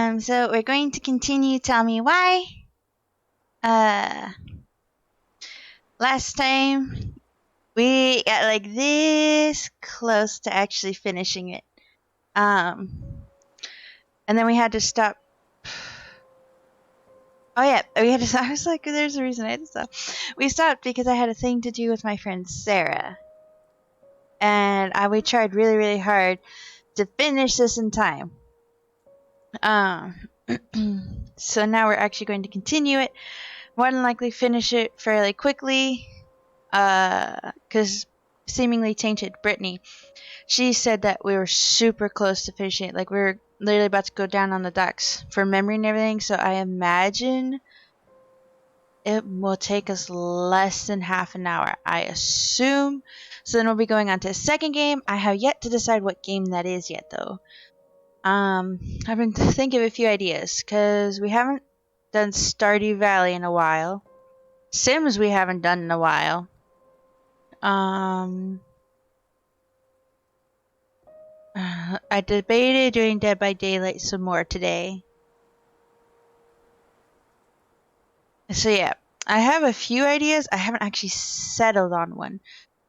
So we're going to continue Tell Me Why. Last time we got like this close to actually finishing it. And then we had to stop. Oh yeah, we had to. I was like, there's a reason I had to stop. We stopped because I had a thing to do with my friend Sarah, and we tried really, really hard to finish this in time. So now we're actually going to continue it. More than likely finish it fairly quickly. Because seemingly tainted Brittany, she said that we were super close to finishing it. Like we were literally about to go down on the docks for memory and everything. So I imagine it will take us less than half an hour, I assume. So then we'll be going on to a second game. I have yet to decide what game that is yet, though. I've been thinking of a few ideas because we haven't done Stardew Valley in a while. Sims we haven't done in a while. I debated doing Dead by Daylight some more today. So yeah, I have a few ideas. I haven't actually settled on one.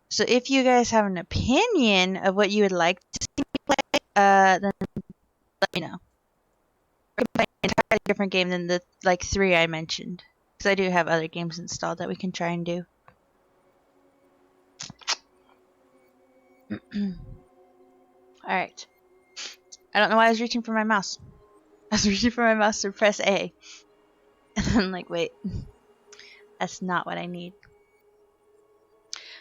So if you guys have an opinion of what you would like to see me play, then let me know. Or play an entirely different game than the like 3 I mentioned. Because I do have other games installed that we can try and do. Alright. I don't know why I was reaching for my mouse. I was reaching for my mouse to press A. And I'm like, wait. That's not what I need.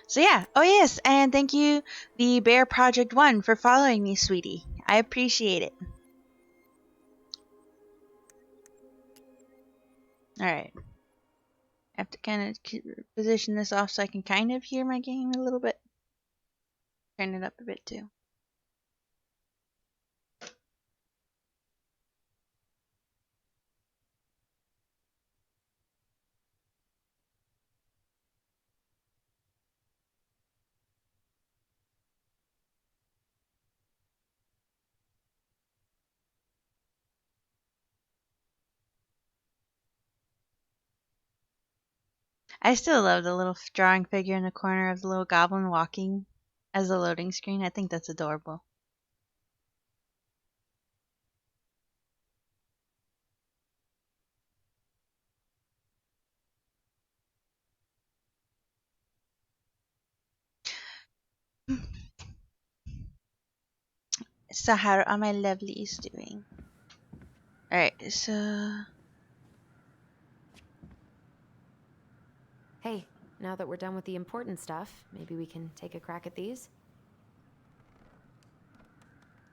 So yeah. Oh yes, and thank you, the Bear Project 1, for following me, sweetie. I appreciate it. Alright. I have to kind of position this off so I can kind of hear my game a little bit. Turn it up a bit too. I still love the little drawing figure in the corner of the little goblin walking as a loading screen. I think that's adorable. So how are my lovelies doing? Alright, so... Hey, now that we're done with the important stuff, maybe we can take a crack at these?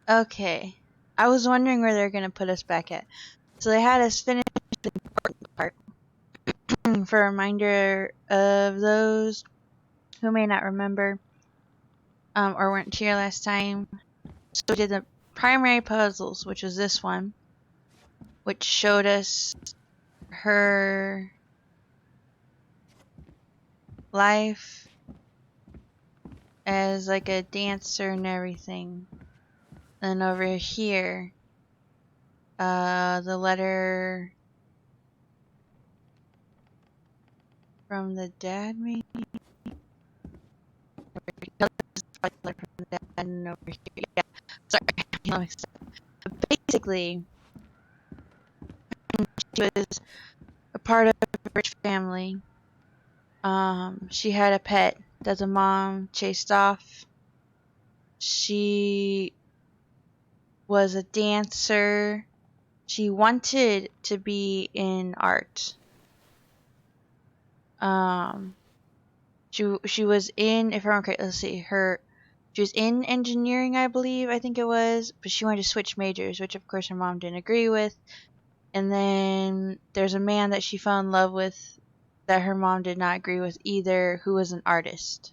Okay. I was wondering where they're going to put us back at. So they had us finish the important part. For a reminder of those who may not remember or weren't here last time. So we did the primary puzzles, which was this one, which showed us her life as like a dancer and everything. And over here, the letter from the dad, maybe? Letter from the dad, and over here, yeah. Sorry, but basically, she was a part of a rich family. She had a pet that the mom chased off. She was a dancer. She wanted to be in art. She was in, if I remember correctly, let's see, she was in engineering, I believe, I think it was, but she wanted to switch majors, which of course her mom didn't agree with. And then there's a man that she fell in love with that her mom did not agree with either, who was an artist.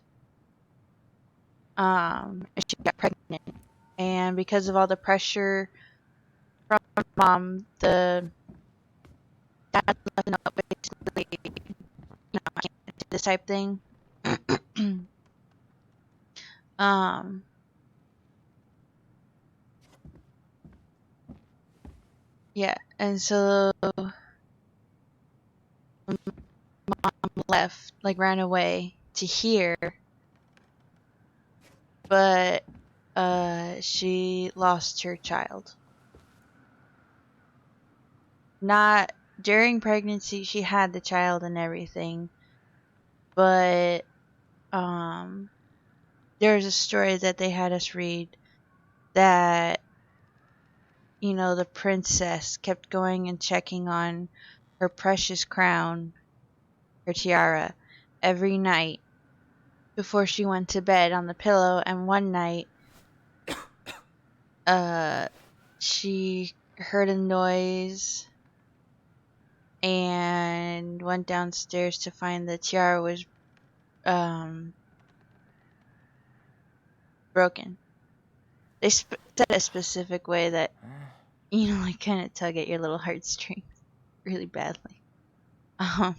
And she got pregnant. And because of all the pressure from her mom, the dad left a note basically, I can't do this type thing. Yeah, and so mom left, like ran away to here, but she lost her child. Not during pregnancy, she had the child and everything, but there's a story that they had us read that the princess kept going and checking on her precious crown, her tiara, every night before she went to bed on the pillow. And one night, uh, she heard a noise and went downstairs to find the tiara was um broken. They said a specific way that like kind of tug at your little heartstrings really badly. Um,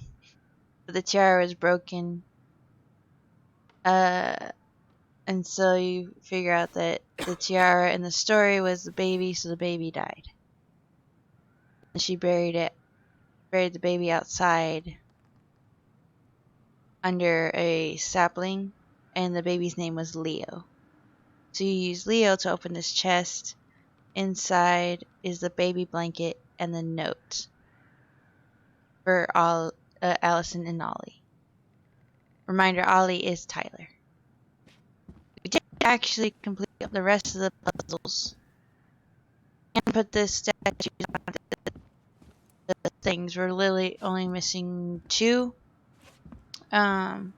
but the tiara was broken. Uh, and so you figure out that the tiara in the story was the baby, so the baby died. And she buried the baby outside under a sapling, and the baby's name was Leo. So you use Leo to open this chest. Inside is the baby blanket and the note for all Allison and Ollie. Reminder: Ollie is Tyler. We did actually complete the rest of the puzzles and put the statues on the things. We're literally only missing 2. And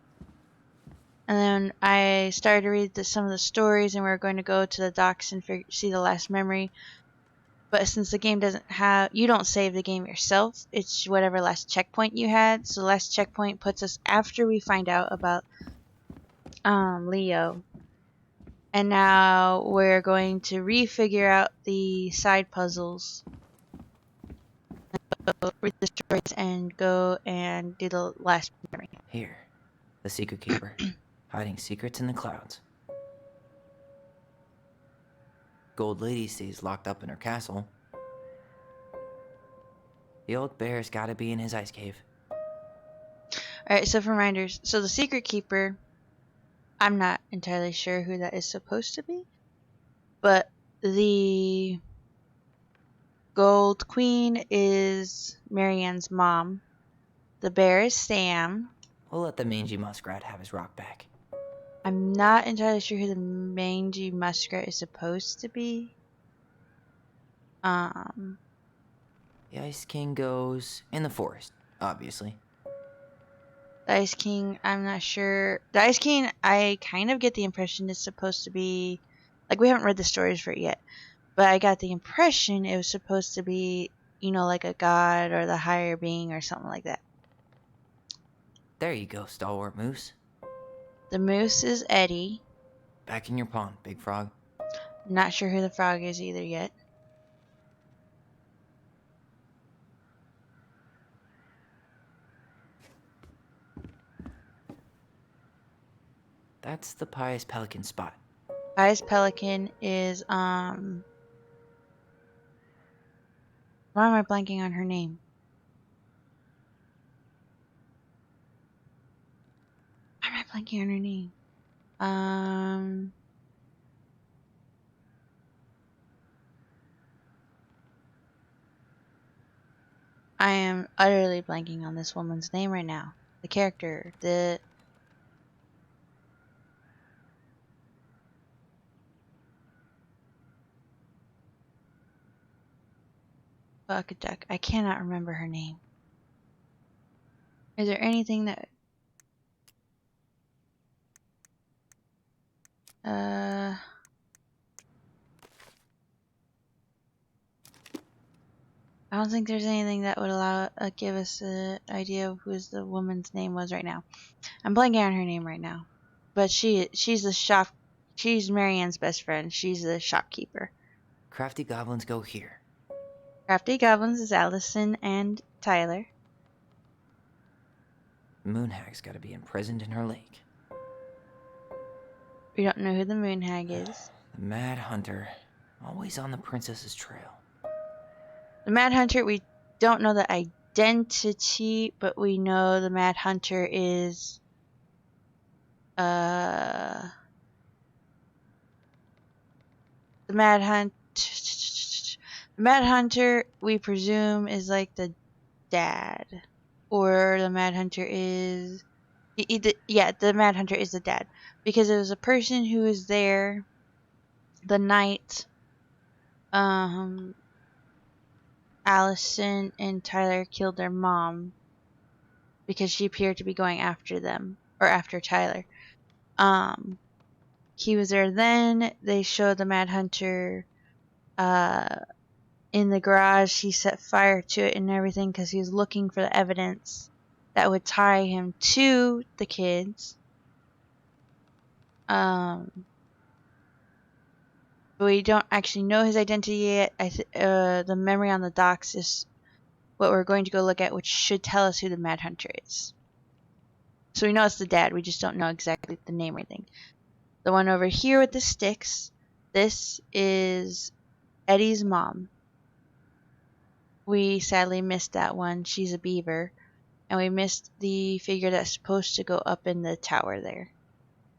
then I started to read some of the stories, and we are going to go to the docks and see the last memory. But since the game you don't save the game yourself, it's whatever last checkpoint you had. So the last checkpoint puts us after we find out about Leo. And now we're going to refigure out the side puzzles, read the stories, and go and do the last memory. Here, the secret keeper, hiding secrets in the clouds. Gold Lady stays locked up in her castle. The old bear's gotta be in his ice cave. Alright, so for reminders, so the secret keeper, I'm not entirely sure who that is supposed to be, but the Gold Queen is Marianne's mom. The bear is Sam. We'll let the mangy muskrat have his rock back. I'm not entirely sure who the mangy muskrat is supposed to be. The Ice King goes in the forest, obviously. The Ice King, I'm not sure. The Ice King, I kind of get the impression is supposed to be, like, we haven't read the stories for it yet, but I got the impression it was supposed to be, like a god or the higher being or something like that. There you go, stalwart moose. The moose is Eddie. Back in your pond, big frog. Not sure who the frog is either yet. That's the pious pelican spot. Pious Pelican is, why am I blanking on her name? Why am I blanking on her name? I am utterly blanking on this woman's name right now. The character, fuck a duck. I cannot remember her name. Is there anything that I don't think there's anything that would allow give us an idea of who the woman's name was right now. I'm blanking on her name right now, but she's the shop. She's Marianne's best friend. She's the shopkeeper. Crafty goblins go here. Crafty Goblins is Allison and Tyler. Moonhag's gotta be imprisoned in her lake. We don't know who the Moon Hag is. The Mad Hunter, always on the princess's trail. The Mad Hunter, we don't know the identity, but we know the Mad Hunter is the Mad Hunter we presume is like the dad, or the Mad Hunter is the Mad Hunter is the dad, because it was a person who was there the night Allison and Tyler killed their mom, because she appeared to be going after them, or after Tyler. He was there then. They showed the Mad Hunter in the garage. He set fire to it and everything because he was looking for the evidence that would tie him to the kids. But we don't actually know his identity yet. The memory on the docks is what we're going to go look at, which should tell us who the Mad Hunter is. So we know it's the dad. We just don't know exactly the name or anything. The one over here with the sticks, this is Eddie's mom. We sadly missed that one. She's a beaver. And we missed the figure that's supposed to go up in the tower there.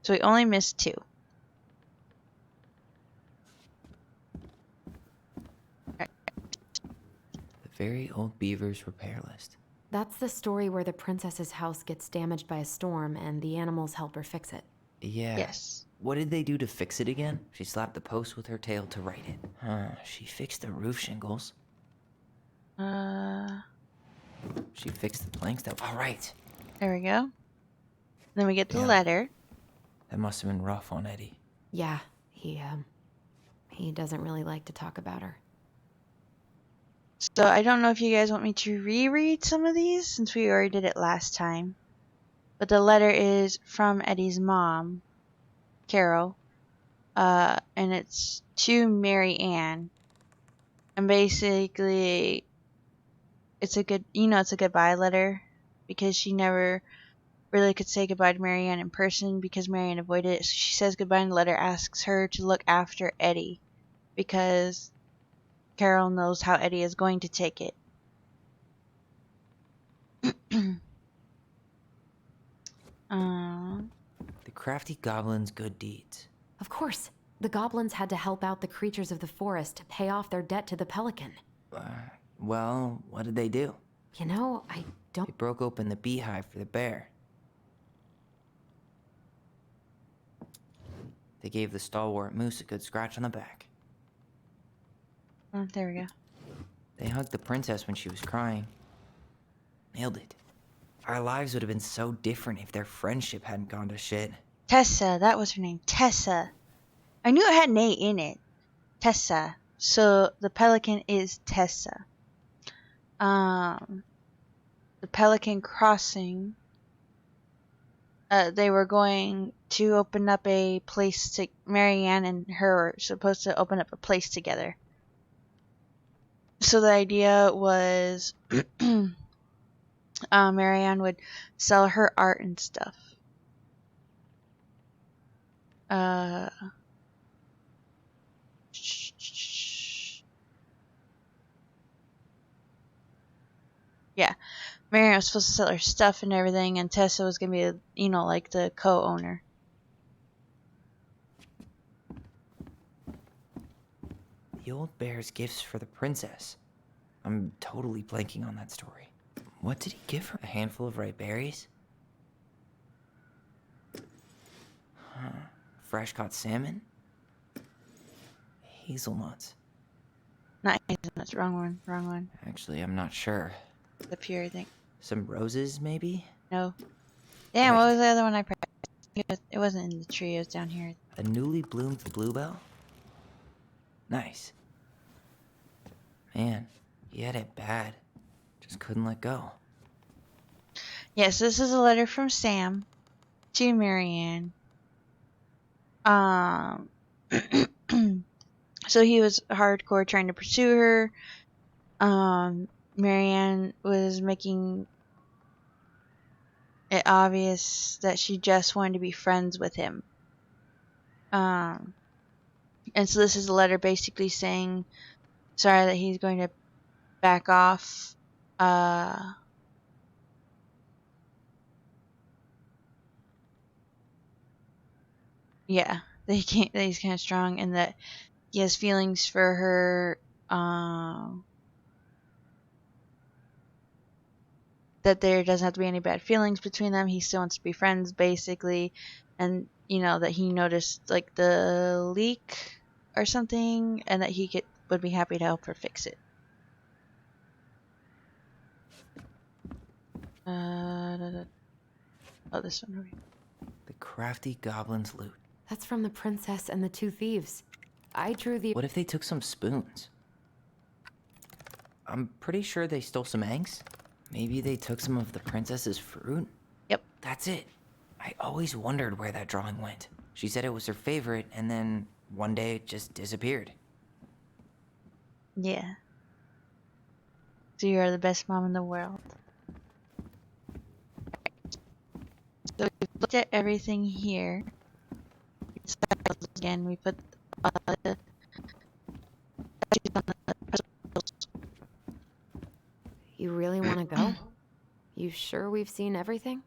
So we only missed 2. The very old beaver's repair list. That's the story where the princess's house gets damaged by a storm and the animals help her fix it. Yeah. Yes. What did they do to fix it again? She slapped the post with her tail to right it. She fixed the roof shingles. She fixed the planks that... All right. There we go. Then we get the Yeah. letter. That must have been rough on Eddie. Yeah, he doesn't really like to talk about her. So I don't know if you guys want me to reread some of these, since we already did it last time. But the letter is from Eddie's mom, Carol. And it's to Mary Ann. And basically, it's a goodbye letter, because she never really could say goodbye to Mary Ann in person because Mary Ann avoided it. So she says goodbye, and the letter asks her to look after Eddie, because Carol knows how Eddie is going to take it. The crafty goblin's good deeds. Of course, the goblins had to help out the creatures of the forest to pay off their debt to the pelican. Well, what did they do? You know, I don't... They broke open the beehive for the bear. They gave the stalwart moose a good scratch on the back. Oh, there we go. They hugged the princess when she was crying. Nailed it. Our lives would have been so different if their friendship hadn't gone to shit. Tessa, that was her name. Tessa. I knew it had an A in it. Tessa. So the pelican is Tessa. The Pelican Crossing. They were going to open up a place to... Mary Ann and her were supposed to open up a place together. So the idea was Mary Ann would sell her art and stuff. Yeah, Mary Ann was supposed to sell her stuff and everything, and Tessa was gonna be, like the co-owner. The old bear's gifts for the princess. I'm totally blanking on that story. What did he give her? A handful of ripe berries? Fresh caught salmon? Hazelnuts. Not hazelnuts, wrong one. Actually, I'm not sure. The pure, I think. Some roses, maybe? No. Damn, what Right. was the other one I pressed? It wasn't in the tree, it was down here. A newly bloomed bluebell? Nice. Man, he had it bad. Just couldn't let go. Yes, this is a letter from Sam to Mary Ann. So he was hardcore trying to pursue her. Mary Ann was making it obvious that she just wanted to be friends with him. And so this is a letter basically saying sorry that he's going to back off. Yeah, that he's kind of strong, and that he has feelings for her. That there doesn't have to be any bad feelings between them. He still wants to be friends, basically, and that he noticed like the leak or something, and that would be happy to help her fix it. Oh, this one. The crafty goblin's loot. That's from the princess and the two thieves. I drew the... What if they took some spoons? I'm pretty sure they stole some eggs. Maybe they took some of the princess's fruit? Yep. That's it. I always wondered where that drawing went. She said it was her favorite, and then one day it just disappeared. Yeah. So you are the best mom in the world. So we've looked at everything here. Again, we put the You really want to go? You sure we've seen everything?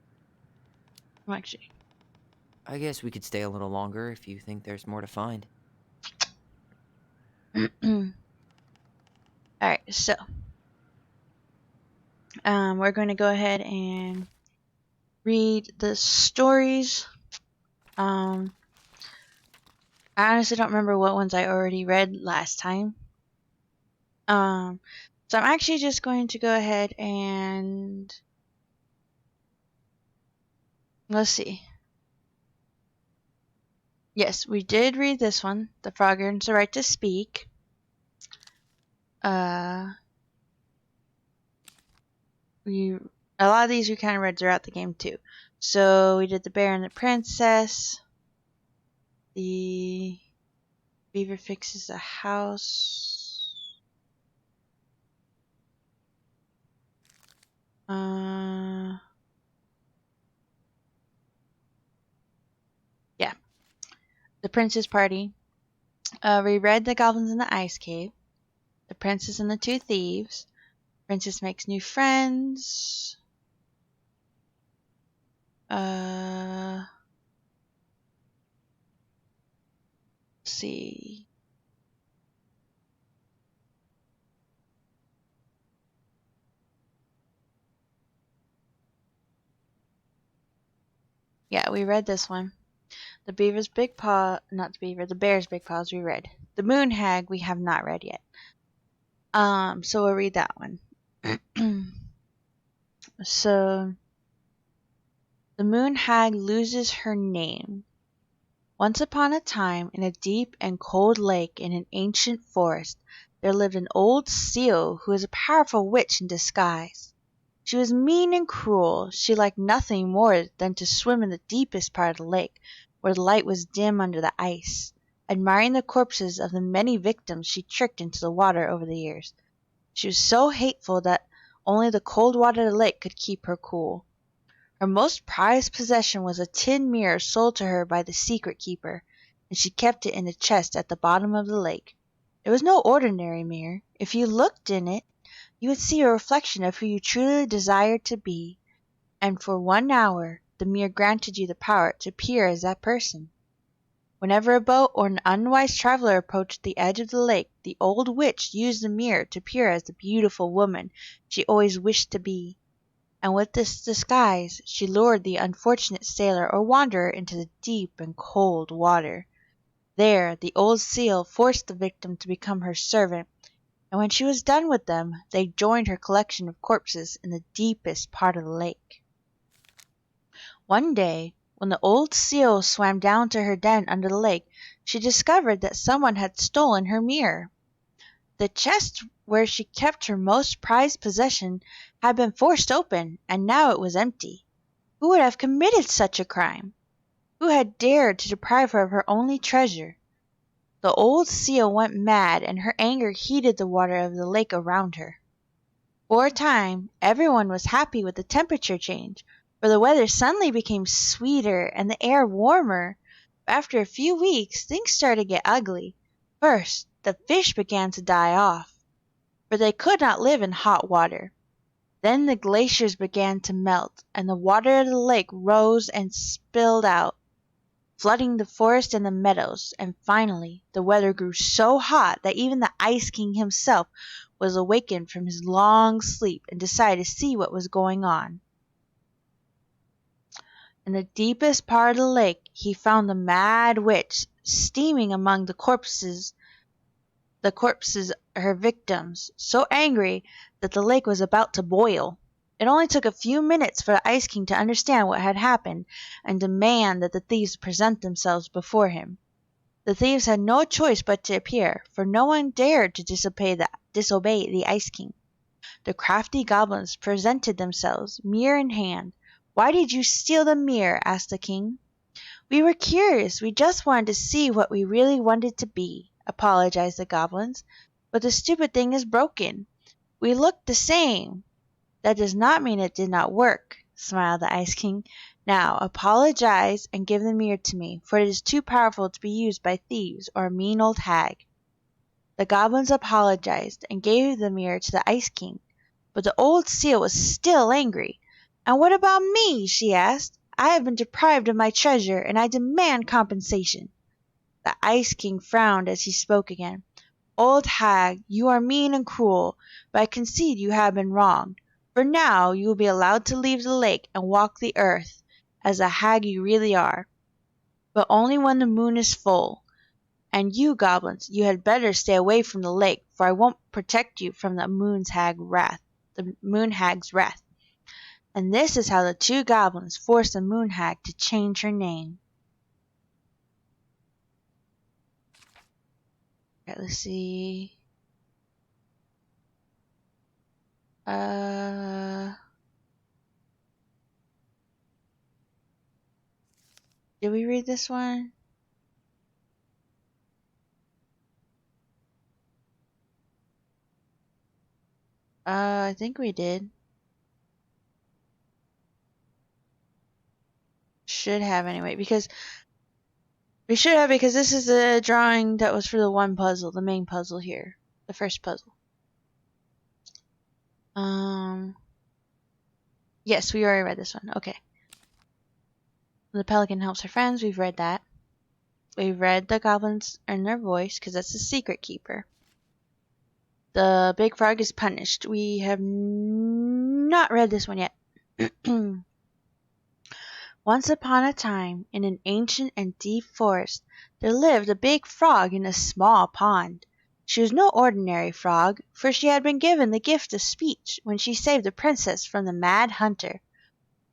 actually. I guess we could stay a little longer if you think there's more to find. Alright, so we're going to go ahead and read the stories. I honestly don't remember what ones I already read last time. So I'm actually just going to go ahead and let's see. Yes, we did read this one. The Frog Earns the Right to Speak. A lot of these we kind of read throughout the game too. So we did the Bear and the Princess. The Beaver Fixes a House. Yeah. The Princess Party. We read The Goblins in the Ice Cave. The Princess and the Two Thieves. Princess makes new friends. Let's see. Yeah, we read this one. The Beaver's Big Paw, not the Beaver, the Bear's Big Paws we read. The Moon Hag we have not read yet. So we'll read that one. So, the Moon Hag loses her name. Once upon a time, in a deep and cold lake in an ancient forest, there lived an old seal who was a powerful witch in disguise. She was mean and cruel. She liked nothing more than to swim in the deepest part of the lake, where the light was dim under the ice, admiring the corpses of the many victims she tricked into the water over the years. She was so hateful that only the cold water of the lake could keep her cool. Her most prized possession was a tin mirror sold to her by the secret keeper, and she kept it in a chest at the bottom of the lake. It was no ordinary mirror. If you looked in it, you would see a reflection of who you truly desired to be, and for 1 hour the mirror granted you the power to appear as that person. Whenever a boat or an unwise traveler approached the edge of the lake, the old witch used the mirror to appear as the beautiful woman she always wished to be, and with this disguise she lured the unfortunate sailor or wanderer into the deep and cold water. There the old seal forced the victim to become her servant, and when she was done with them, they joined her collection of corpses in the deepest part of the lake. One day, when the old seal swam down to her den under the lake, she discovered that someone had stolen her mirror. The chest where she kept her most prized possession had been forced open, and now it was empty. Who would have committed such a crime? Who had dared to deprive her of her only treasure? The old seal went mad, and her anger heated the water of the lake around her. For a time, everyone was happy with the temperature change, for the weather suddenly became sweeter and the air warmer. But after a few weeks, things started to get ugly. First, the fish began to die off. for they could not live in hot water. Then the glaciers began to melt, and the water of the lake rose and spilled out, flooding the forest and the meadows, and finally the weather grew so hot that even the Ice King himself was awakened from his long sleep and decided to see what was going on. In the deepest part of the lake he found the Mad Witch steaming among the corpses her victims, so angry that the lake was about to boil. It only took a few minutes for the Ice King to understand what had happened and demand that the thieves present themselves before him. The thieves had no choice but to appear, for no one dared to disobey the Ice King. The crafty goblins presented themselves, mirror in hand. "Why did you steal the mirror?" asked the king. "We were curious. We just wanted to see what we really wanted to be," apologized the goblins. "But the stupid thing is broken. We looked the same." "That does not mean it did not work," smiled the Ice King. "Now apologize and give the mirror to me, for it is too powerful to be used by thieves or a mean old hag." The goblins apologized and gave the mirror to the Ice King, but the old seal was still angry. "And what about me?" she asked. "I have been deprived of my treasure, and I demand compensation." The Ice King frowned as he spoke again. "Old hag, you are mean and cruel, but I concede you have been wronged. For now you will be allowed to leave the lake and walk the earth, as the hag you really are, but only when the moon is full. And you, goblins, you had better stay away from the lake, for I won't protect you from the moon hag's wrath." And this is how the two goblins forced the moon hag to change her name. Alright, let's see. Did we read this one? I think we did. Should have anyway, because we should have, because this is the drawing that was for the one puzzle, the main puzzle here, the first puzzle. Yes, we already read this one. Okay. The pelican helps her friends. We've read that. We've read the goblins earn their voice, because that's the secret keeper. The big frog is punished. We have not read this one yet. Once upon a time, in an ancient and deep forest, there lived a big frog in a small pond. She was no ordinary frog, for she had been given the gift of speech when she saved the princess from the mad hunter.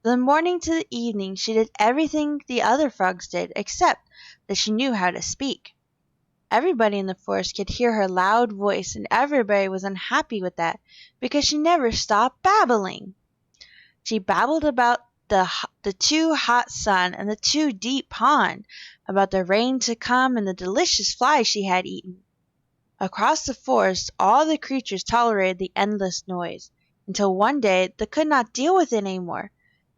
From the morning to the evening she did everything the other frogs did, except that she knew how to speak. Everybody in the forest could hear her loud voice, and everybody was unhappy with that, because she never stopped babbling. She babbled about the too hot sun and the too deep pond, about the rain to come and the delicious flies she had eaten. Across the forest all the creatures tolerated the endless noise, until one day they could not deal with it any more.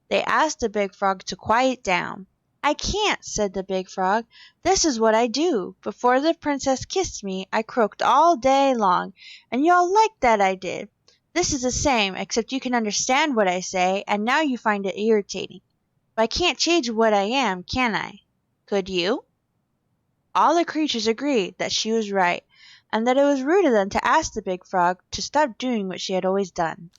They asked the big frog to quiet down. "I can't," said the big frog. "This is what I do. Before the princess kissed me I croaked all day long, and you all liked that I did. This is the same, except you can understand what I say, and now you find it irritating. But I can't change what I am, can I? Could you?" All the creatures agreed that she was right, and that it was rude of them to ask the big frog to stop doing what she had always done.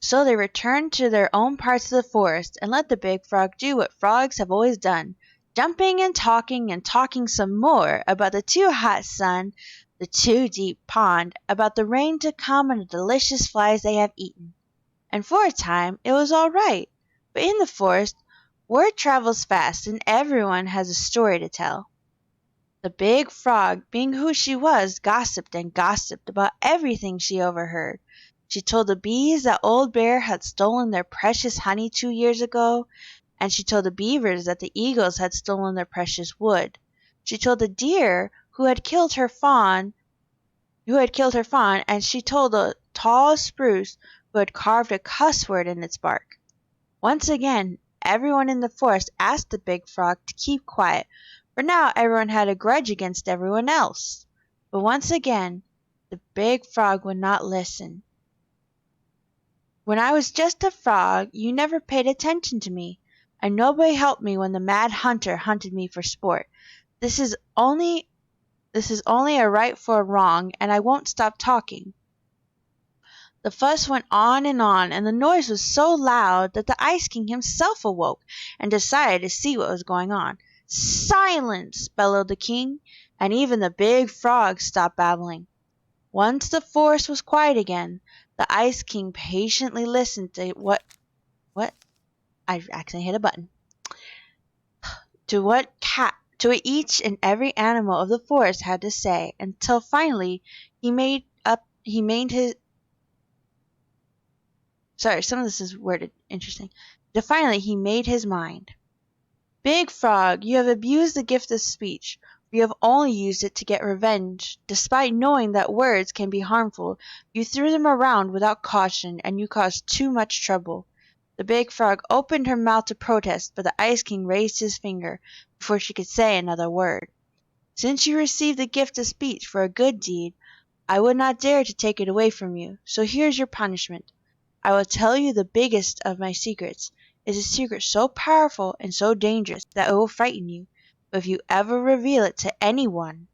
So they returned to their own parts of the forest, and let the big frog do what frogs have always done, jumping and talking some more about the too hot sun, the too deep pond, about the rain to come and the delicious flies they have eaten. And for a time it was all right, but in the forest word travels fast, and everyone has a story to tell. The big frog, being who she was, gossiped and gossiped about everything she overheard. She told the bees that Old Bear had stolen their precious honey 2 years ago, and she told the beavers that the eagles had stolen their precious wood. She told the deer who had killed her fawn, and she told the tall spruce who had carved a cuss word in its bark. Once again, everyone in the forest asked the big frog to keep quiet, for now everyone had a grudge against everyone else. But once again, The big frog would not listen. When I was just a frog, you never paid attention to me, and nobody helped me when the mad hunter hunted me for sport. This is only a right for a wrong, and I won't stop talking. The fuss went on, and the noise was so loud that the Ice King himself awoke and decided to see what was going on. "Silence!" bellowed the king, and even the big frog stopped babbling. Once the forest was quiet again, the Ice King patiently listened to what I accidentally hit a button. To what each and every animal of the forest had to say, until finally he made his sorry, some of this is worded interesting. Until finally he made his mind. "Big Frog, you have abused the gift of speech. You have only used it to get revenge. Despite knowing that words can be harmful, you threw them around without caution, and you caused too much trouble." The big frog opened her mouth to protest, but the Ice King raised his finger before she could say another word. "Since you received the gift of speech for a good deed, I would not dare to take it away from you, so here is your punishment. I will tell you the biggest of my secrets. It is a secret so powerful and so dangerous that it will frighten you, but if you ever reveal it to anyone—"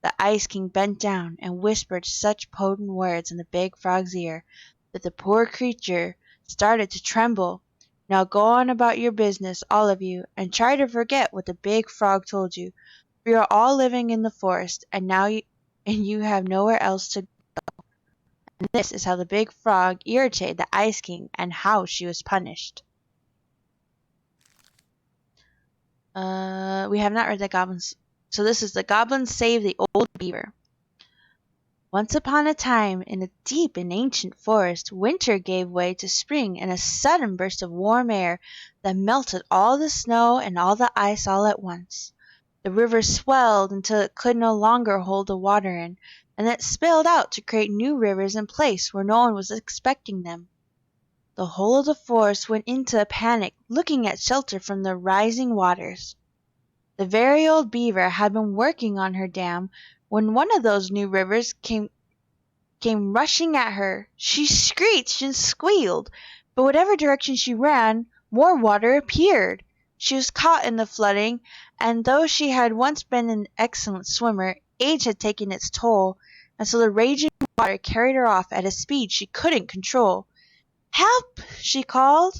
The Ice King bent down and whispered such potent words in the big frog's ear that the poor creature started to tremble. "Now go on about your business, all of you, and try to forget what the big frog told you. We are all living in the forest, and you have nowhere else to go." And this is how the big frog irritated the Ice King and how she was punished. We have not read the goblins. So this is the goblins save the old beaver. Once upon a time, in a deep and ancient forest, winter gave way to spring in a sudden burst of warm air that melted all the snow and all the ice all at once. The river swelled until it could no longer hold the water in, and it spilled out to create new rivers in place where no one was expecting them. The whole of the forest went into a panic, looking at shelter from the rising waters. The very old beaver had been working on her dam when one of those new rivers came rushing at her. She screeched and squealed, but whatever direction she ran, more water appeared. She was caught in the flooding, and though she had once been an excellent swimmer, age had taken its toll, and so the raging water carried her off at a speed she couldn't control. "Help!" she called.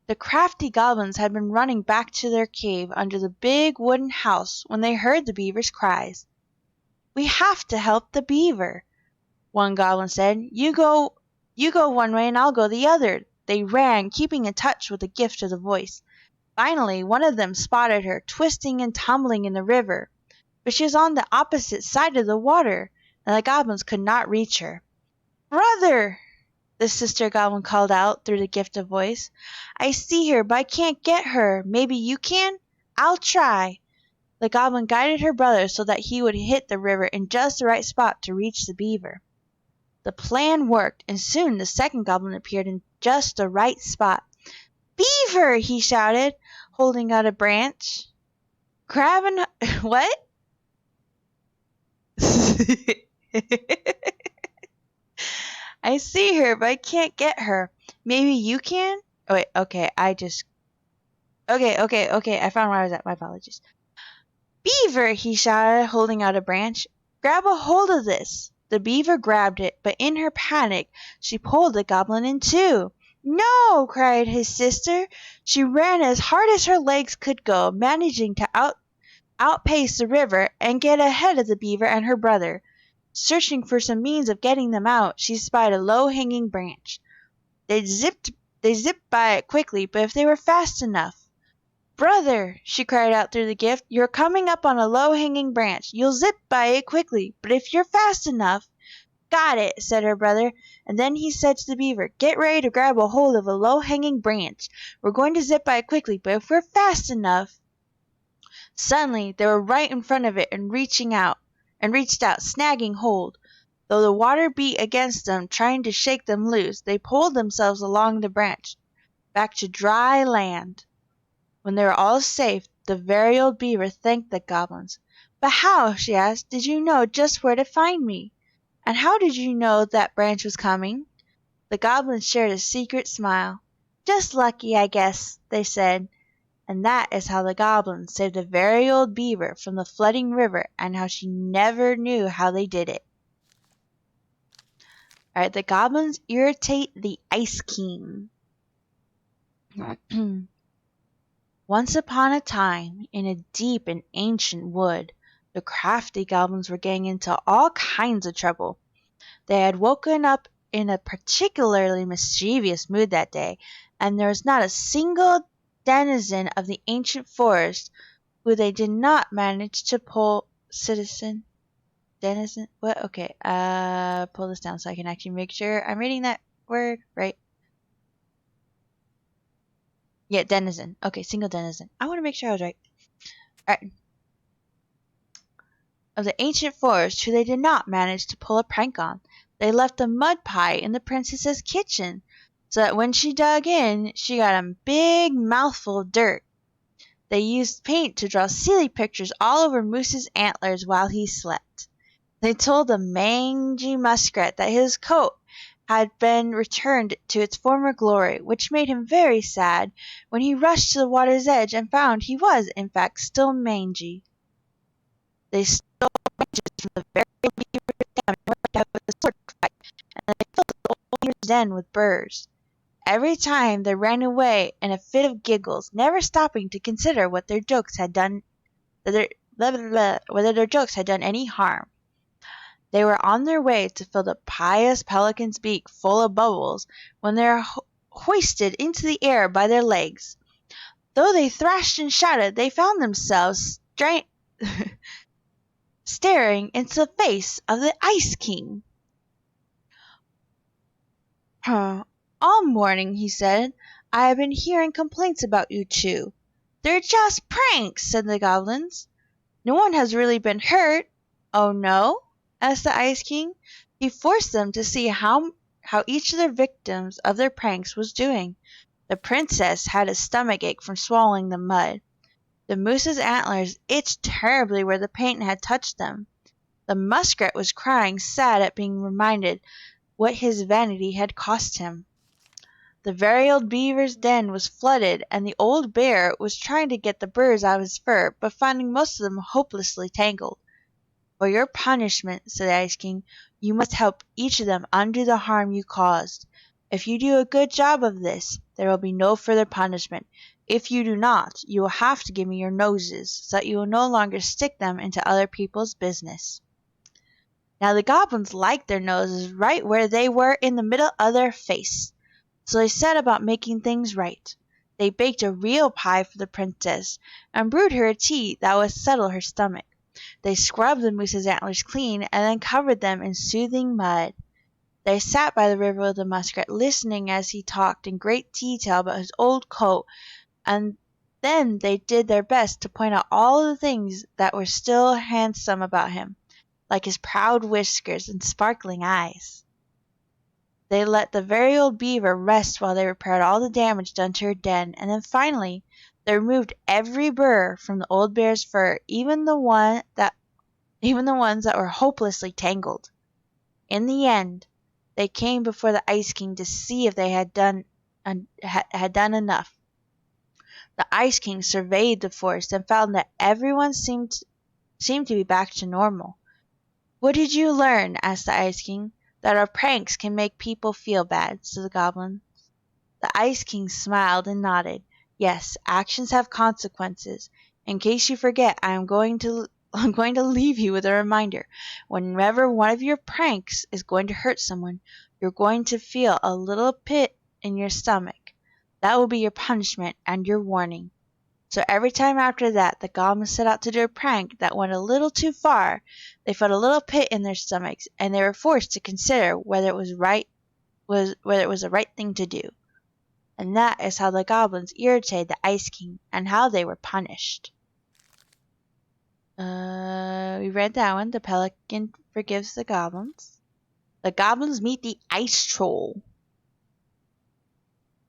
The crafty goblins had been running back to their cave under the big wooden house when they heard the beaver's cries. "We have to help the beaver," one goblin said. You go one way and I'll go the other." They ran, keeping in touch with the gift of the voice. Finally, one of them spotted her, twisting and tumbling in the river, but she was on the opposite side of the water, and the goblins could not reach her. "Brother!" the sister goblin called out through the gift of voice. "I see her, but I can't get her. Maybe you can?" "I'll try." The goblin guided her brother so that he would hit the river in just the right spot to reach the beaver. The plan worked, and soon the second goblin appeared in just the right spot. "Beaver!" he shouted, holding out a branch. "Grab an—" What? "I see her, but I can't get her. Maybe you can?" Oh, wait, okay, Okay, I found where I was at. My apologies. "Beaver!" he shouted, holding out a branch. "Grab a hold of this." The beaver grabbed it, but in her panic she pulled the goblin in two. "No!" cried his sister. She ran as hard as her legs could go, managing to outpace the river and get ahead of the beaver and her brother. Searching for some means of getting them out, she spied a low-hanging branch. They zipped by it quickly, but if they were fast enough. "Brother!" she cried out through the gift, "you're coming up on a low-hanging branch. You'll zip by it quickly, but if you're fast enough—" "Got it," said her brother, and then he said to the beaver, "Get ready to grab a hold of a low-hanging branch. We're going to zip by it quickly, but if we're fast enough—" Suddenly they were right in front of it and reached out, snagging hold. Though the water beat against them, trying to shake them loose, they pulled themselves along the branch, back to dry land. When they were all safe, the very old beaver thanked the goblins. But how, she asked, did you know just where to find me? And how did you know that branch was coming? The goblins shared a secret smile. Just lucky, I guess, they said. And that is how the goblins saved a very old beaver from the flooding river, and how she never knew how they did it. Alright, the goblins irritate the Ice King. Once upon a time, in a deep and ancient wood, the crafty goblins were getting into all kinds of trouble. They had woken up in a particularly mischievous mood that day, and there was not a single denizen of the ancient forest who they did not manage to pull denizen? What? Okay, pull this down so I can actually make sure I'm reading that word right. Yeah, denizen. Okay, single denizen. I want to make sure I was right. Alright. Of the ancient forest who they did not manage to pull a prank on. They left a mud pie in the princess's kitchen, so that when she dug in, she got a big mouthful of dirt. They used paint to draw silly pictures all over Moose's antlers while he slept. They told the mangy muskrat that his coat had been returned to its former glory, which made him very sad when he rushed to the water's edge and found he was, in fact, still mangy. They stole branches from the very beaver's dam and went out with a sword fight, and they filled the old beaver's den with burrs. Every time they ran away in a fit of giggles, never stopping to consider what their jokes had done, whether their jokes had done any harm. They were on their way to fill the pious pelican's beak full of bubbles when they were hoisted into the air by their legs. Though they thrashed and shouted, they found themselves staring into the face of the Ice King. All morning, he said, I have been hearing complaints about you two. They're just pranks, said the goblins. No one has really been hurt. Oh no? Asked the Ice King. He forced them to see how each of their victims of their pranks was doing. The princess had a stomach ache from swallowing the mud. The moose's antlers itched terribly where the paint had touched them. The muskrat was crying sad at being reminded what his vanity had cost him. The very old beaver's den was flooded, and the old bear was trying to get the burrs out of his fur, but finding most of them hopelessly tangled. For your punishment, said the Ice King, you must help each of them undo the harm you caused. If you do a good job of this, there will be no further punishment. If you do not, you will have to give me your noses, so that you will no longer stick them into other people's business. Now the goblins liked their noses right where they were in the middle of their face. So they set about making things right. They baked a real pie for the princess, and brewed her a tea that would settle her stomach. They scrubbed the moose's antlers clean, and then covered them in soothing mud. They sat by the river with the muskrat, listening as he talked in great detail about his old coat, and then they did their best to point out all the things that were still handsome about him, like his proud whiskers and sparkling eyes. They let the very old beaver rest while they repaired all the damage done to her den, and then finally they removed every burr from the old bear's fur, even the ones that were hopelessly tangled. In the end, they came before the Ice King to see if they had done enough. The Ice King surveyed the forest and found that everyone seemed to be back to normal. What did you learn? Asked the Ice King. That our pranks can make people feel bad, said the goblin. The Ice King smiled and nodded. Yes, actions have consequences. In case you forget, I'm going to leave you with a reminder. Whenever one of your pranks is going to hurt someone, you're going to feel a little pit in your stomach. That will be your punishment and your warning. So every time after that the goblins set out to do a prank that went a little too far, they felt a little pit in their stomachs, and they were forced to consider whether it was the right thing to do. And that is how the goblins irritated the Ice King, and how they were punished. We read that one. The pelican forgives the goblins. The goblins meet the ice troll.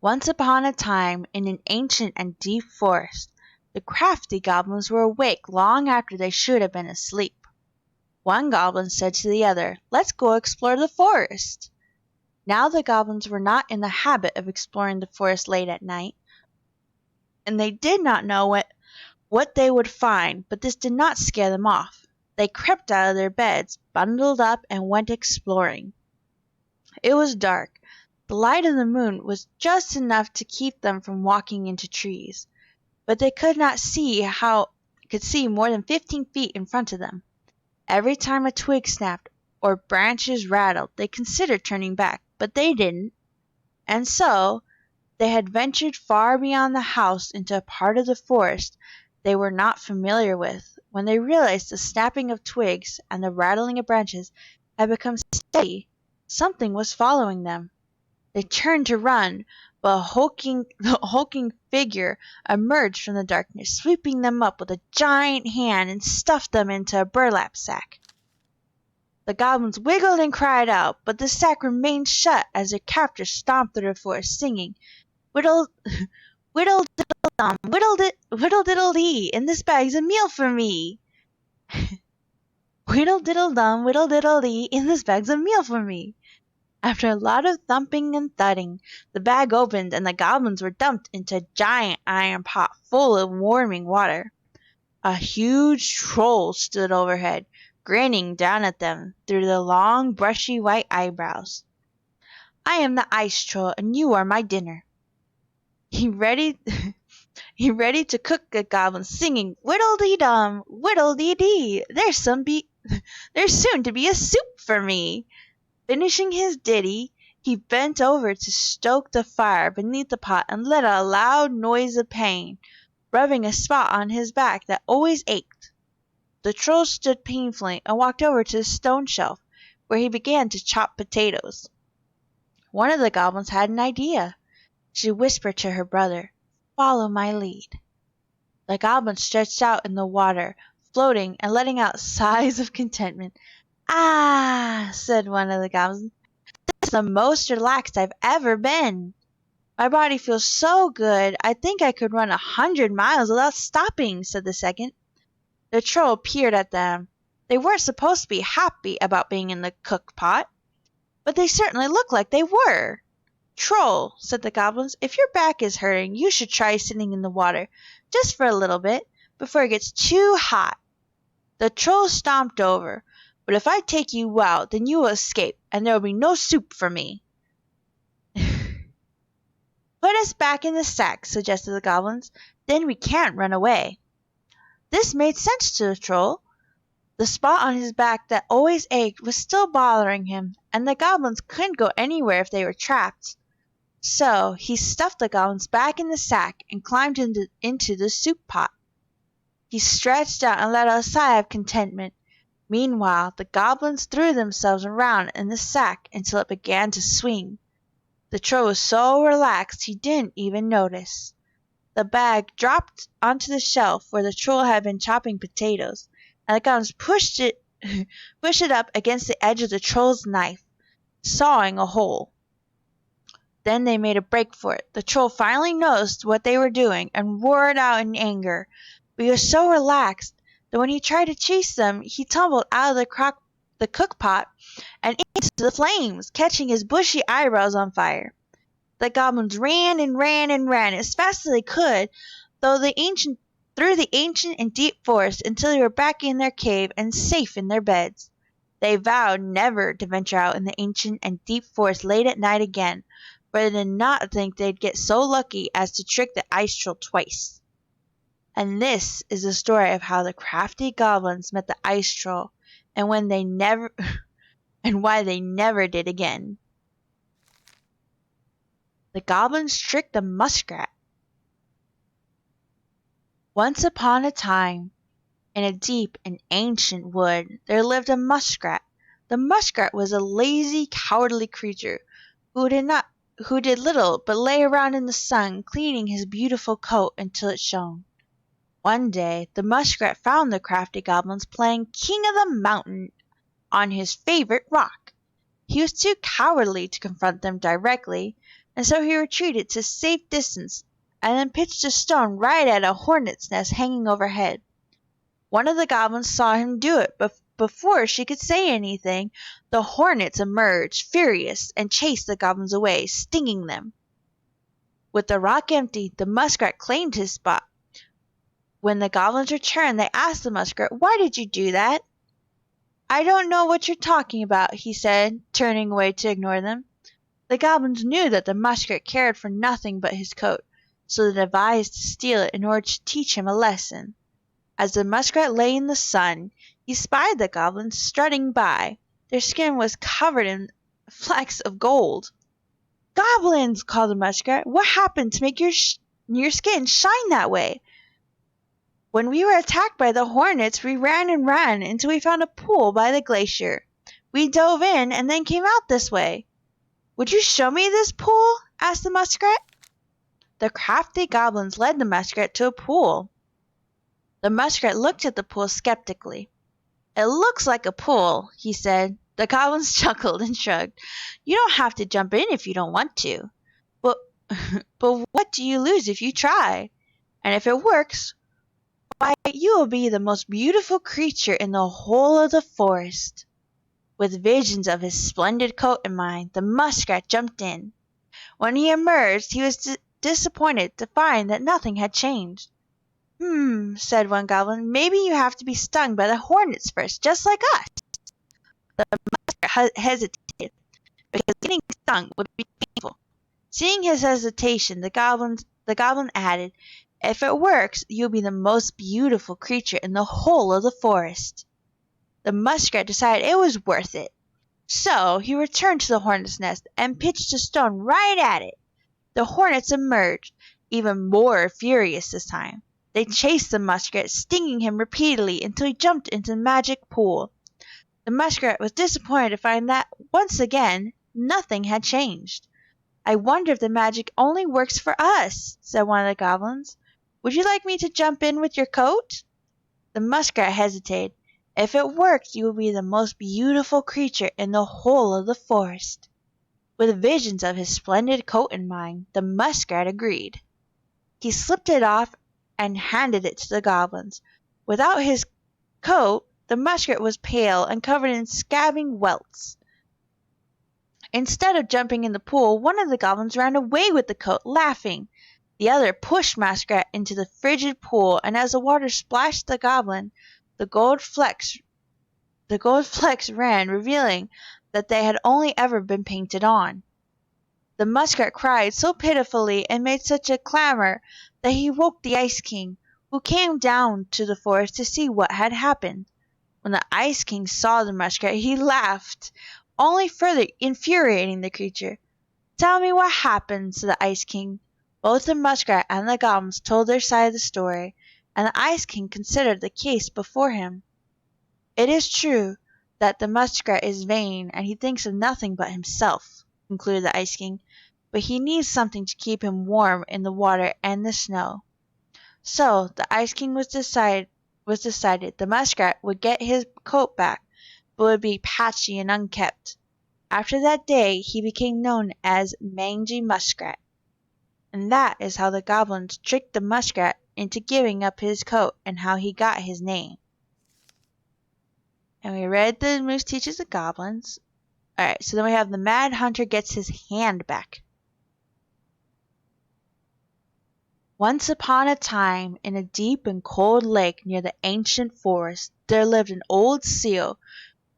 Once upon a time, in an ancient and deep forest, The crafty goblins were awake long after they should have been asleep. One goblin said to the other, "Let's go explore the forest." Now the goblins were not in the habit of exploring the forest late at night, and they did not know what they would find, but this did not scare them off. They crept out of their beds, bundled up, and went exploring. It was dark. The light of the moon was just enough to keep them from walking into trees, but they could see more than 15 feet in front of them. Every time a twig snapped or branches rattled, they considered turning back, but they didn't. And so they had ventured far beyond the house into a part of the forest they were not familiar with, when they realized the snapping of twigs and the rattling of branches had become steady. Something was following them. They turned to run, but a hulking figure emerged from the darkness, sweeping them up with a giant hand and stuffed them into a burlap sack. The goblins wiggled and cried out, but the sack remained shut as their captors stomped through the forest, singing, "Whittle, whittle diddle dum, whittle diddle dee, in this bag's a meal for me." Whittle diddle dum, whittle diddle dee, in this bag's a meal for me. After a lot of thumping and thudding, the bag opened and the goblins were dumped into a giant iron pot full of warming water. A huge troll stood overhead, grinning down at them through the long, brushy white eyebrows. "I am the ice troll, and you are my dinner." He ready to cook the goblins, singing, "Whittle-dee-dum, whittle-dee-dee, there's soon to be a soup for me." Finishing his ditty, he bent over to stoke the fire beneath the pot and let out a loud noise of pain, rubbing a spot on his back that always ached. The troll stood painfully and walked over to the stone shelf, where he began to chop potatoes. One of the goblins had an idea. She whispered to her brother, "Follow my lead." The goblin stretched out in the water, floating and letting out sighs of contentment. "Ah," said one of the goblins, "this is the most relaxed I've ever been. My body feels so good, I think I could run 100 miles without stopping," said the second. The troll peered at them. They weren't supposed to be happy about being in the cook pot, but they certainly looked like they were. "Troll," said the goblins, "if your back is hurting, you should try sitting in the water, just for a little bit, before it gets too hot." The troll stomped over. "But if I take you out, then you will escape, and there will be no soup for me." "Put us back in the sack," suggested the goblins. "Then we can't run away." This made sense to the troll. The spot on his back that always ached was still bothering him, and the goblins couldn't go anywhere if they were trapped. So he stuffed the goblins back in the sack and climbed into the soup pot. He stretched out and let out a sigh of contentment. Meanwhile, the goblins threw themselves around in the sack until it began to swing. The troll was so relaxed he didn't even notice. The bag dropped onto the shelf where the troll had been chopping potatoes, and the goblins pushed it up against the edge of the troll's knife, sawing a hole. Then they made a break for it. The troll finally noticed what they were doing and roared out in anger, but he was so relaxed that when he tried to chase them, he tumbled out of the cook pot and into the flames, catching his bushy eyebrows on fire. The goblins ran and ran and ran as fast as they could through the ancient and deep forest until they were back in their cave and safe in their beds. They vowed never to venture out in the ancient and deep forest late at night again, for they did not think they'd get so lucky as to trick the ice troll twice. And this is the story of how the crafty goblins met the ice troll, and why they never did again. The goblins tricked a muskrat. Once upon a time, in a deep and ancient wood, there lived a muskrat. The muskrat was a lazy, cowardly creature who did little but lay around in the sun, cleaning his beautiful coat until it shone. One day the muskrat found the crafty goblins playing King of the Mountain on his favorite rock. He was too cowardly to confront them directly, and so he retreated to a safe distance and then pitched a stone right at a hornet's nest hanging overhead. One of the goblins saw him do it, but before she could say anything, the hornets emerged, furious, and chased the goblins away, stinging them. With the rock empty, the muskrat claimed his spot. When the goblins returned, they asked the muskrat, "Why did you do that?" "I don't know what you're talking about," he said, turning away to ignore them. The goblins knew that the muskrat cared for nothing but his coat, so they devised to steal it in order to teach him a lesson. As the muskrat lay in the sun, he spied the goblins strutting by. Their skin was covered in flecks of gold. "Goblins!" called the muskrat. "What happened to make your skin shine that way?" "When we were attacked by the hornets, we ran and ran until we found a pool by the glacier. We dove in and then came out this way." "Would you show me this pool?" asked the muskrat. The crafty goblins led the muskrat to a pool. The muskrat looked at the pool skeptically. "It looks like a pool," he said. The goblins chuckled and shrugged. "You don't have to jump in if you don't want to. But, but what do you lose if you try? And if it works, why, you will be the most beautiful creature in the whole of the forest." With visions of his splendid coat in mind, the muskrat jumped in. When he emerged, he was disappointed to find that nothing had changed. Said one goblin, "maybe you have to be stung by the hornets first, just like us." The muskrat hesitated, because getting stung would be painful. Seeing his hesitation, the goblin added, "If it works, you'll be the most beautiful creature in the whole of the forest." The muskrat decided it was worth it. So he returned to the hornet's nest and pitched a stone right at it. The hornets emerged, even more furious this time. They chased the muskrat, stinging him repeatedly until he jumped into the magic pool. The muskrat was disappointed to find that, once again, nothing had changed. "I wonder if the magic only works for us," said one of the goblins. "Would you like me to jump in with your coat?" The muskrat hesitated. "If it works, you will be the most beautiful creature in the whole of the forest." With visions of his splendid coat in mind, the muskrat agreed. He slipped it off and handed it to the goblins. Without his coat, the muskrat was pale and covered in scabbing welts. Instead of jumping in the pool, one of the goblins ran away with the coat, laughing. The other pushed Muskrat into the frigid pool, and as the water splashed the goblin, the gold flecks ran, revealing that they had only ever been painted on. The muskrat cried so pitifully and made such a clamor that he woke the Ice King, who came down to the forest to see what had happened. When the Ice King saw the muskrat, he laughed, only further infuriating the creature. "Tell me what happened," said the Ice King. Both the muskrat and the goblins told their side of the story, and the Ice King considered the case before him. "It is true that the muskrat is vain, and he thinks of nothing but himself," concluded the Ice King, "but he needs something to keep him warm in the water and the snow." So the Ice King was decided the muskrat would get his coat back, but would be patchy and unkempt. After that day he became known as Mangy Muskrat. And that is how the goblins tricked the muskrat into giving up his coat, and how he got his name. And we read the Moose Teaches the Goblins. Alright, so then we have the Mad Hunter gets his hand back. Once upon a time, in a deep and cold lake near the ancient forest, there lived an old seal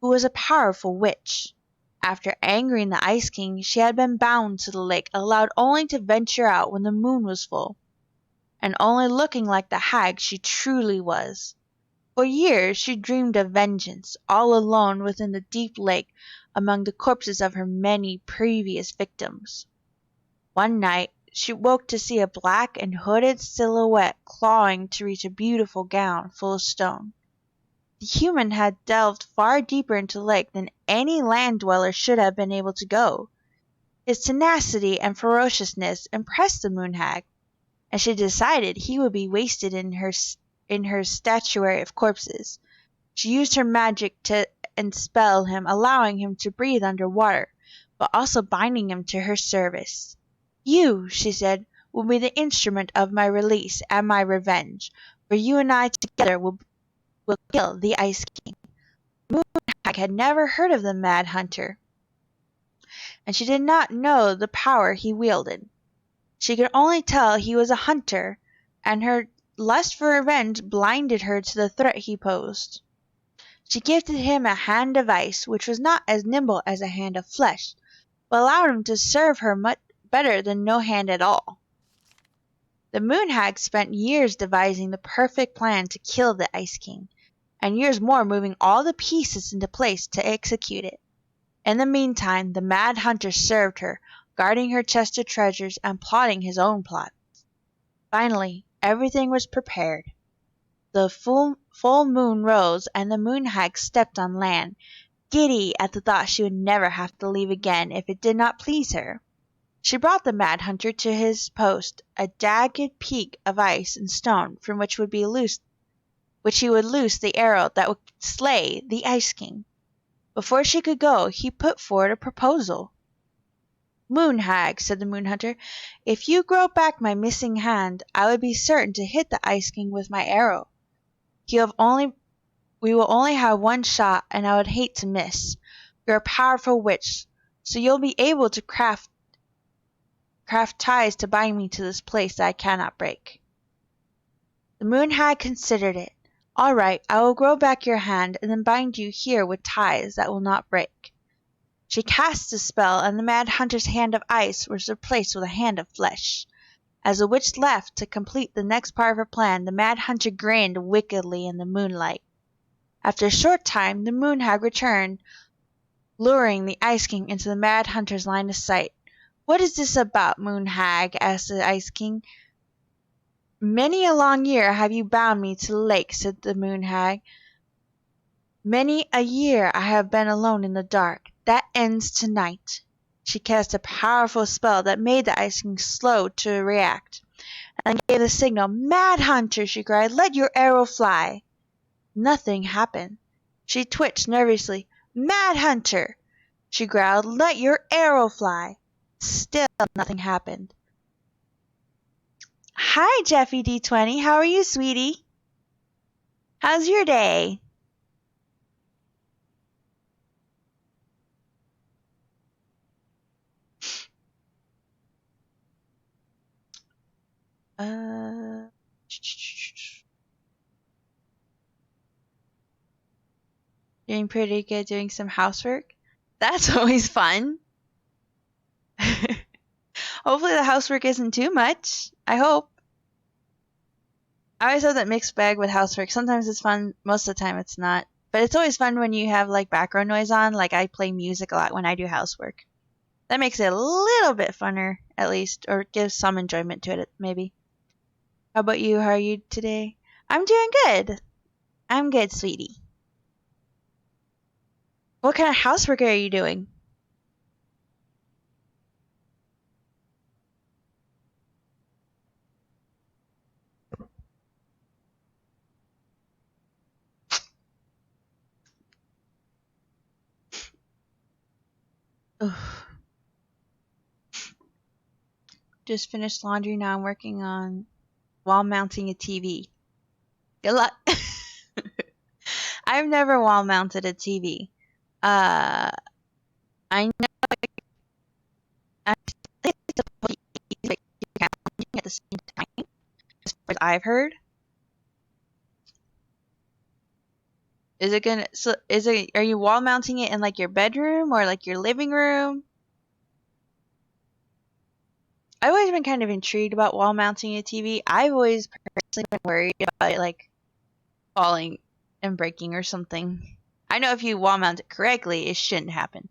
who was a powerful witch. After angering the Ice King, she had been bound to the lake, allowed only to venture out when the moon was full, and only looking like the hag she truly was. For years she dreamed of vengeance, all alone within the deep lake among the corpses of her many previous victims. One night she woke to see a black and hooded silhouette clawing to reach a beautiful gown full of stone. The human had delved far deeper into the lake than any land dweller should have been able to go. His tenacity and ferociousness impressed the moon hag, and she decided he would be wasted in her statuary of corpses. She used her magic to enspell him, allowing him to breathe under water, but also binding him to her service. "You," she said, will be the instrument of my release and my revenge, for you and I together will kill the Ice King. Moon Hag had never heard of the Mad Hunter, and she did not know the power he wielded. She could only tell he was a hunter, and her lust for revenge blinded her to the threat he posed. She gifted him a hand of ice, which was not as nimble as a hand of flesh, but allowed him to serve her much better than no hand at all. The Moon Hag spent years devising the perfect plan to kill the Ice King, and years more moving all the pieces into place to execute it. In the meantime, the Mad Hunter served her, guarding her chest of treasures and plotting his own plot. Finally, everything was prepared. The full moon rose, and the Moon Hag stepped on land, giddy at the thought she would never have to leave again if it did not please her. She brought the Mad Hunter to his post, a jagged peak of ice and stone from which he would loose the arrow that would slay the Ice King. Before she could go, he put forward a proposal. "Moon Hag," said the Moon Hunter, "if you grow back my missing hand, I would be certain to hit the Ice King with my arrow. We will only have one shot, and I would hate to miss. You're a powerful witch, so you'll be able to craft ties to bind me to this place that I cannot break." The Moon Hag considered it. "All right, I will grow back your hand, and then bind you here with ties that will not break." She cast the spell, and the Mad Hunter's hand of ice was replaced with a hand of flesh. As the witch left to complete the next part of her plan, the Mad Hunter grinned wickedly in the moonlight. After a short time, the Moon Hag returned, luring the Ice King into the Mad Hunter's line of sight. "What is this about, Moon Hag?" asked the Ice King. "Many a long year have you bound me to the lake," said the Moon Hag. "Many a year I have been alone in the dark. That ends tonight." She cast a powerful spell that made the Ice King slow to react, and gave the signal. "Mad Hunter!" she cried. "Let your arrow fly!" Nothing happened. She twitched nervously. "Mad Hunter!" she growled. "Let your arrow fly!" Still nothing happened. "Hi, Jeffy D20. How are you, sweetie? How's your day?" Doing pretty good, doing some housework. That's always fun. Hopefully the housework isn't too much. I hope. I always have that mixed bag with housework. Sometimes it's fun, most of the time it's not. But it's always fun when you have like background noise on. Like I play music a lot when I do housework. That makes it a little bit funner, at least, or gives some enjoyment to it, maybe. How about you? How are you today? I'm doing good. I'm good, sweetie. What kind of housework are you doing? Ugh. Just finished laundry. Now I'm working on wall mounting a TV. Good luck. I've never wall mounted a TV. I know I think it's supposed to be easy, but you're mounting at the same time, as far as I've heard. Are you wall mounting it in like your bedroom or like your living room? I've always been kind of intrigued about wall mounting a TV. I've always personally been worried about it like falling and breaking or something. I know if you wall mount it correctly, it shouldn't happen.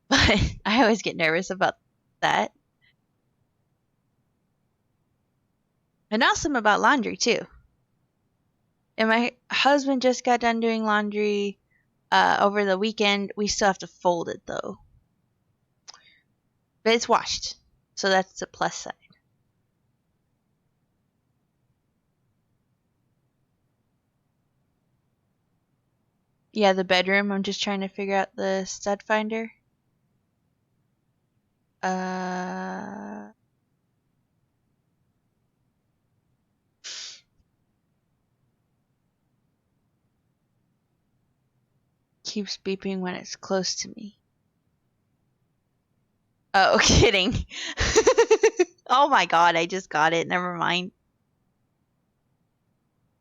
But I always get nervous about that. And awesome about laundry too. And my husband just got done doing laundry over the weekend. We still have to fold it though. But it's washed. So that's the plus side. Yeah, the bedroom. I'm just trying to figure out the stud finder. keeps beeping when it's close to me. Oh, kidding. Oh my god, I just got it. Never mind.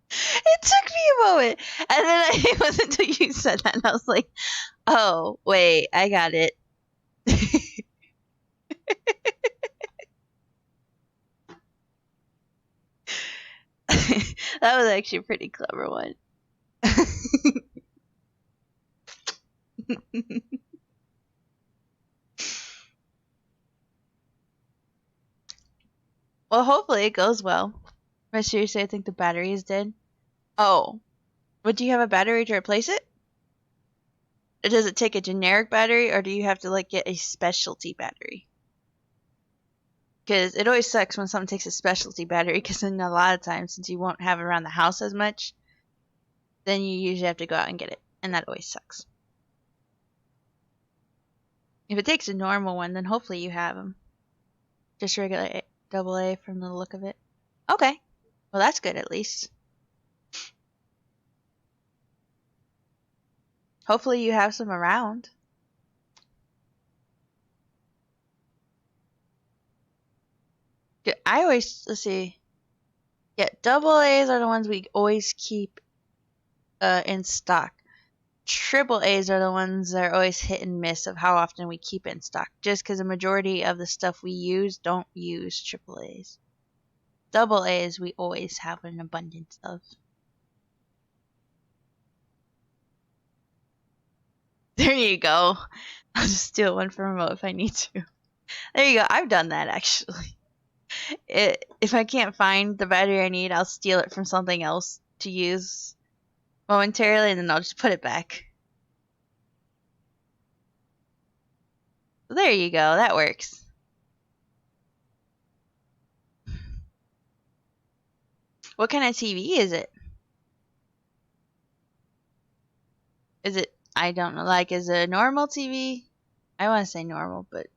It took me a moment. And then it wasn't until you said that, and I was like, oh, wait, I got it. That was actually a pretty clever one. Well, hopefully it goes well. But seriously, I think the battery is dead. Oh. But do you have a battery to replace it? Or does it take a generic battery, or do you have to, like, get a specialty battery? Because it always sucks when someone takes a specialty battery, because then a lot of times, since you won't have it around the house as much, then you usually have to go out and get it. And that always sucks. If it takes a normal one, then hopefully you have them. Just regular double A from the look of it. Okay. Well, that's good at least. Hopefully you have some around. I always, let's see. Yeah, double A's are the ones we always keep in stock. Triple A's are the ones that are always hit and miss of how often we keep in stock. Just because the majority of the stuff we use don't use triple A's. Double A's we always have an abundance of. There you go. I'll just steal one from remote if I need to. There you go. I've done that actually. If I can't find the battery I need, I'll steal it from something else to use momentarily, and then I'll just put it back. So there you go. That works. What kind of TV is it? Is it, I don't know, like, is it a normal TV? I want to say normal, but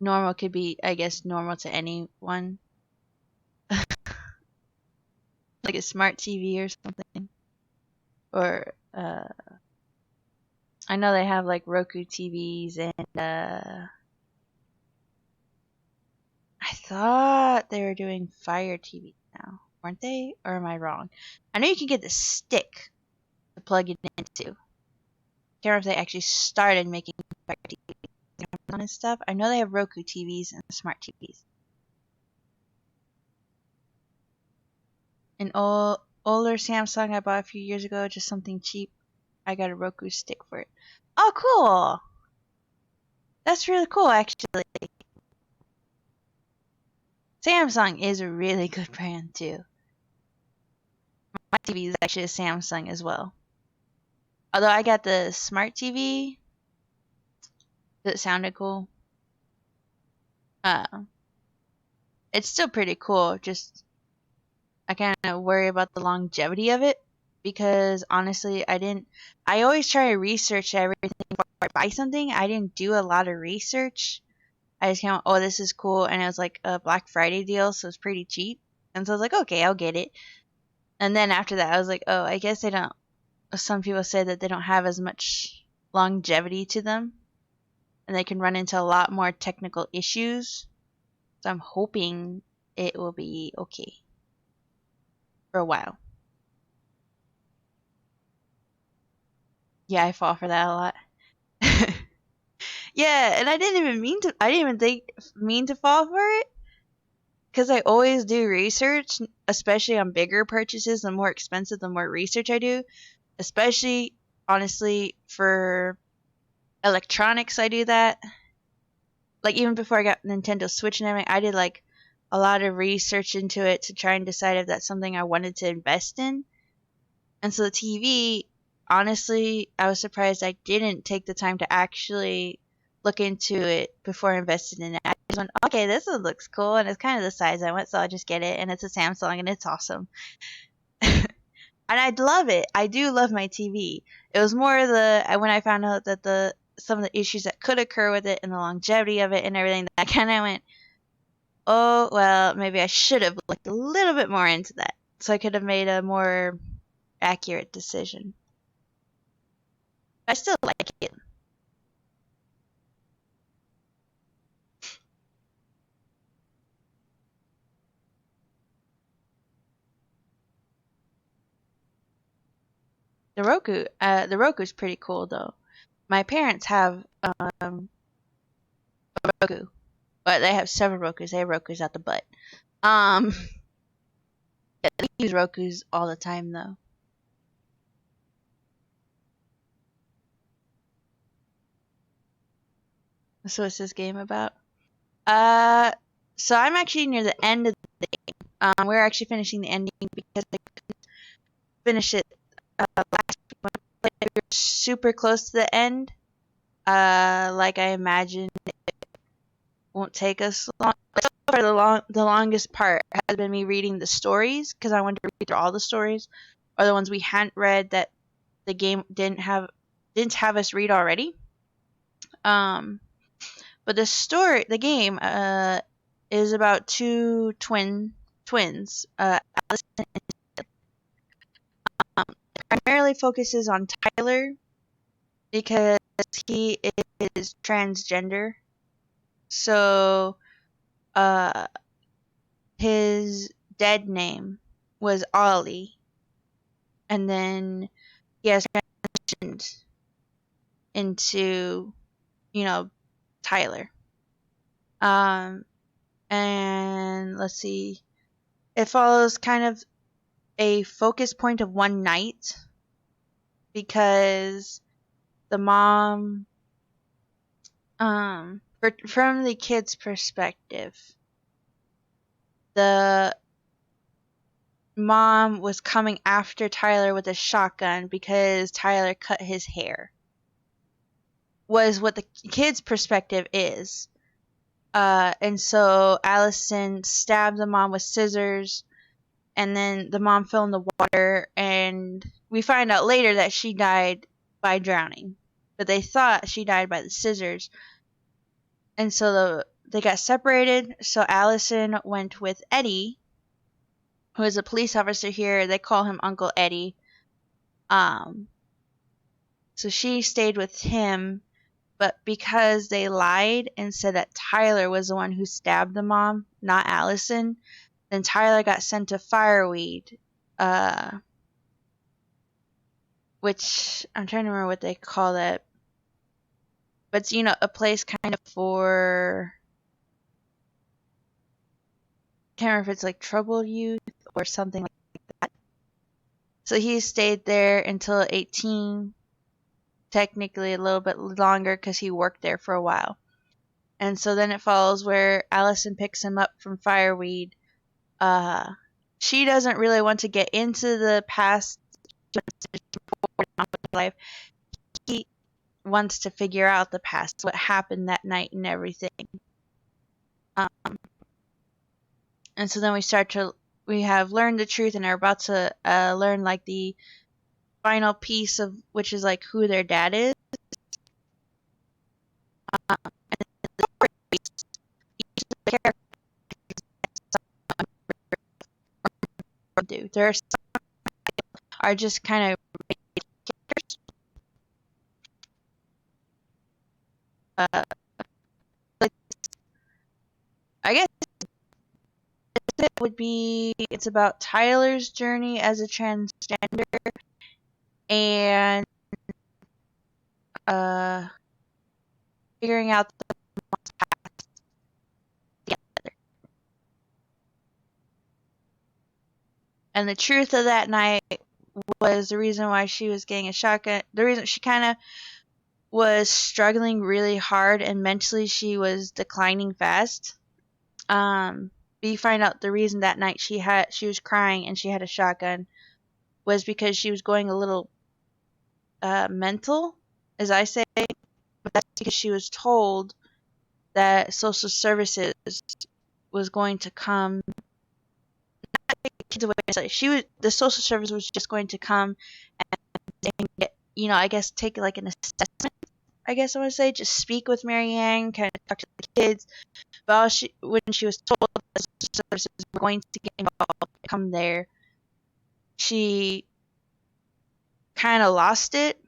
normal could be, I guess, normal to anyone. Like a smart TV or something. Or, I know they have, like, Roku TVs and, I thought they were doing Fire TV now. Weren't they? Or am I wrong? I know you can get the stick to plug it into. Can't remember if they actually started making Fire TV and stuff. I know they have Roku TVs and smart TVs. An older Samsung I bought a few years ago, just something cheap. I got a Roku stick for it. Oh, cool! That's really cool, actually. Samsung is a really good brand, too. My TV is actually a Samsung as well. Although I got the smart TV that sounded cool. It's still pretty cool, just I kind of worry about the longevity of it because honestly, I always try to research everything before I buy something. I didn't do a lot of research. I just kind of, oh, this is cool. And it was like a Black Friday deal, so it's pretty cheap. And so I was like, okay, I'll get it. And then after that, I was like, oh, I guess they don't, some people say that they don't have as much longevity to them. And they can run into a lot more technical issues. So I'm hoping it will be okay for a while. Yeah, I fall for that a lot. Yeah, and I didn't even mean to fall for it. Because I always do research, especially on bigger purchases. The more expensive, the more research I do. Especially, honestly, for electronics, I do that. Like, even before I got Nintendo Switch and everything, I did, like, a lot of research into it to try and decide if that's something I wanted to invest in. And so the TV, honestly, I was surprised I didn't take the time to actually look into it before I invested in it. I just went, okay, this one looks cool, and it's kind of the size I want, so I'll just get it. And it's a Samsung, and it's awesome. And I'd love it. I do love my TV. It was more when I found out that some of the issues that could occur with it and the longevity of it and everything, that I kind of went, oh, well, maybe I should have looked a little bit more into that, so I could have made a more accurate decision. I still like it. The Roku's pretty cool though. My parents have a Roku, but they have several Rokus. They have Rokus out the butt. Um, yeah, we use Rokus all the time though. So what's this game about? Uh, so I'm actually near the end of the game. We're actually finishing the ending because I couldn't finish it last week. We were super close to the end. Like I imagined it won't take us long. So far, the longest part has been me reading the stories because I wanted to read through all the stories, or the ones we hadn't read that the game didn't have us read already. But the game, is about two twins. Allison primarily focuses on Tyler because he is transgender. So, his dead name was Ollie, and then he has transitioned into, Tyler. And let's see, it follows kind of a focus point of one night because the mom, from the kid's perspective, the mom was coming after Tyler with a shotgun because Tyler cut his hair. Was what the kid's perspective is. And so Allison stabbed the mom with scissors, and then the mom fell in the water, and we find out later that she died by drowning. But they thought she died by the scissors. And so they got separated, so Allison went with Eddie, who is a police officer here. They call him Uncle Eddie. So she stayed with him, but because they lied and said that Tyler was the one who stabbed the mom, not Allison, then Tyler got sent to Fireweed, which I'm trying to remember what they call that. But it's, a place kind of for, can't remember if it's like troubled youth or something like that. So he stayed there until 18, technically a little bit longer because he worked there for a while. And so then it follows where Allison picks him up from Fireweed. She doesn't really want to get into the past life. He wants to figure out the past, what happened that night and everything. And so then we have learned the truth and are about to learn like the final piece of which is like who their dad is. There are some are just kind of like, I guess it would be, it's about Tyler's journey as a transgender and figuring out the past together. And the truth of that night was the reason why she was getting a shotgun. The reason she kind of was struggling really hard and mentally she was declining fast. But you find out the reason that night she was crying and she had a shotgun was because she was going a little mental, as I say. But that's because she was told that social services was going to come. Not take the kids away. The social service was just going to come and get, I guess take like an assessment. I guess I want to say just speak with Marianne, kind of talk to the kids. But when she was told that social services were going to get involved, come there, she kind of lost it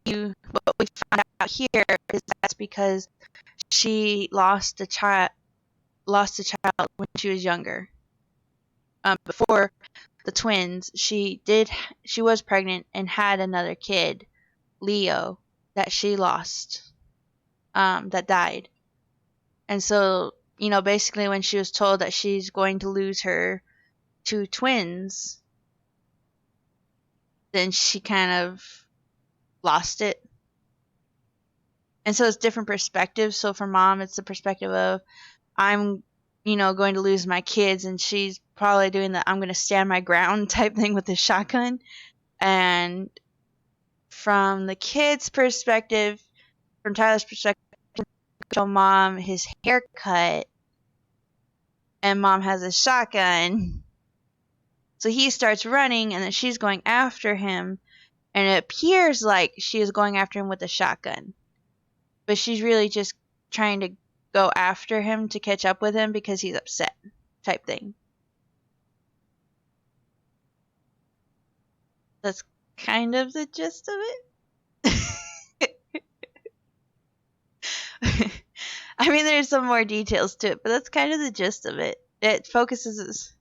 what we found out here is that's because she lost a child when she was younger. Before the twins, she was pregnant and had another kid, Leo, that she lost, that died. And so, basically when she was told that she's going to lose her two twins, then she kind of lost it. And so it's different perspectives. So for mom, it's the perspective of, I'm, going to lose my kids, and she's probably doing the I'm going to stand my ground type thing with the shotgun. And from the kid's perspective, from Tyler's perspective, show mom his haircut, and mom has a shotgun. So he starts running, and then she's going after him, and it appears like she is going after him with a shotgun. But she's really just trying to go after him to catch up with him because he's upset, type thing. That's kind of the gist of it. I mean, there's some more details to it, but that's kind of the gist of it. It focuses,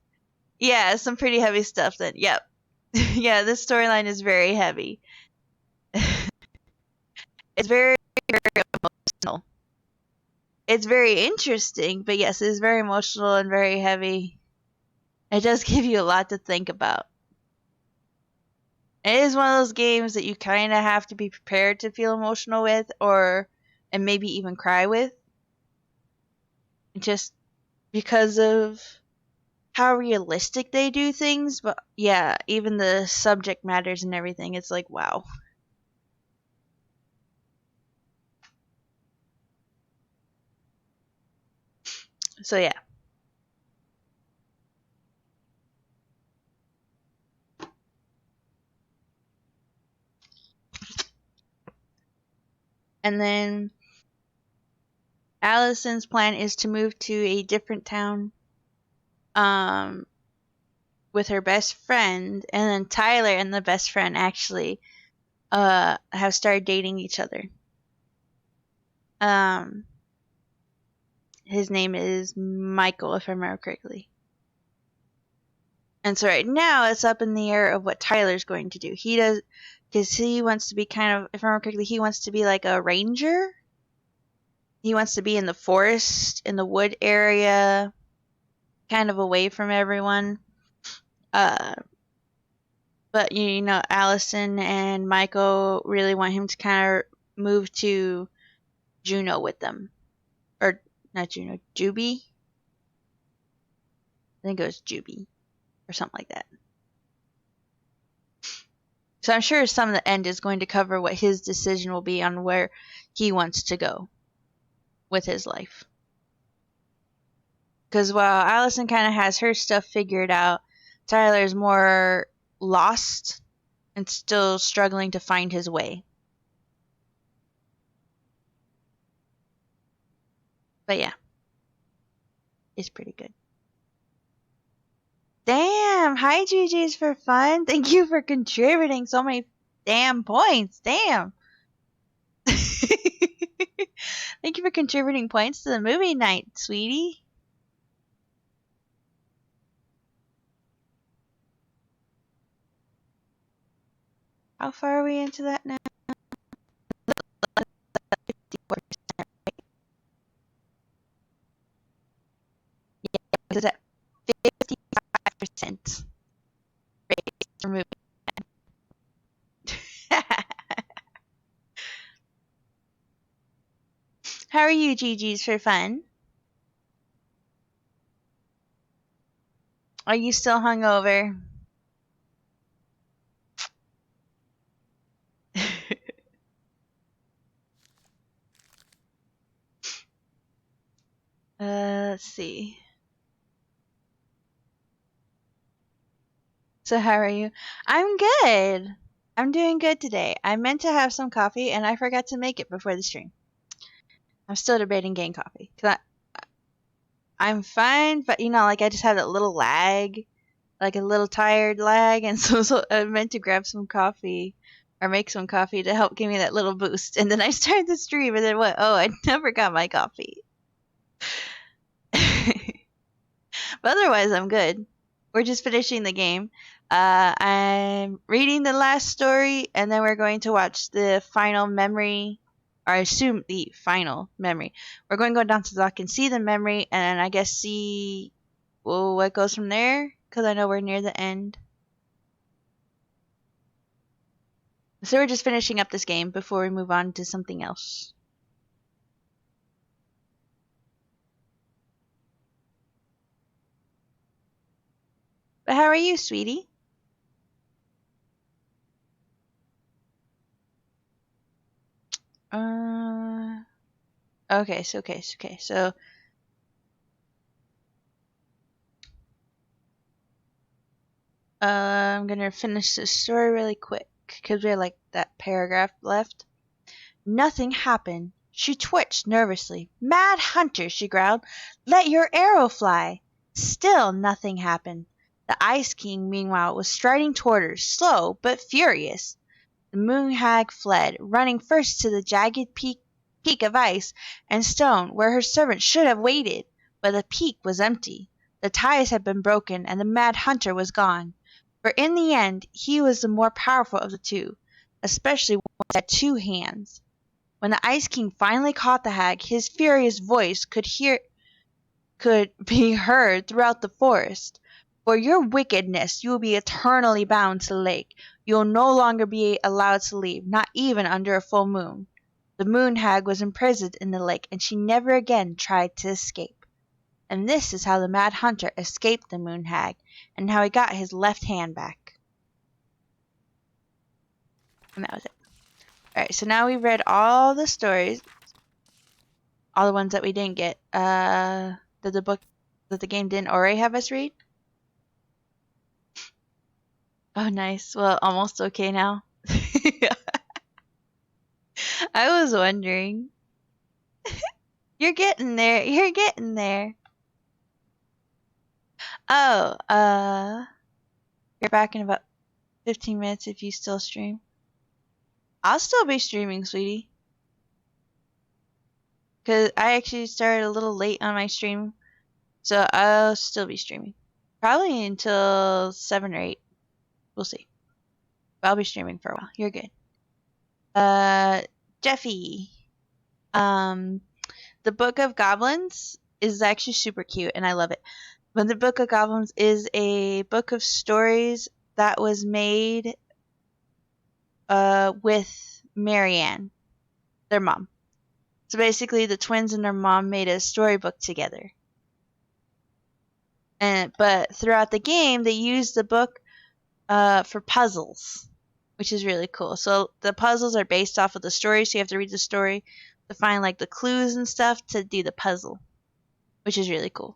some pretty heavy stuff then. Yep. Yeah, this storyline is very heavy. It's very, very emotional. It's very interesting, but yes, it is very emotional and very heavy. It does give you a lot to think about. It is one of those games that you kind of have to be prepared to feel emotional with, and maybe even cry with. Just because of how realistic they do things, but yeah, even the subject matters and everything, it's like, wow. So yeah. And then Allison's plan is to move to a different town with her best friend, and then Tyler and the best friend actually have started dating each other. His name is Michael, if I remember correctly. And so right now it's up in the air of what Tyler's going to do. Because he wants to be kind of, if I remember correctly, he wants to be like a ranger. He wants to be in the forest, in the wood area, kind of away from everyone. But Allison and Michael really want him to kind of move to Juneau with them. Or not Juneau, Juby? I think it was Juby. Or something like that. So I'm sure some of the end is going to cover what his decision will be on where he wants to go with his life. Because while Allison kind of has her stuff figured out, Tyler's more lost and still struggling to find his way. But yeah, it's pretty good. Damn! Hi, GG's for fun. Thank you for contributing so many damn points. Damn! Thank you for contributing points to the movie night, sweetie. How far are we into that now? 54%, right? Yeah, it's at 55% rate for movie night. How are you, GG's for fun? Are you still hungover? Let's see. So how are you? I'm good. I'm doing good today. I meant to have some coffee and I forgot to make it before the stream. I'm still debating getting coffee. I'm fine, but I just had a little lag, like a little tired lag, and so I meant to grab some coffee or make some coffee to help give me that little boost. And then I started the stream, and then what? Oh, I never got my coffee. But otherwise, I'm good. We're just finishing the game. I'm reading the last story, and then we're going to watch the final memory, or I assume the final memory. We're going to go down to the dock and see the memory, and I guess see what goes from there, because I know we're near the end. So we're just finishing up this game before we move on to something else. But how are you, sweetie? Okay, so I'm gonna finish this story really quick because we have like that paragraph left. Nothing happened. She twitched nervously. Mad hunter, she growled. Let your arrow fly. Still nothing happened. The Ice King, meanwhile, was striding toward her, slow but furious. The moon hag fled, running first to the jagged peak of ice and stone where her servant should have waited. But the peak was empty. The ties had been broken, and the mad hunter was gone. For in the end he was the more powerful of the two, especially when he had two hands. When the Ice King finally caught the hag, his furious voice could be heard throughout the forest. For your wickedness you will be eternally bound to the lake. You will no longer be allowed to leave, not even under a full moon. The moon hag was imprisoned in the lake, and she never again tried to escape. And this is how the mad hunter escaped the moon hag, and how he got his left hand back. And that was it. Alright, so now we've read all the stories. All the ones that we didn't get. That the game didn't already have us read? Oh, nice. Well, almost okay now. I was wondering. You're getting there. You're getting there. Oh, you're back in about 15 minutes if you still stream. I'll still be streaming, sweetie. Because I actually started a little late on my stream. So I'll still be streaming. Probably until 7 or 8. We'll see. But I'll be streaming for a while. You're good. Jeffy. The Book of Goblins is actually super cute and I love it. But the Book of Goblins is a book of stories that was made with Marianne, their mom. So basically the twins and their mom made a storybook together. But throughout the game they used the book for puzzles, which is really cool. So the puzzles are based off of the story, so you have to read the story to find like the clues and stuff to do the puzzle, which is really cool.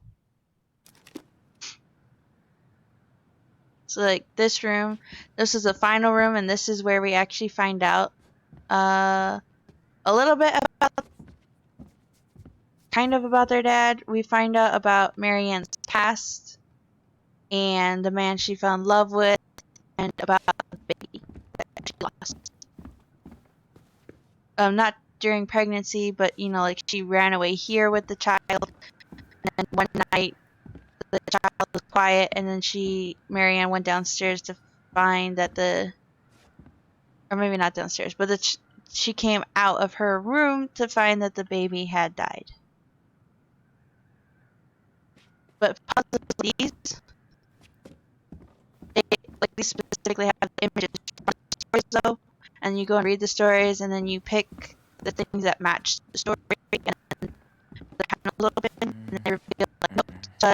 So like this room, this is the final room, and this is where we actually find out a little bit about their dad. We find out about Marianne's past and the man she fell in love with, and about the baby that she lost. Not during pregnancy, but you know, like she ran away here with the child, and one night the child was quiet, and then Marianne went downstairs to find that or maybe not downstairs, but she came out of her room to find that the baby had died. But puzzles they specifically have the images from the stories though, and you go and read the stories, and then you pick the things that match the story, and then they kind of a little bit, and they reveal like notes or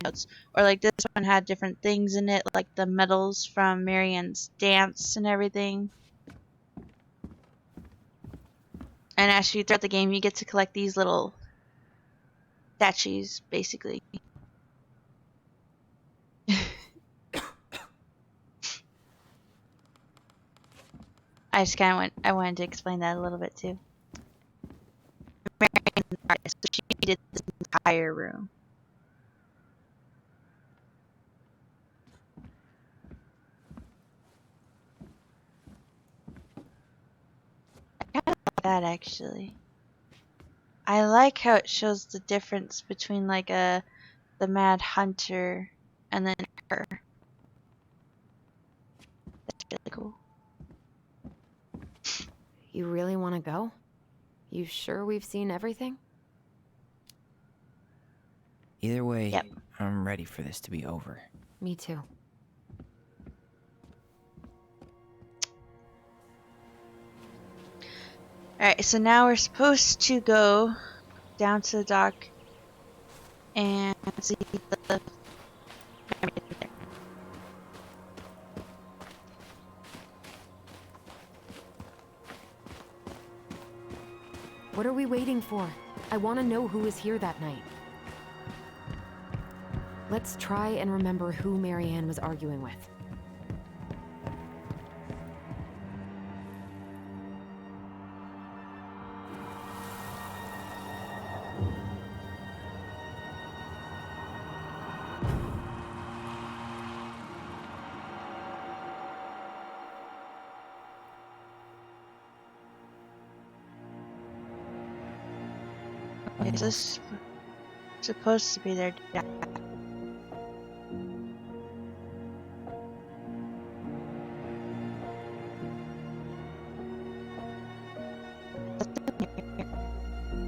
notes, or like this one had different things in it, like the medals from Marianne's dance and everything. And actually, throughout the game, you get to collect these little statues, basically. I wanted to explain that a little bit too. Marianne's an artist, so she did this entire room. that actually. I like how it shows the difference between like the Mad Hunter and then her. That's really cool. You really want to go? You sure we've seen everything? Either way, Yep. I'm ready for this to be over. Me too. Alright, so now we're supposed to go down to the dock and see the... What are we waiting for? I want to know who was here that night. Let's try and remember who Marianne was arguing with. Is this supposed to be their dad?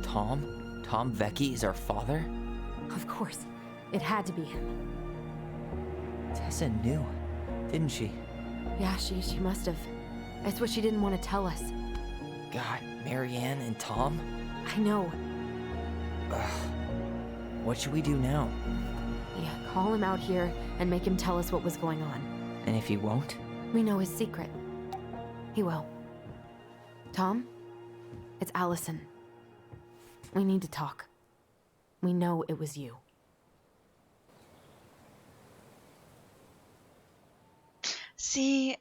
Tom? Tom Vecchi is our father? Of course. It had to be him. Tessa knew, didn't she? Yeah, she must have. That's what she didn't want to tell us. God, Marianne and Tom? I know. Ugh. What should we do now? Yeah, call him out here and make him tell us what was going on. And if he won't? We know his secret. He will. Tom? It's Allison. We need to talk. We know it was you. See,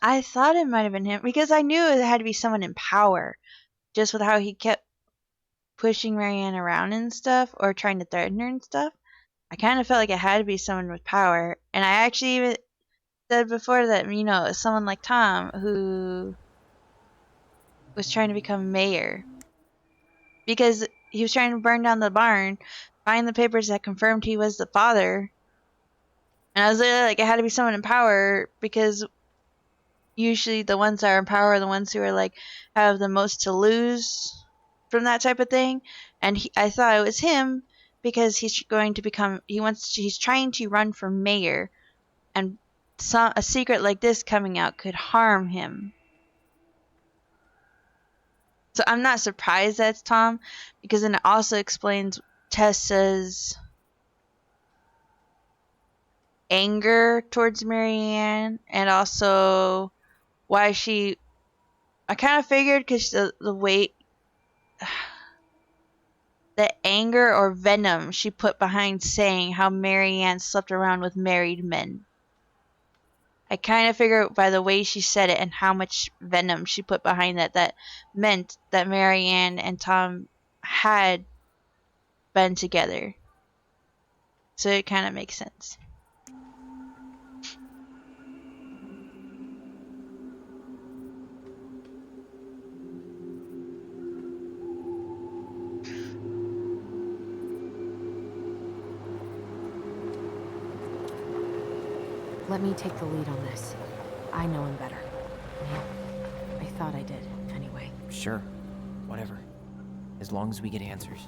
I thought it might have been him because I knew it had to be someone in power, just with how he kept pushing Marianne around and stuff, or trying to threaten her and stuff. I kind of felt like it had to be someone with power, and I actually even said before that, you know, someone like Tom who was trying to become mayor because he was trying to burn down the barn, find the papers that confirmed he was the father. And I was literally like, it had to be someone in power because usually the ones that are in power are the ones who are like have the most to lose from that type of thing. And I thought it was him because he's going to become he's trying to run for mayor, and a secret like this coming out could harm him. So I'm not surprised that's Tom, because then it also explains Tessa's anger towards Marianne, and also why I kind of figured because the weight, the anger or venom she put behind saying how Marianne slept around with married men. I kind of figured by the way she said it and how much venom she put behind that meant that Marianne and Tom had been together. So it kind of makes sense. Let me take the lead on this. I know him better. I thought I did, anyway. Sure. Whatever. As long as we get answers.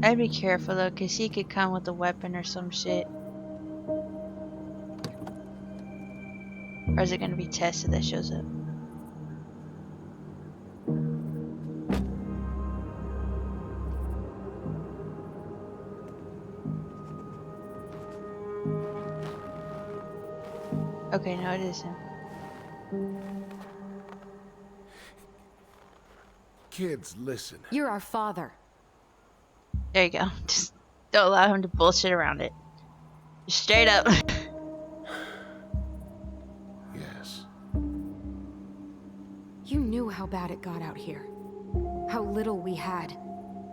I'd be careful though, because he could come with a weapon or some shit. Or is it going to be Tessa that shows up? Okay, no, it is him. Kids, listen. You're our father. There you go. Just don't allow him to bullshit around it. Just straight up. Yes. You knew how bad it got out here. How little we had.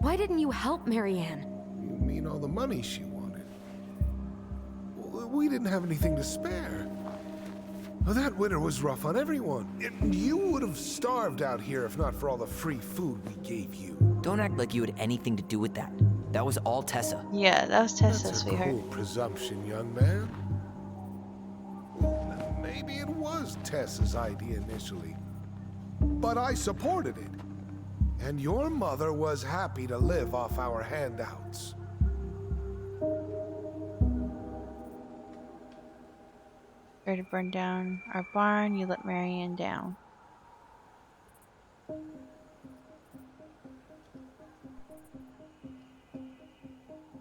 Why didn't you help Marianne? You mean all the money she wanted? We didn't have anything to spare. Well, that winter was rough on everyone. You would have starved out here if not for all the free food we gave you. Don't act like you had anything to do with that. That was all Tessa. Yeah, that was Tessa, That's a sweetheart. cool presumption, young man. Well, maybe it was Tessa's idea initially, but I supported it. And your mother was happy to live off our handouts. Try to burn down our barn, you let Marianne down.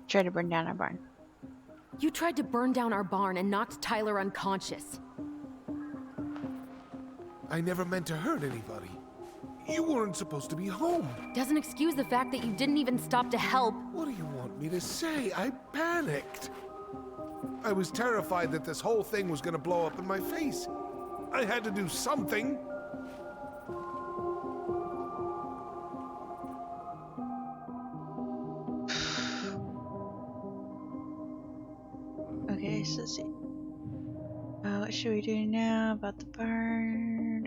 Try to burn down our barn. You tried to burn down our barn and knocked Tyler unconscious. I never meant to hurt anybody. You weren't supposed to be home. Doesn't excuse the fact that you didn't even stop to help. What do you want me to say? I panicked. I was terrified that this whole thing was gonna blow up in my face. I had to do something. Okay, so let's see. What should we do now about the barn?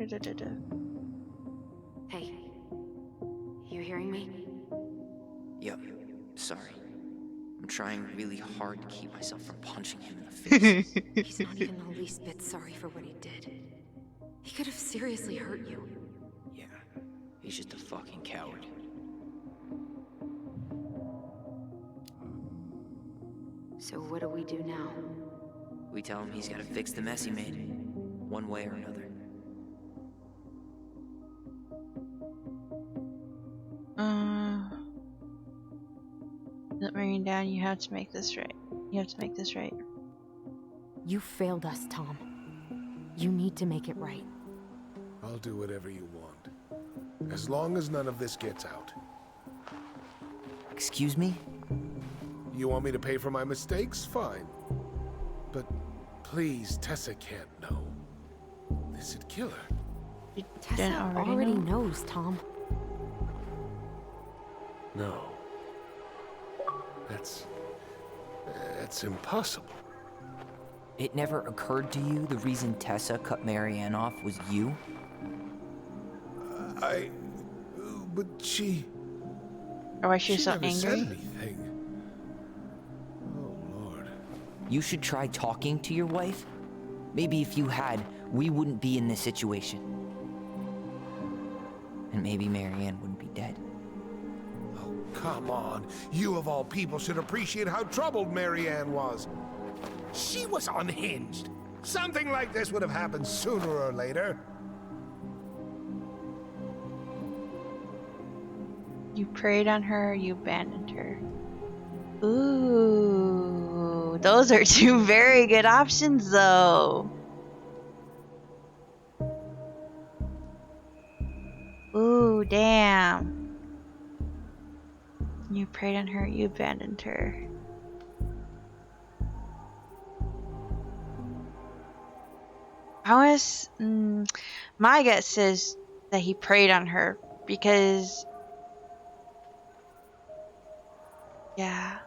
Hey, you hearing me? Yep. Sorry. I'm trying really hard to keep myself from punching him in the face. He's not even the least bit sorry for what he did. He could have seriously hurt you. Yeah. He's just a fucking coward. So what do we do now? We tell him he's gotta fix the mess he made. One way or another. Let Marianne down, you have to make this right. You have to make this right. You failed us, Tom. You need to make it right. I'll do whatever you want. As long as none of this gets out. Excuse me? You want me to pay for my mistakes? Fine. But please, Tessa can't know. This'd kill her. You Tessa didn't already know? knows, Tom. No. That's impossible. It never occurred to you the reason Tessa cut Marianne off was you? But she... Or why she was She so never said angry? anything. Oh, Lord. You should try talking to your wife. Maybe if you had, we wouldn't be in this situation. And maybe Marianne wouldn't be dead. Oh, come on. You of all people should appreciate how troubled Marianne was. She was unhinged. Something like this would have happened sooner or later. You preyed on her, you abandoned her. Ooh, those are two very good options, though. Ooh, damn. You preyed on her, you abandoned her. My gut says that he preyed on her because, yeah.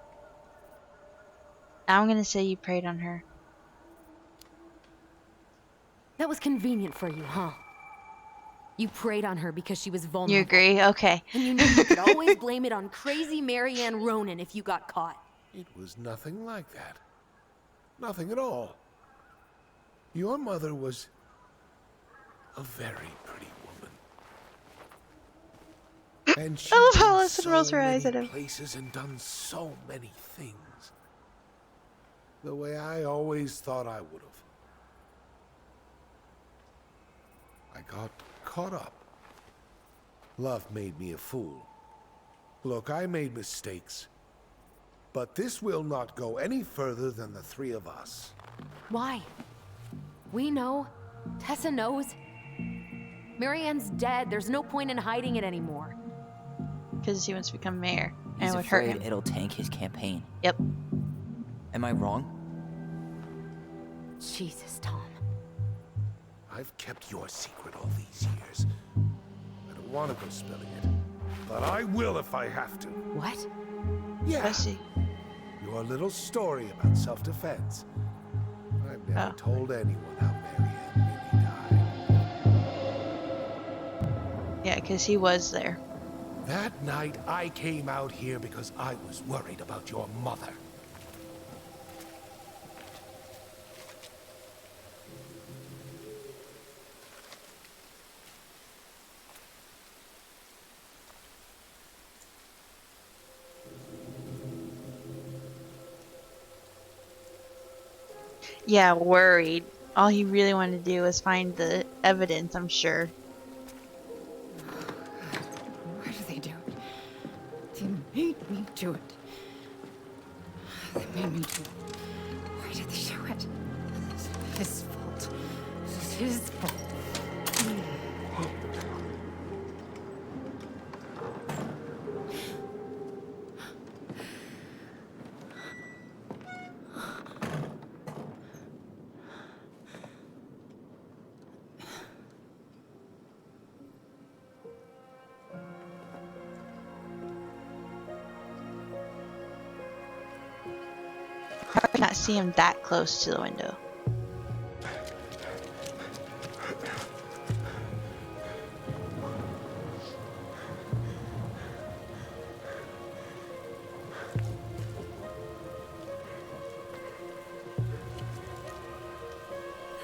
I'm gonna say you preyed on her. That was convenient for you, huh? You preyed on her because she was vulnerable. You agree? Okay. And you knew you could always blame it on crazy Marianne Ronan if you got caught. It was nothing like that. Nothing at all. Your mother was a very pretty woman. And she I love how been Alison rolls her eyes many at him. places and done so many things. The way I always thought I would have. I got caught up. Love made me a fool. Look, I made mistakes. But this will not go any further than the three of us. Why? We know. Tessa knows. Marianne's dead. There's no point in hiding it anymore. Because he wants to become mayor. And He's it would hurt afraid him. it'll tank his campaign. Yep. Am I wrong? Jesus, Tom. I've kept your secret all these years. I don't want to go spilling it. But I will if I have to. What? Yeah, I see. your little story about self-defense. I've never told anyone how Marianne really Yeah, because he was there. That night, I came out here because I was worried about your mother. Yeah, worried. All he really wanted to do was find the evidence, I'm sure. Why do they do it? They made me do it. They made me do it. Why did they do it? This is his fault. This is his fault. How could I not see him that close to the window?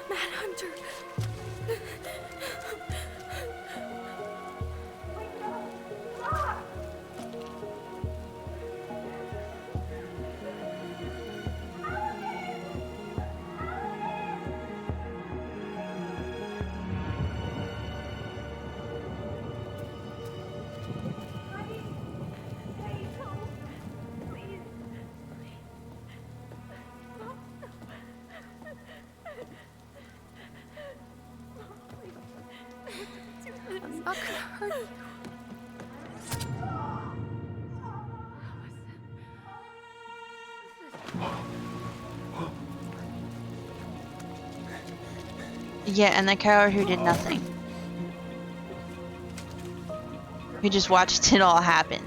Manhunter. I'm not gonna hurt you. Yeah, and the coward who did nothing. Who just watched it all happen.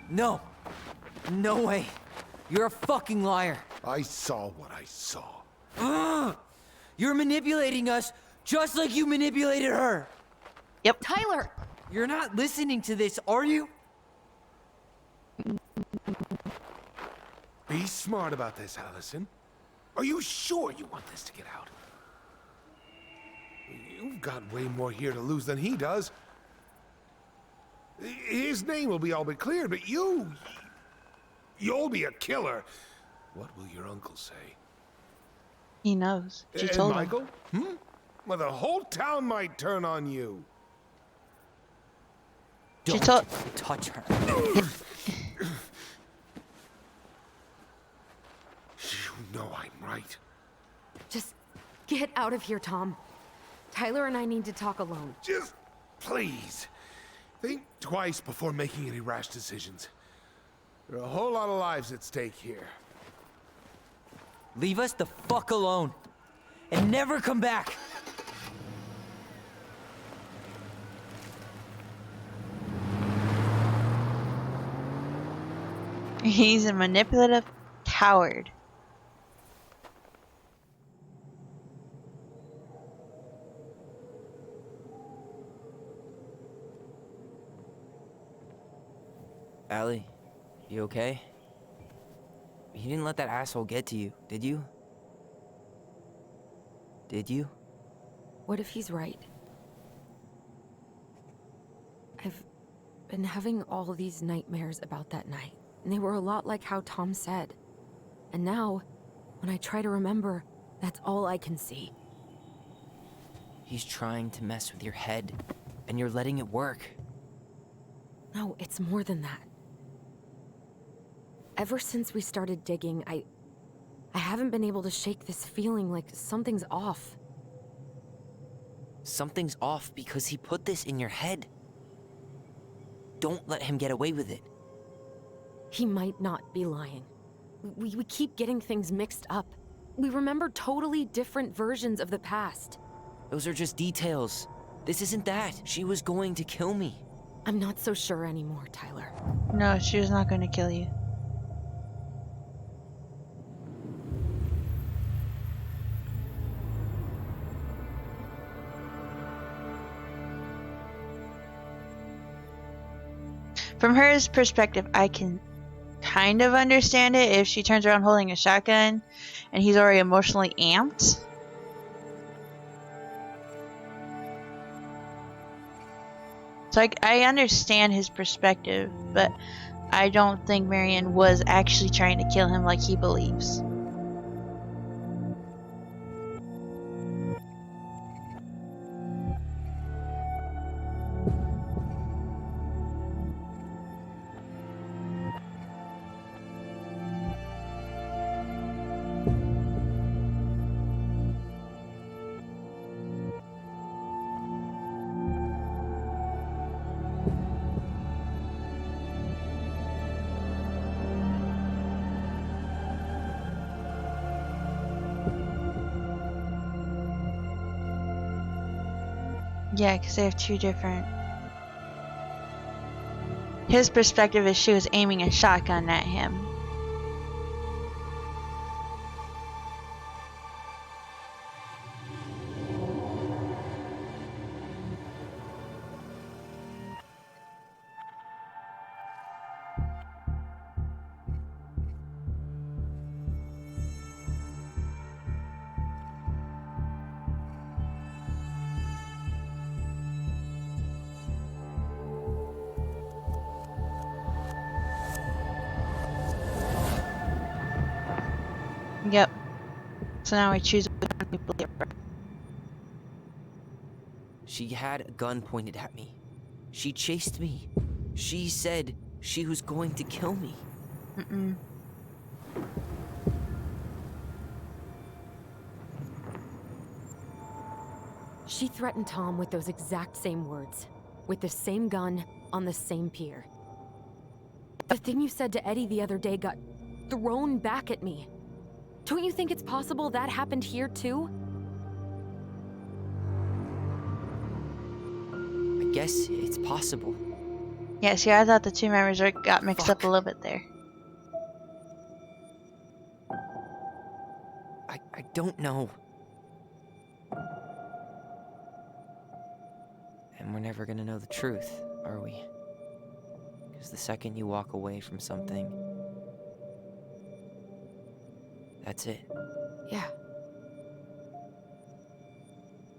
No! No way! You're a fucking liar! I saw what I saw. Ugh! You're manipulating us just like you manipulated her! Yep. Tyler! You're not listening to this, are you? Be smart about this, Allison. Are you sure you want this to get out? You've got way more here to lose than he does. His name will be all but cleared, but you'll be a killer. What will your uncle say? He knows. She And told him. Michael? Well, the whole town might turn on you. She Don't told. touch her. You know I'm right. Just get out of here, Tom. Tyler and I need to talk alone. Just please. Think twice before making any rash decisions. There are a whole lot of lives at stake here. Leave us the fuck alone. And never come back. He's a manipulative coward. Allie, you okay? You didn't let that asshole get to you, did you? Did you? What if he's right? I've been having all these nightmares about that night, and they were a lot like how Tom said. And now, when I try to remember, that's all I can see. He's trying to mess with your head, and you're letting it work. No, it's more than that. Ever since we started digging, I haven't been able to shake this feeling like something's off. Something's off because he put this in your head. Don't let him get away with it. He might not be lying. We keep getting things mixed up. We remember totally different versions of the past. Those are just details. This isn't that. She was going to kill me. I'm not so sure anymore, Tyler. No, she was not going to kill you. From her perspective, I can kind of understand it if she turns around holding a shotgun and he's already emotionally amped. So I understand his perspective, but I don't think Marianne was actually trying to kill him like he believes. Yeah, because they have two different... His perspective is she was aiming a shotgun at him. Yep. So now I choose which one we believe. She had a gun pointed at me. She chased me. She said she was going to kill me. Mm-mm. She threatened Tom with those exact same words. With the same gun, on the same pier. The thing you said to Eddie the other day got thrown back at me. Don't you think it's possible that happened here too? I guess it's possible. Yeah, see, I thought the two memories got mixed up a little bit there. I don't know. And we're never gonna know the truth, are we? Because the second you walk away from something, that's it. Yeah.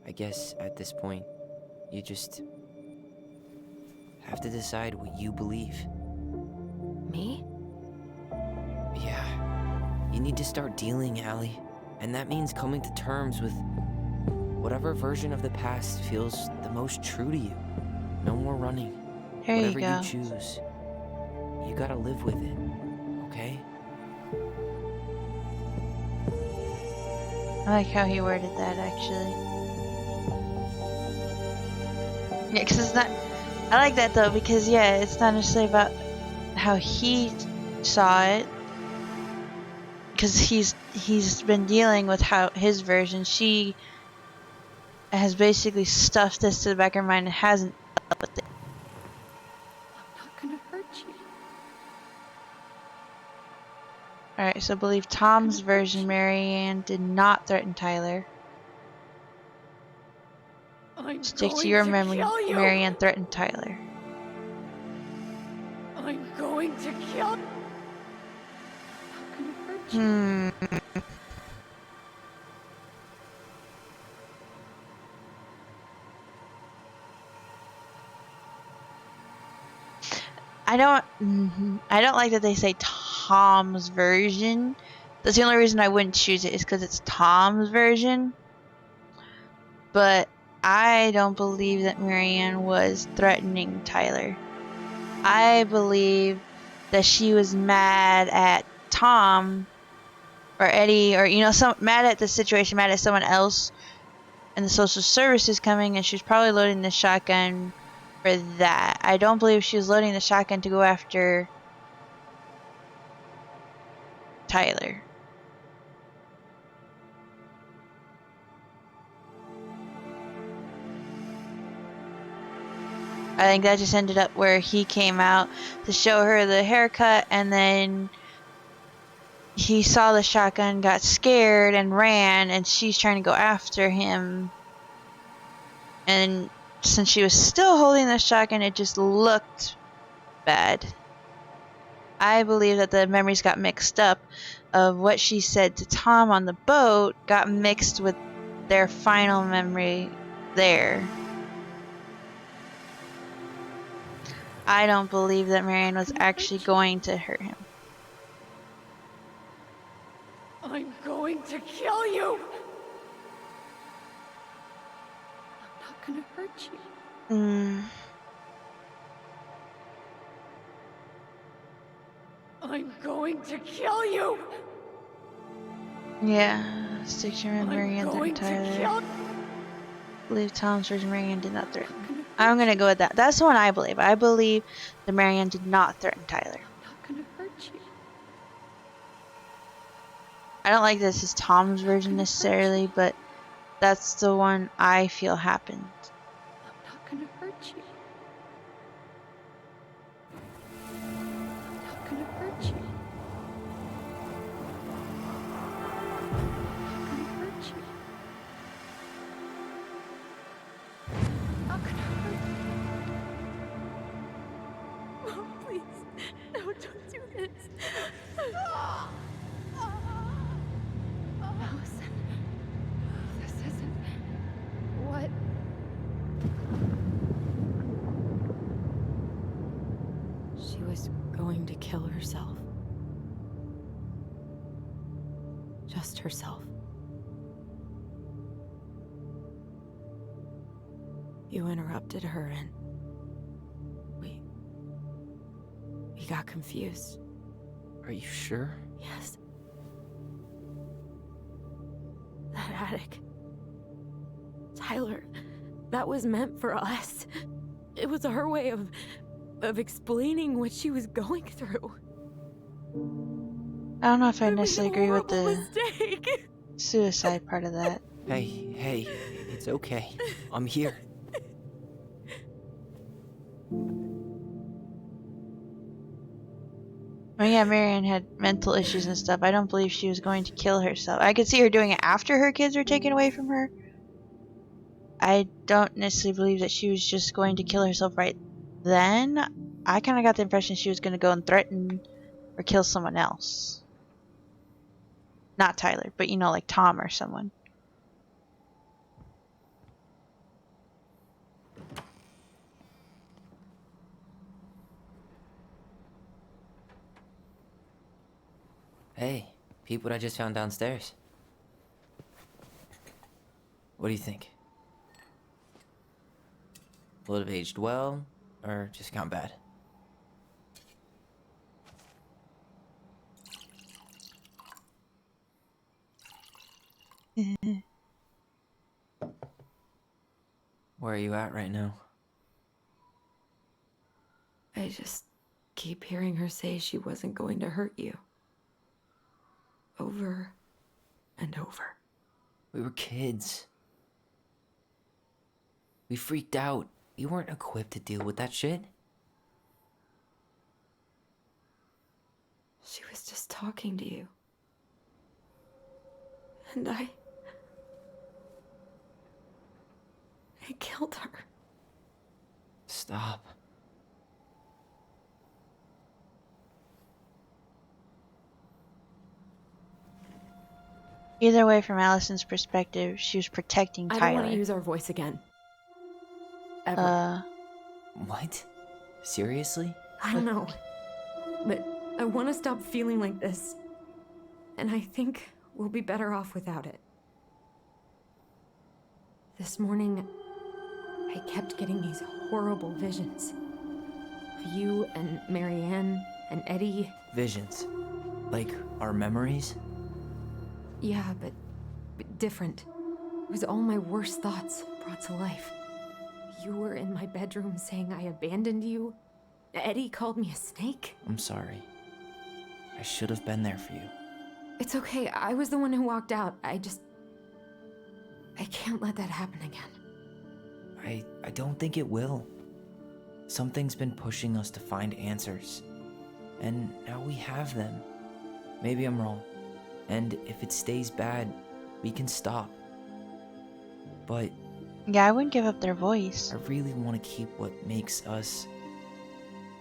I guess at this point, you just have to decide what you believe. Me? Yeah. You need to start dealing, Allie. And that means coming to terms with whatever version of the past feels the most true to you. No more running. There Whatever you go. you choose, you gotta live with it, okay? I like how he worded that, actually. Yeah, because it's not... I like that, though, because, yeah, it's not necessarily about how he saw it. Because he's been dealing with how his version, she has basically stuffed this to the back of her mind and hasn't dealt with it. I'm not gonna hurt you. Alright, so I believe Tom's version, Marianne did not threaten Tyler. I'm Stick to going your to memory, kill you. Marianne threatened Tyler. I'm going to kill. I'm not gonna hurt you. I don't like that they say Tom's version. That's the only reason I wouldn't choose it is because it's Tom's version. But I don't believe that Marianne was threatening Tyler. I believe that she was mad at Tom or Eddie or, you know, mad at the situation, mad at someone else and the social services coming, and she was probably loading the shotgun for that. I don't believe she was loading the shotgun to go after Tyler. I think that just ended up where he came out to show her the haircut, and then he saw the shotgun, got scared, and ran, and she's trying to go after him. And since she was still holding the shotgun, it just looked bad. I believe that the memories got mixed up of what she said to Tom on the boat got mixed with their final memory there. I don't believe that Marianne was actually going to hurt him. I'm going to kill you! I'm not gonna hurt you. I'm going to kill you! Yeah, stick your Marianne threatened Tyler. I believe Tom's version Marianne did not threaten. I'm gonna go with that. That's the one I believe. I believe that Marianne did not threaten Tyler. I'm not gonna hurt you. I don't like this as Tom's version necessarily, but that's the one I feel happened. I'm not gonna hurt you. I'm not gonna hurt you. I'm not gonna hurt you. I'm not gonna hurt you. Oh, please. No, don't do this. Allison, this isn't what... She was going to kill herself. Just herself. You interrupted her and... We got confused. Are you sure? Yes. That attic. Tyler, that was meant for us. It was her way of explaining what she was going through. I don't know if I It was necessarily a agree with horrible the mistake. suicide part of that. Hey, it's okay. I'm here. I mean, yeah, Marianne had mental issues and stuff. I don't believe she was going to kill herself. I could see her doing it after her kids were taken away from her. I don't necessarily believe that she was just going to kill herself right then. I kind of got the impression she was going to go and threaten or kill someone else. Not Tyler, but you know, like Tom or someone. Hey, peep what I just found downstairs. What do you think? Will it have aged well, or just gone bad? Where are you at right now? I just keep hearing her say she wasn't going to hurt you. Over and over. We were kids. We freaked out. You weren't equipped to deal with that shit. She was just talking to you. And I killed her. Stop. Either way, from Allison's perspective, she was protecting Tyler. I don't want to use our voice again. Ever. What? Seriously? I don't know. But I want to stop feeling like this. And I think we'll be better off without it. This morning, I kept getting these horrible visions. Of you and Marianne and Eddie. Visions. Like our memories? Yeah, but different. It was all my worst thoughts brought to life. You were in my bedroom saying I abandoned you. Eddie called me a snake. I'm sorry. I should have been there for you. It's okay. I was the one who walked out. I can't let that happen again. I don't think it will. Something's been pushing us to find answers. And now we have them. Maybe I'm wrong. And if it stays bad, we can stop. But Yeah, I wouldn't give up their voice. I really want to keep what makes us,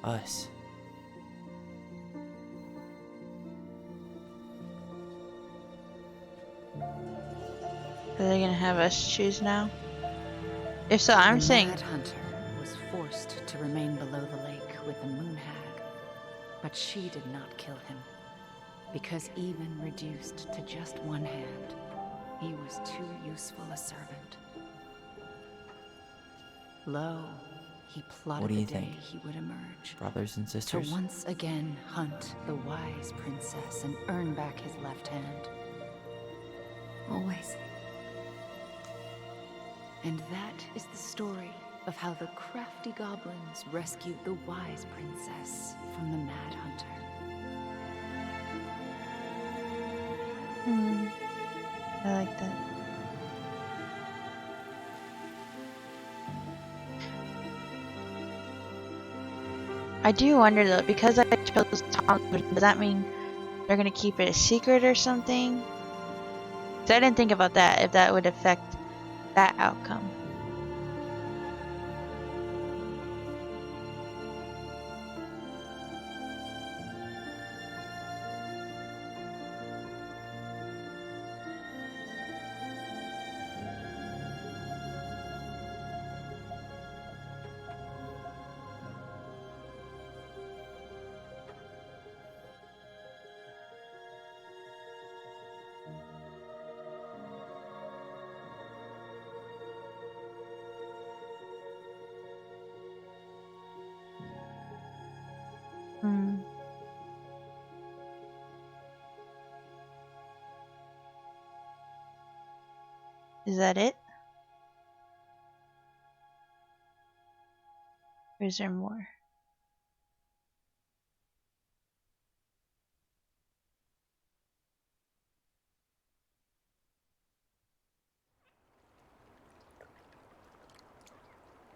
us. Are they gonna have us choose now? If so, I'm the saying Mad Hunter was forced to remain below the lake with the Moon Hag, but she did not kill him, because even reduced to just one hand, he was too useful a servant. Lo, he plotted What do you the day think? he would emerge, Brothers and to sisters? once again hunt the wise princess and earn back his left hand. Always. And that is the story of how the crafty goblins rescued the wise princess from the Mad Hunter. I like that. I do wonder though, because I chose Tom, does that mean they're gonna keep it a secret or something? 'Cause I didn't think about that, if that would affect that outcome. Hmm. Is that it? Or is there more?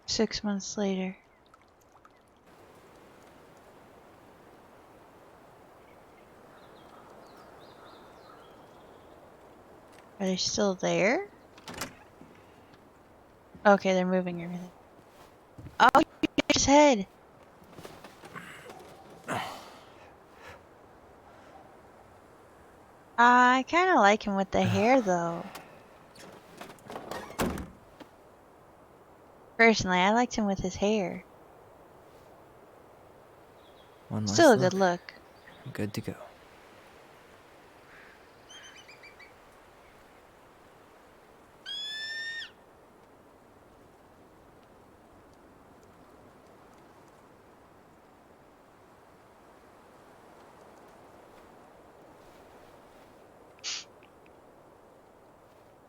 Six months later. Are they still there? Okay, they're moving everything. Oh, you hit his head! I kinda like him with the hair though. Personally, I liked him with his hair. One Still last a good look. Good to go.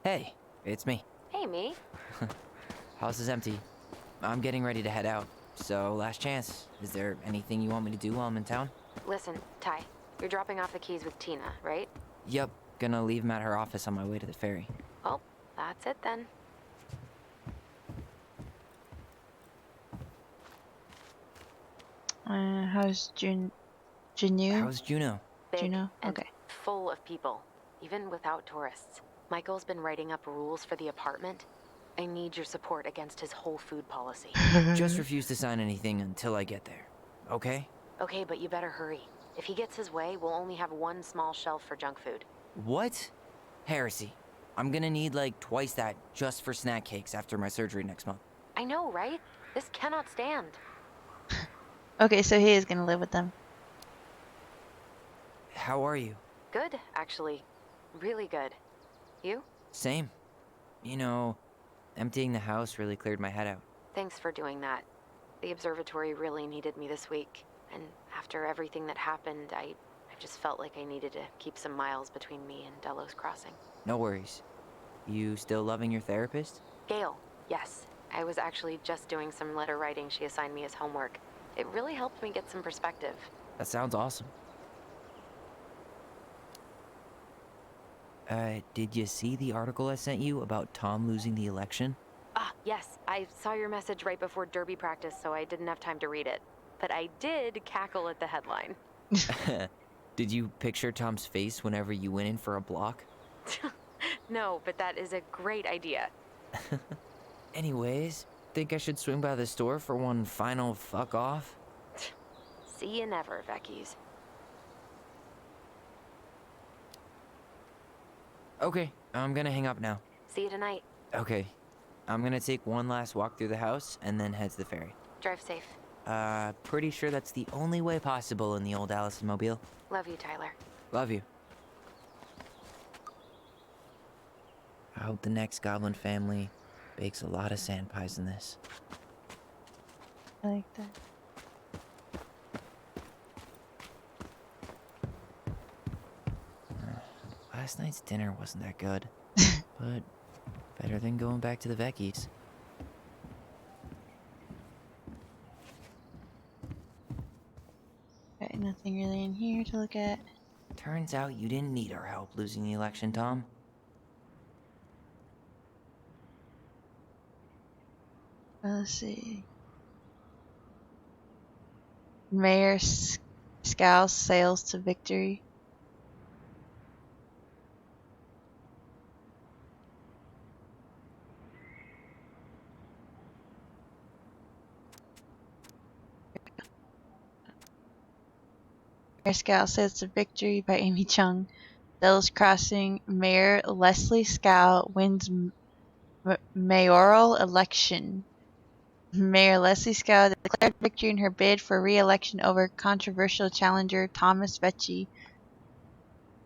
Hey, it's me. Hey, me. House is empty. I'm getting ready to head out. So, last chance. Is there anything you want me to do while I'm in town? Listen, Ty, you're dropping off the keys with Tina, right? Yup, gonna leave 'em at her office on my way to the ferry. Well, that's it then. How's Junu? How's Juno? Big Juno? and Okay. full of people, even without tourists. Michael's been writing up rules for the apartment. I need your support against his whole food policy. Just refuse to sign anything until I get there. Okay? Okay, but you better hurry. If he gets his way, we'll only have one small shelf for junk food. What? Heresy. I'm gonna need like twice that just for snack cakes after my surgery next month. I know, right? This cannot stand. Okay, so he is gonna live with them. How are you? Good, actually. Really good. You? Same. You know, emptying the house really cleared my head out. Thanks for doing that. The observatory really needed me this week, and after everything that happened, I just felt like I needed to keep some miles between me and Delos Crossing. No worries. You still loving your therapist? Gail, yes. I was actually just doing some letter writing she assigned me as homework. It really helped me get some perspective. That sounds awesome. Did you see the article I sent you about Tom losing the election? Ah, Yes, I saw your message right before derby practice, so I didn't have time to read it. But I did cackle at the headline. Did you picture Tom's face whenever you went in for a block? No, but that is a great idea. Anyways, think I should swing by the store for one final fuck off? See you never, Vecchies. Okay, I'm gonna hang up now. See you tonight. Okay, I'm gonna take one last walk through the house and then head to the ferry. Drive safe. Pretty sure that's the only way possible in the old Allison Mobile. Love you, Tyler. Love you. I hope the next goblin family bakes a lot of sand pies in this. I like that. Last night's dinner wasn't that good, but better than going back to the Vecchies. Right, nothing really in here to look at. Turns out you didn't need our help losing the election, Tom. Let's see. Mayor Scow sails to victory. Mayor Scow sails to victory by Amy Chung. Devil's Crossing Mayor Leslie Scow wins mayoral election. Mayor Leslie Scow declared victory in her bid for re-election over controversial challenger Thomas Vecchi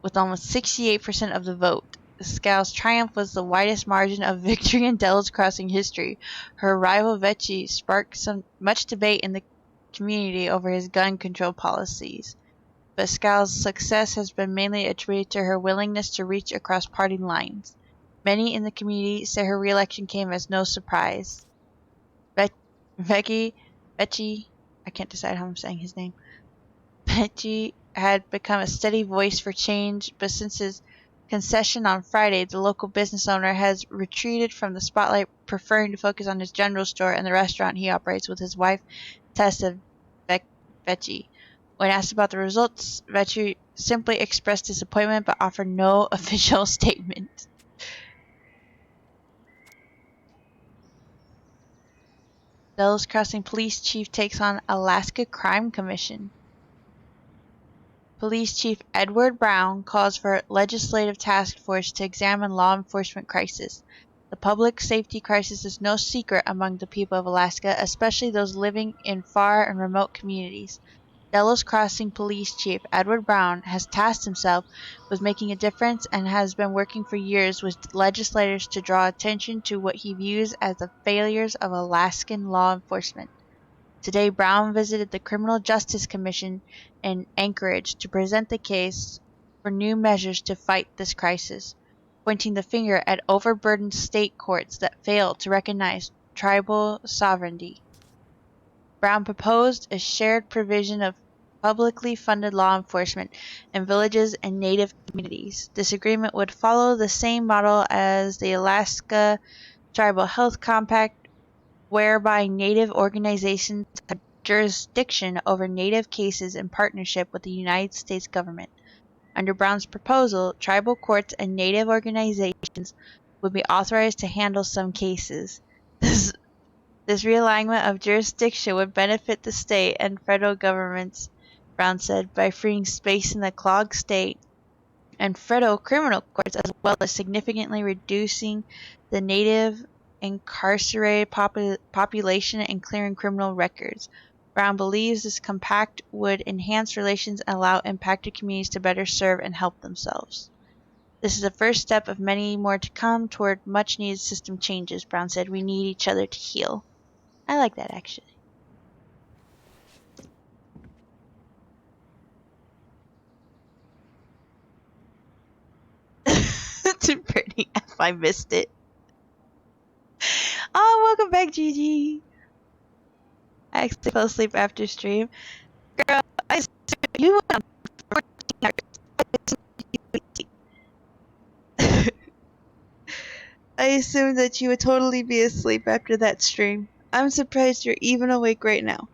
with almost 68% of the vote. Scow's triumph was the widest margin of victory in Devil's Crossing history. Her rival Vecchi sparked much debate in the community over his gun control policies, but Scow's success has been mainly attributed to her willingness to reach across party lines. Many in the community say her re-election came as no surprise. Vecchi, I can't decide how I'm saying his name. Vecchi had become a steady voice for change, but since his concession on Friday, the local business owner has retreated from the spotlight, preferring to focus on his general store and the restaurant he operates with his wife, Tessa Vecchi. When asked about the results, Vecchi simply expressed disappointment but offered no official statement. Devil's Crossing Police Chief takes on Alaska Crime Commission. Police Chief Edward Brown calls for legislative task force to examine law enforcement crisis. The public safety crisis is no secret among the people of Alaska, especially those living in far and remote communities. Devil's Crossing Police Chief Edward Brown has tasked himself with making a difference and has been working for years with legislators to draw attention to what he views as the failures of Alaskan law enforcement. Today, Brown visited the Criminal Justice Commission in Anchorage to present the case for new measures to fight this crisis, pointing the finger at overburdened state courts that fail to recognize tribal sovereignty. Brown proposed a shared provision of publicly funded law enforcement in villages and Native communities. This agreement would follow the same model as the Alaska Tribal Health Compact, whereby Native organizations have jurisdiction over Native cases in partnership with the United States government. Under Brown's proposal, tribal courts and Native organizations would be authorized to handle some cases. This realignment of jurisdiction would benefit the state and federal governments, Brown said, by freeing space in the clogged state and federal criminal courts, as well as significantly reducing the native incarcerated population and clearing criminal records. Brown believes this compact would enhance relations and allow impacted communities to better serve and help themselves. This is the first step of many more to come toward much needed system changes, Brown said. We need each other to heal. I like that, actually. It's pretty if I missed it. Oh, welcome back, Gigi. I actually fell asleep after stream. Girl, you went on 14 hours. I assumed that you would totally be asleep after that stream. I'm surprised you're even awake right now.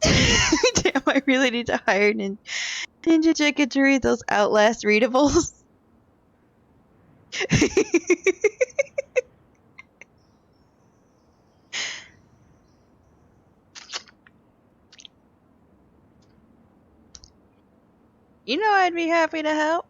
Damn, I really need to hire Ninja Chicken to read those Outlast readables. You know I'd be happy to help.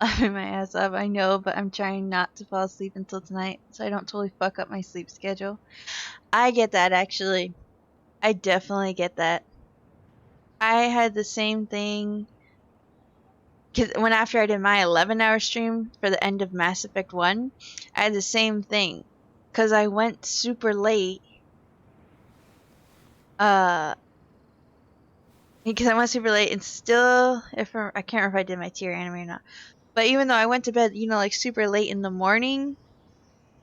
I'm my ass up, I know, but I'm trying not to fall asleep until tonight so I don't totally fuck up my sleep schedule. I get that, actually. I definitely get that. I had the same thing. Cause when after I did my 11-hour stream for the end of Mass Effect 1, I had the same thing. Because I went super late. Because I went super late and still, I can't remember if I did my tier anime or not. But even though I went to bed, like super late in the morning,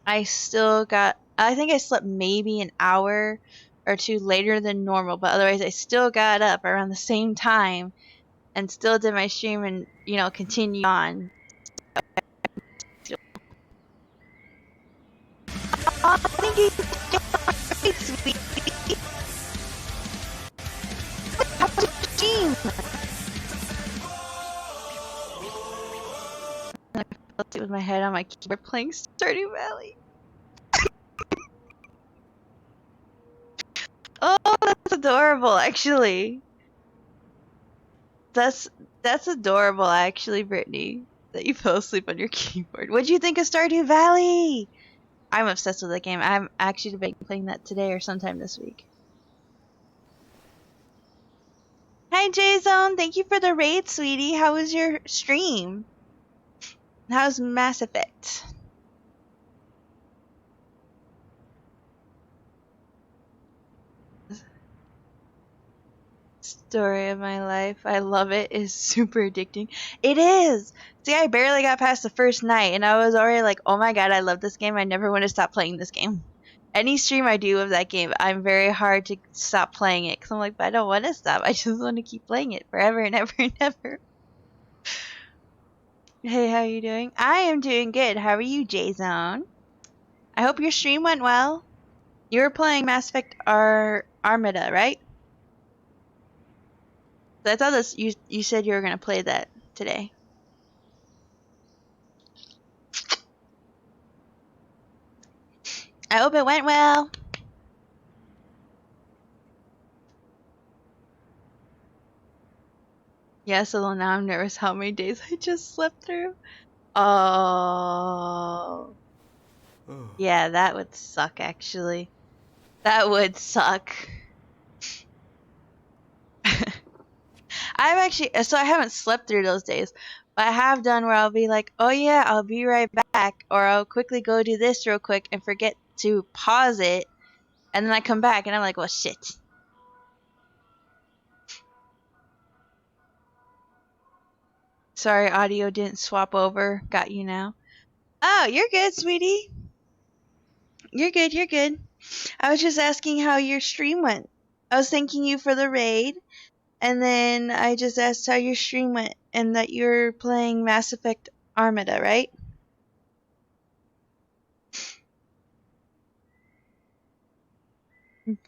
I still I think I slept maybe an hour or two later than normal, but otherwise I still got up around the same time and still did my stream and, continued on. Oh, thank you, sweet. Stream. I fell asleep with my head on my keyboard playing Stardew Valley. Oh, that's adorable, actually. That's adorable, actually, Brittany. That you fell asleep on your keyboard. What'd you think of Stardew Valley? I'm obsessed with that game. I'm actually debating playing that today or sometime this week. Hi, J-Zone. Thank you for the raid, sweetie. How was your stream? How's Mass Effect? Story of my life. I love it. It's super addicting. It is! See, I barely got past the first night, and I was already like, oh my god, I love this game. I never want to stop playing this game. Any stream I do of that game, I'm very hard to stop playing it, because I'm like, but I don't want to stop. I just want to keep playing it forever and ever and ever. Hey, how you doing? I am doing good. How are you, J-Zone? I hope your stream went well. You were playing Mass Effect Armada, right? I thought you said you were gonna play that today. I hope it went well. Yes, although now I'm nervous how many days I just slept through. Oh. Yeah, that would suck, actually. That would suck. I haven't slept through those days, but I have done where I'll be like, oh yeah, I'll be right back, or I'll quickly go do this real quick and forget to pause it, and then I come back and I'm like, well, shit. Sorry, audio didn't swap over. Got you now. Oh, you're good, sweetie. You're good, you're good. I was just asking how your stream went. I was thanking you for the raid, and then I just asked how your stream went, and that you're playing Mass Effect Armada, right?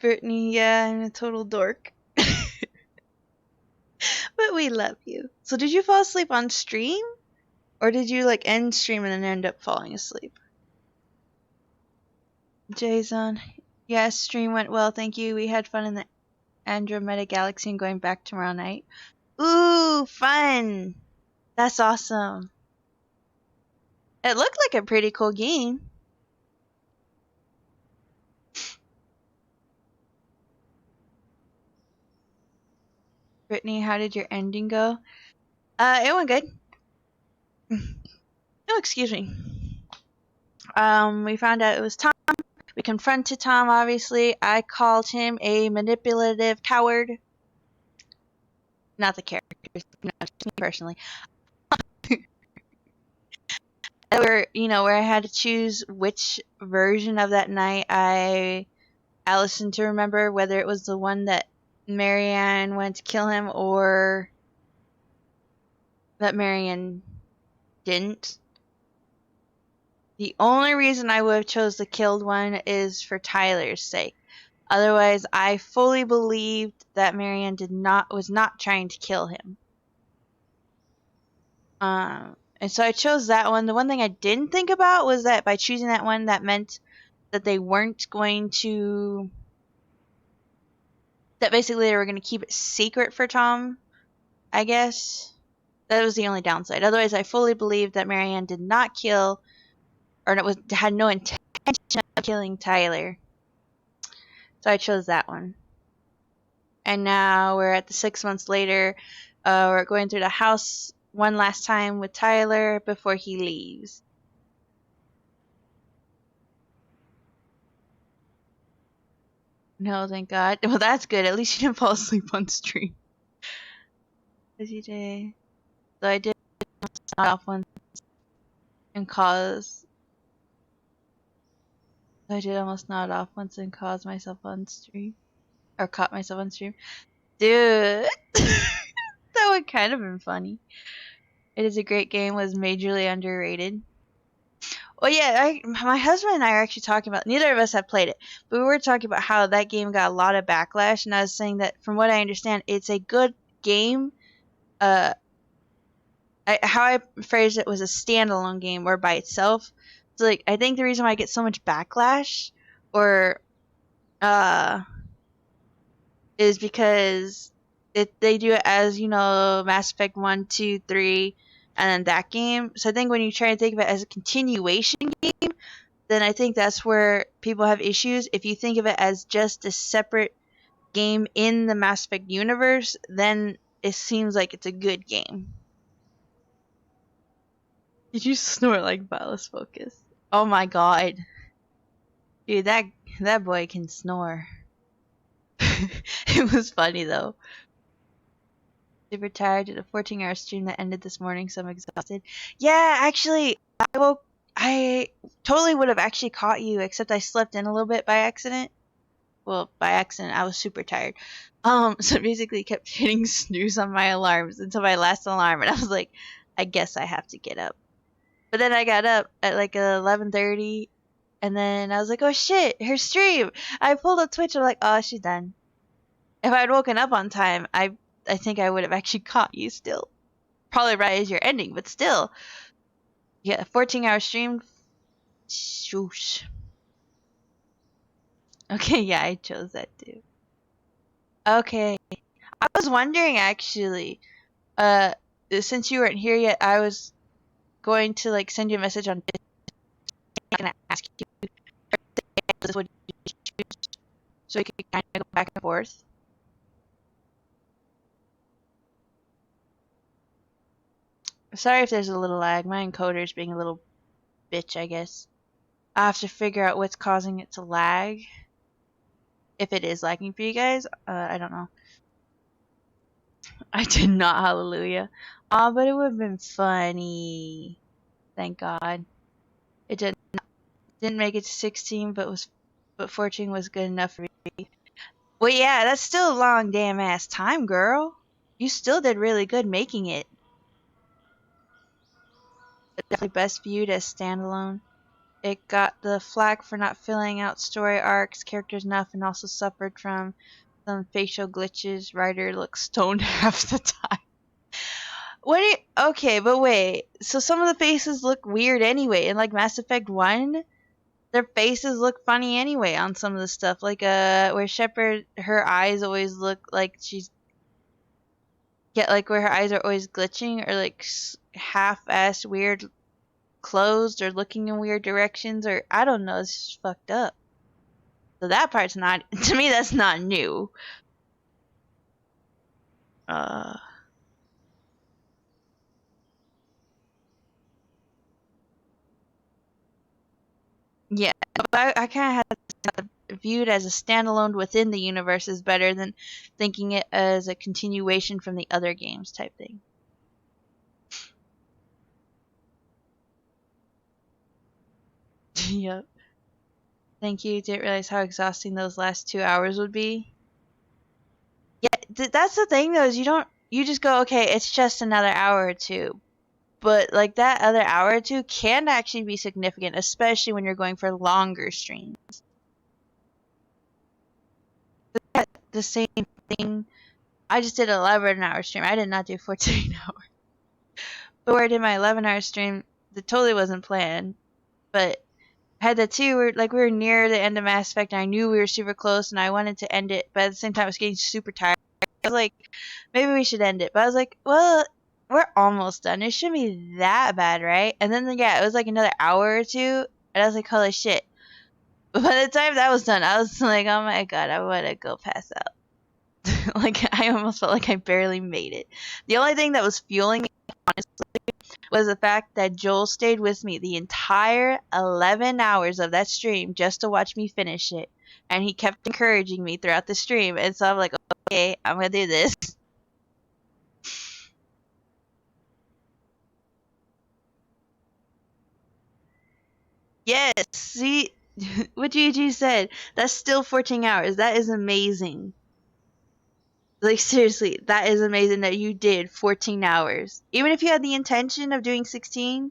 Brittany, yeah, I'm a total dork. But we love you. So did you fall asleep on stream? Or did you end stream and then end up falling asleep? Jason, yes, stream went well, thank you. We had fun in the Andromeda Galaxy and going back tomorrow night. Ooh, fun! That's awesome. It looked like a pretty cool game. Brittany, how did your ending go? It went good. Oh, excuse me. We found out it was Tom. We confronted Tom, obviously. I called him a manipulative coward. Not the characters, no, just me personally. where where I had to choose which version of that night I listened to remember, whether it was the one that Marianne went to kill him or that Marianne didn't. The only reason I would have chose the killed one is for Tyler's sake. Otherwise, I fully believed that Marianne was not trying to kill him. And so I chose that one. The one thing I didn't think about was that by choosing that one, that meant that they weren't going to. That basically they were going to keep it secret for Tom, I guess. That was the only downside. Otherwise, I fully believed that Marianne did not kill, or had no intention of killing Tyler. So I chose that one. And now we're at the 6 months later. We're going through the house one last time with Tyler before he leaves. No, thank God. Well, that's good. At least you didn't fall asleep on stream. Busy day. So I did nod off once and cause. I did almost nod off once and cause myself on stream. Or caught myself on stream. Dude! That would kind of been funny. It is a great game, was majorly underrated. Well, yeah, my husband and I are actually talking about, neither of us have played it, but we were talking about how that game got a lot of backlash, and I was saying that from what I understand, it's a good game. How I phrased it was a standalone game or by itself. So, like, I think the reason why I get so much backlash or is because they do it as, Mass Effect 1, 2, 3, and then that game. So I think when you try and think of it as a continuation game, then I think that's where people have issues. If you think of it as just a separate game in the Mass Effect universe, then it seems like it's a good game. Did you snort like Ballast Focus? Oh my god. Dude, that boy can snore. It was funny though. Super tired, did a 14-hour stream that ended this morning, so I'm exhausted. Yeah, actually, I totally would have actually caught you, except I slept in a little bit by accident. Well, by accident, I was super tired. So basically kept hitting snooze on my alarms until my last alarm, and I was like, I guess I have to get up. But then I got up at like 11:30, and then I was like, oh shit, her stream. I pulled up Twitch, and I'm like, oh, she's done. If I had woken up on time, I think I would have actually caught you still. Probably right as you're ending, but still. Yeah, 14-hour stream. Shoosh. Okay, yeah, I chose that too. Okay. I was wondering actually, since you weren't here yet, I was going to like send you a message on Discord and ask you what you choose so we could kind of go back and forth. Sorry if there's a little lag. My encoder's being a little bitch, I guess. I have to figure out what's causing it to lag. If it is lagging for you guys, I don't know. I did not, hallelujah. But it would have been funny. Thank God. It didn't make it to 16, but 14 was good enough for me. Well, yeah, that's still a long damn ass time, girl. You still did really good making it. Definitely best viewed as standalone. It got the flack for not filling out story arcs, characters enough, and also suffered from some facial glitches. Writer looks stoned half the time. Okay, but wait. So some of the faces look weird anyway. In like Mass Effect 1, their faces look funny anyway on some of the stuff. Like where Shepard, her eyes always look like she's where her eyes are always glitching or like half-assed weird closed or looking in weird directions, or I don't know, it's just fucked up. So that part's not, to me, that's not new. Yeah, but I kind of had viewed as a standalone within the universe is better than thinking it as a continuation from the other games type thing. Yep. Thank you. Didn't realize how exhausting those last 2 hours would be. Yeah, that's the thing though, is you just go, okay, it's just another hour or two. But like that other hour or two can actually be significant, especially when you're going for longer streams. The same thing. I just did an 11-hour stream. I did not do 14 hours. But where I did my 11-hour stream, that totally wasn't planned. But I had the two where like we were near the end of Mass Effect and I knew we were super close and I wanted to end it, but at the same time I was getting super tired. I was like, maybe we should end it. But I was like, well, we're almost done. It shouldn't be that bad, right? And then yeah, it was like another hour or two, and I was like, holy shit. But by the time that was done, I was like, oh my god, I want to go pass out. Like I almost felt like I barely made it. The only thing that was fueling me, honestly, was the fact that Joel stayed with me the entire 11 hours of that stream just to watch me finish it. And he kept encouraging me throughout the stream. And so I'm like, okay, I'm going to do this. Yes, see what GG said. That's still 14 hours. That is amazing. Like, seriously, that is amazing that you did 14 hours. Even if you had the intention of doing 16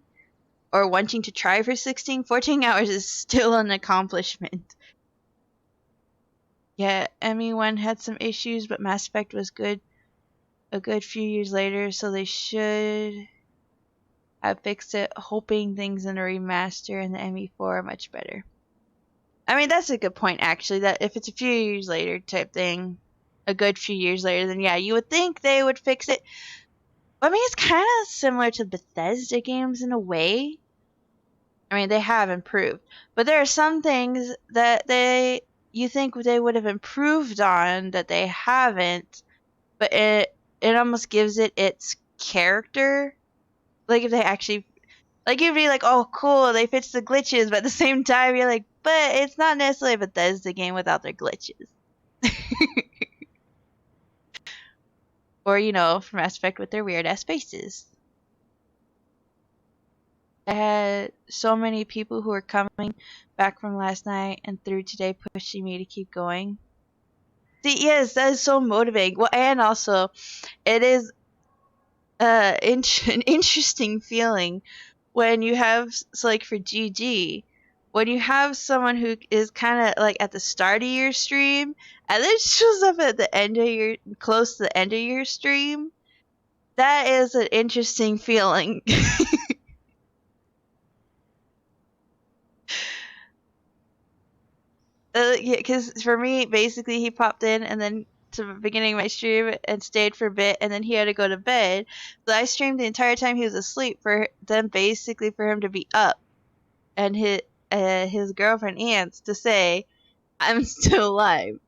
or wanting to try for 16, 14 hours is still an accomplishment. Yeah, ME1 had some issues, but Mass Effect was good a good few years later, so they should have fixed it, hoping things in a remaster and the ME4 are much better. I mean, that's a good point, actually, that if it's a few years later type thing, a good few years later, then yeah, you would think they would fix it. I mean, it's kind of similar to Bethesda games in a way. I mean, they have improved, but there are some things that you think they would have improved on that they haven't, but it almost gives it its character. Like if they actually, like you'd be like, oh cool, they fixed the glitches, but at the same time you're like, but it's not necessarily a Bethesda game without their glitches. Or, you know, from Mass Effect with their weird ass faces. I had so many people who were coming back from last night and through today pushing me to keep going. See, yes, that is so motivating. Well, and also, it is an interesting feeling when you have, so like for GG, when you have someone who is kind of like at the start of your stream and then shows up at the end of your, close to the end of your stream, that is an interesting feeling. Yeah, because for me, basically, he popped in and then to the beginning of my stream and stayed for a bit, and then he had to go to bed. So I streamed the entire time he was asleep for them, basically for him to be up, and his girlfriend Ants to say, "I'm still alive."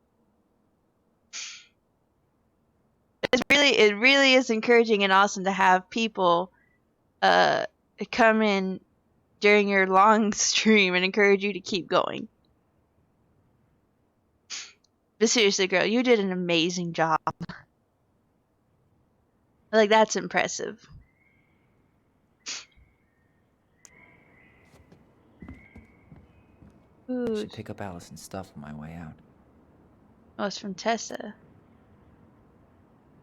It really is encouraging and awesome to have people uh come in during your long stream and encourage you to keep going. But seriously, girl, you did an amazing job. Like, that's impressive. I Ooh, should pick up Allison's stuff on my way out. oh, it's from Tessa.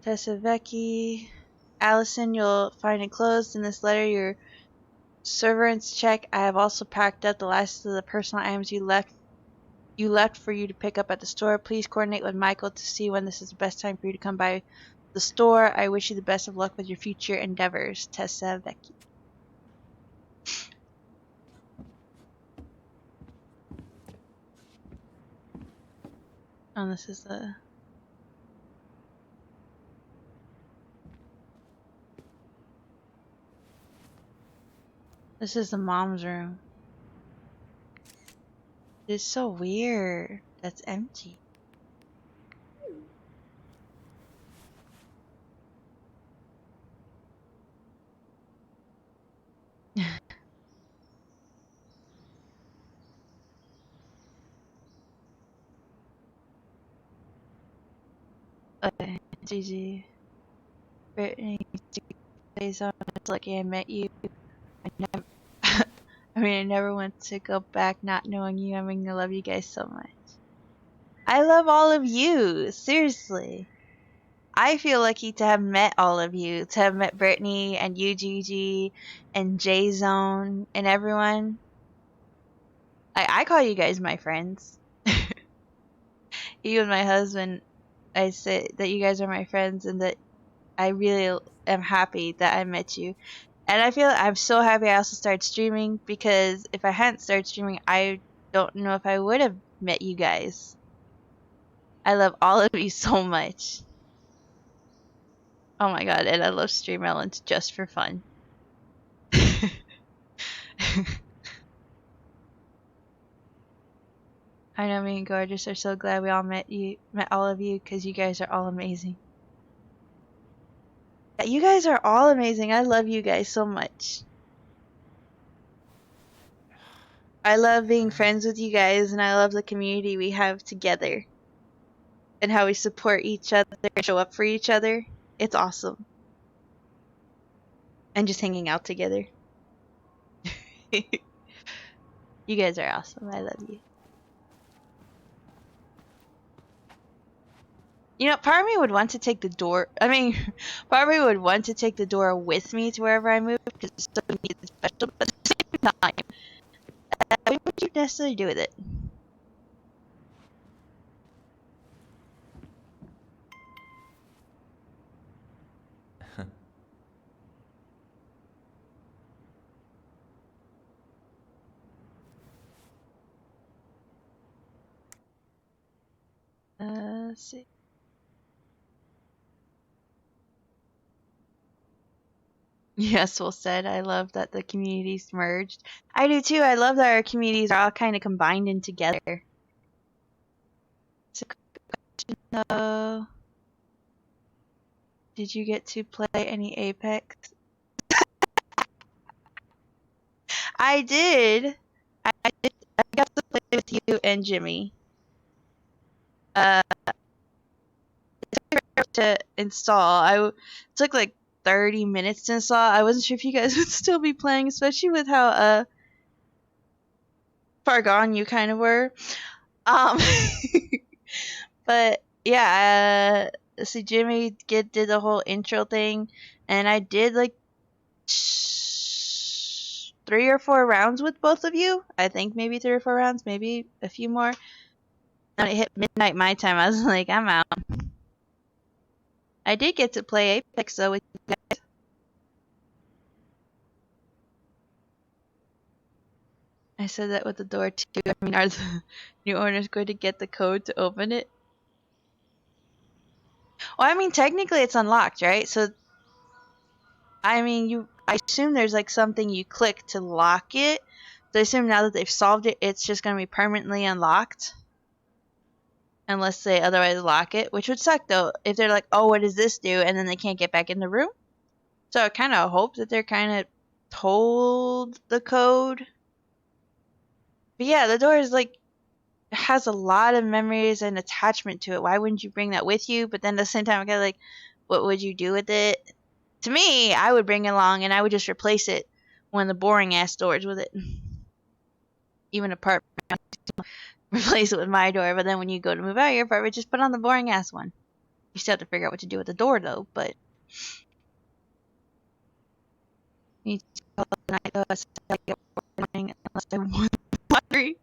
Tessa Vecchi. Allison, you'll find enclosed in this letter your severance check. I have also packed up the last of the personal items you left for you to pick up at the store. Please coordinate with Michael to see when this is the best time for you to come by the store. I wish you the best of luck with your future endeavors. Tessa Vecchi. Oh, this is the... This is the mom's room. It's so weird. That's empty. Okay, it's easy. Brittany stays on. It's lucky I met you. I never, I mean, I never want to go back not knowing you. I mean, I love you guys so much. I love all of you. Seriously. I feel lucky to have met all of you, to have met Brittany and you, Gigi, and J Zone, and everyone. I call you guys my friends. Even my husband, I say that you guys are my friends and that I really am happy that I met you. And I feel I'm so happy I also started streaming because if I hadn't started streaming, I don't know if I would have met you guys. I love all of you so much. Oh my god, and I love Stream Elements just for fun. I know me and Gorgeous are so glad we all met all of you, because you guys are all amazing. Yeah, you guys are all amazing. I love you guys so much. I love being friends with you guys, and I love the community we have together. And how we support each other and show up for each other. It's awesome. And just hanging out together. You guys are awesome. I love you. You know, part of me would want to take the door. I mean, part of me would want to take the door with me to wherever I move because it's so neat and special. But at the same time, what would you necessarily do with it? Let's see. Yes, well said. I love that the communities merged. I do too. I love that our communities are all kind of combined in together. So, no. Did you get to play any Apex? I did. I did. I got to play with you and Jimmy. It took to install. It took like 30 minutes to install. I wasn't sure if you guys would still be playing, especially with how far gone you kind of were. Um, but yeah, so Jimmy did the whole intro thing, and I did like 3 or 4 rounds with both of you. I think maybe 3 or 4 rounds, maybe a few more. When it hit midnight my time, I was like, I'm out. I did get to play Apex though with you guys. I said that with the door too. I mean, are the new owners going to get the code to open it? Well, I mean, technically it's unlocked, right? So, I mean, I assume there's like something you click to lock it. So I assume now that they've solved it, it's just going to be permanently unlocked. Unless they otherwise lock it, which would suck though, if they're like, oh, what does this do? And then they can't get back in the room. So I kind of hope that they're kind of told the code. But yeah, the door is like, has a lot of memories and attachment to it. Why wouldn't you bring that with you? But then at the same time, I got like, what would you do with it? To me, I would bring it along and I would just replace it one of the boring ass doors with it. Even apartment, replace it with my door. But then when you go to move out of your apartment, just put on the boring ass one. You still have to figure out what to do with the door though. But you need to call the night though. It's like morning unless I want laundry.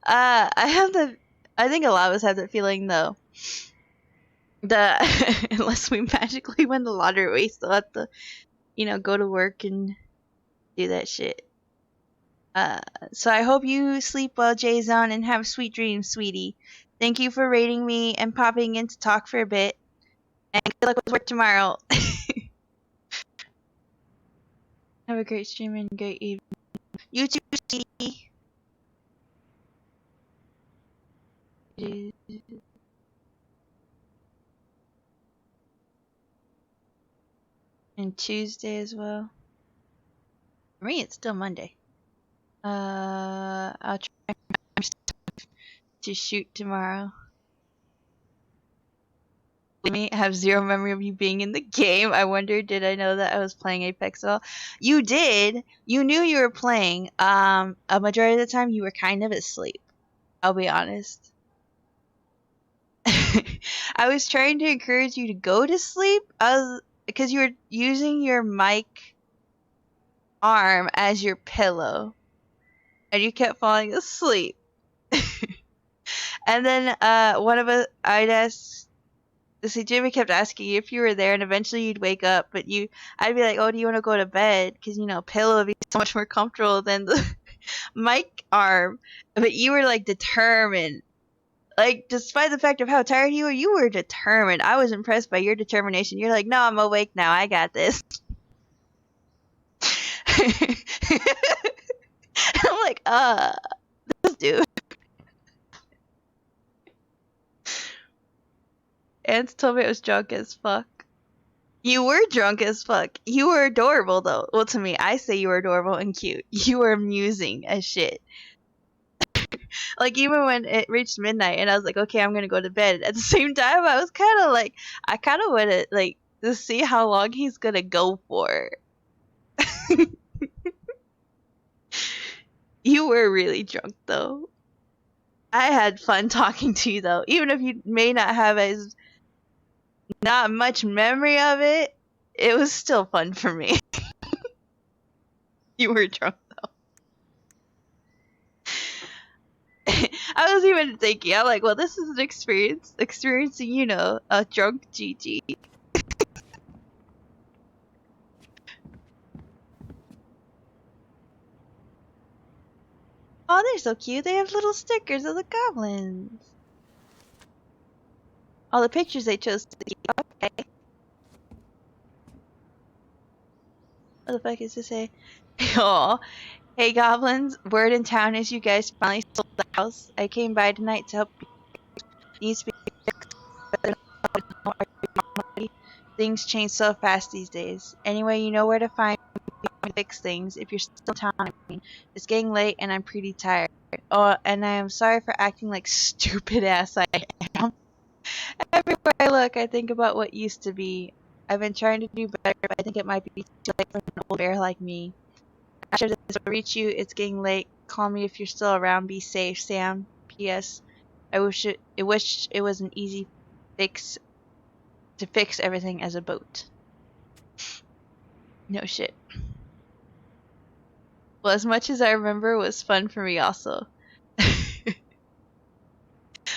I have the. I think a lot of us have that feeling though. Unless we magically win the lottery, we still have to, go to work and do that shit. So I hope you sleep well, Jason, and have sweet dreams, sweetie. Thank you for rating me and popping in to talk for a bit. And good luck with work tomorrow. Have a great stream and great evening. You too, sweetie. And Tuesday as well. For me, it's still Monday. I'll try to shoot tomorrow. me. I have zero memory of you being in the game. I wonder, did I know that I was playing Apex at all? You did. You knew you were playing. A majority of the time, you were kind of asleep. I'll be honest. I was trying to encourage you to go to sleep. Because you were using your mic arm as your pillow, and you kept falling asleep. And then one of us, Jimmy kept asking you if you were there, and eventually you'd wake up, but I'd be like, oh, do you want to go to bed? Because, pillow would be so much more comfortable than the mic arm. But you were, like, determined. Like, despite the fact of how tired you were determined. I was impressed by your determination. You're like, no, I'm awake now. I got this. I'm like, this dude. Ants told me I was drunk as fuck. You were drunk as fuck. You were adorable, though. Well, to me, I say you were adorable and cute. You were amusing as shit. Like, even when it reached midnight and I was like, okay, I'm gonna go to bed. At the same time, I was kind of like, I kind of wanted, like, to see how long he's gonna go for. You were really drunk, though. I had fun talking to you, though. Even if you may not have not much memory of it, it was still fun for me. You were drunk, though. I was even thinking, I'm like, well, this is an experiencing, a drunk GG. Oh, they're so cute. They have little stickers of the goblins. All the pictures they chose to keep. Okay. What the fuck is this say? Oh, hey goblins. Word in town is you guys finally sold the house. I came by tonight to help you. Needs to be fixed. Things change so fast these days. Anyway, you know where to find me to fix things if you're still in town. I mean, it's getting late and I'm pretty tired. Oh, and I am sorry for acting like stupid ass I am. Everywhere I look, I think about what used to be. I've been trying to do better, but I think it might be too late for an old bear like me. I'm sure this will reach you. It's getting late. Call me if you're still around. Be safe, Sam. P.S. I wish it was an easy fix to fix everything as a boat. No shit. Well, as much as I remember, it was fun for me also.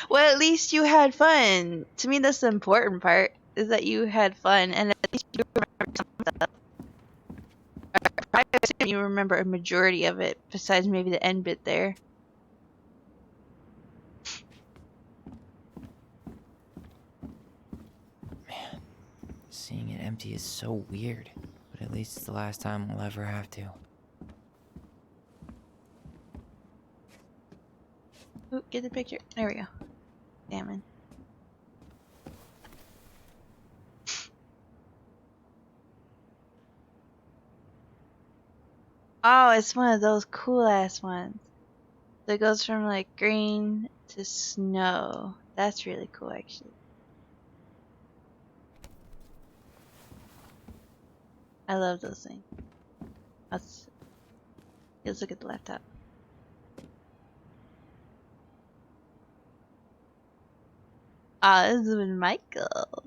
Well, at least you had fun. To me, that's the important part, is that you had fun, and at least you remember some stuff. I assume you remember a majority of it, besides maybe the end bit there. Man, seeing it empty is so weird, but at least it's the last time we'll ever have to. Ooh, get the picture. There we go. Salmon. Oh, it's one of those cool ass ones. So it goes from like green to snow. That's really cool, actually. I love those things. Let's look at the laptop. Ah, this is with Michael.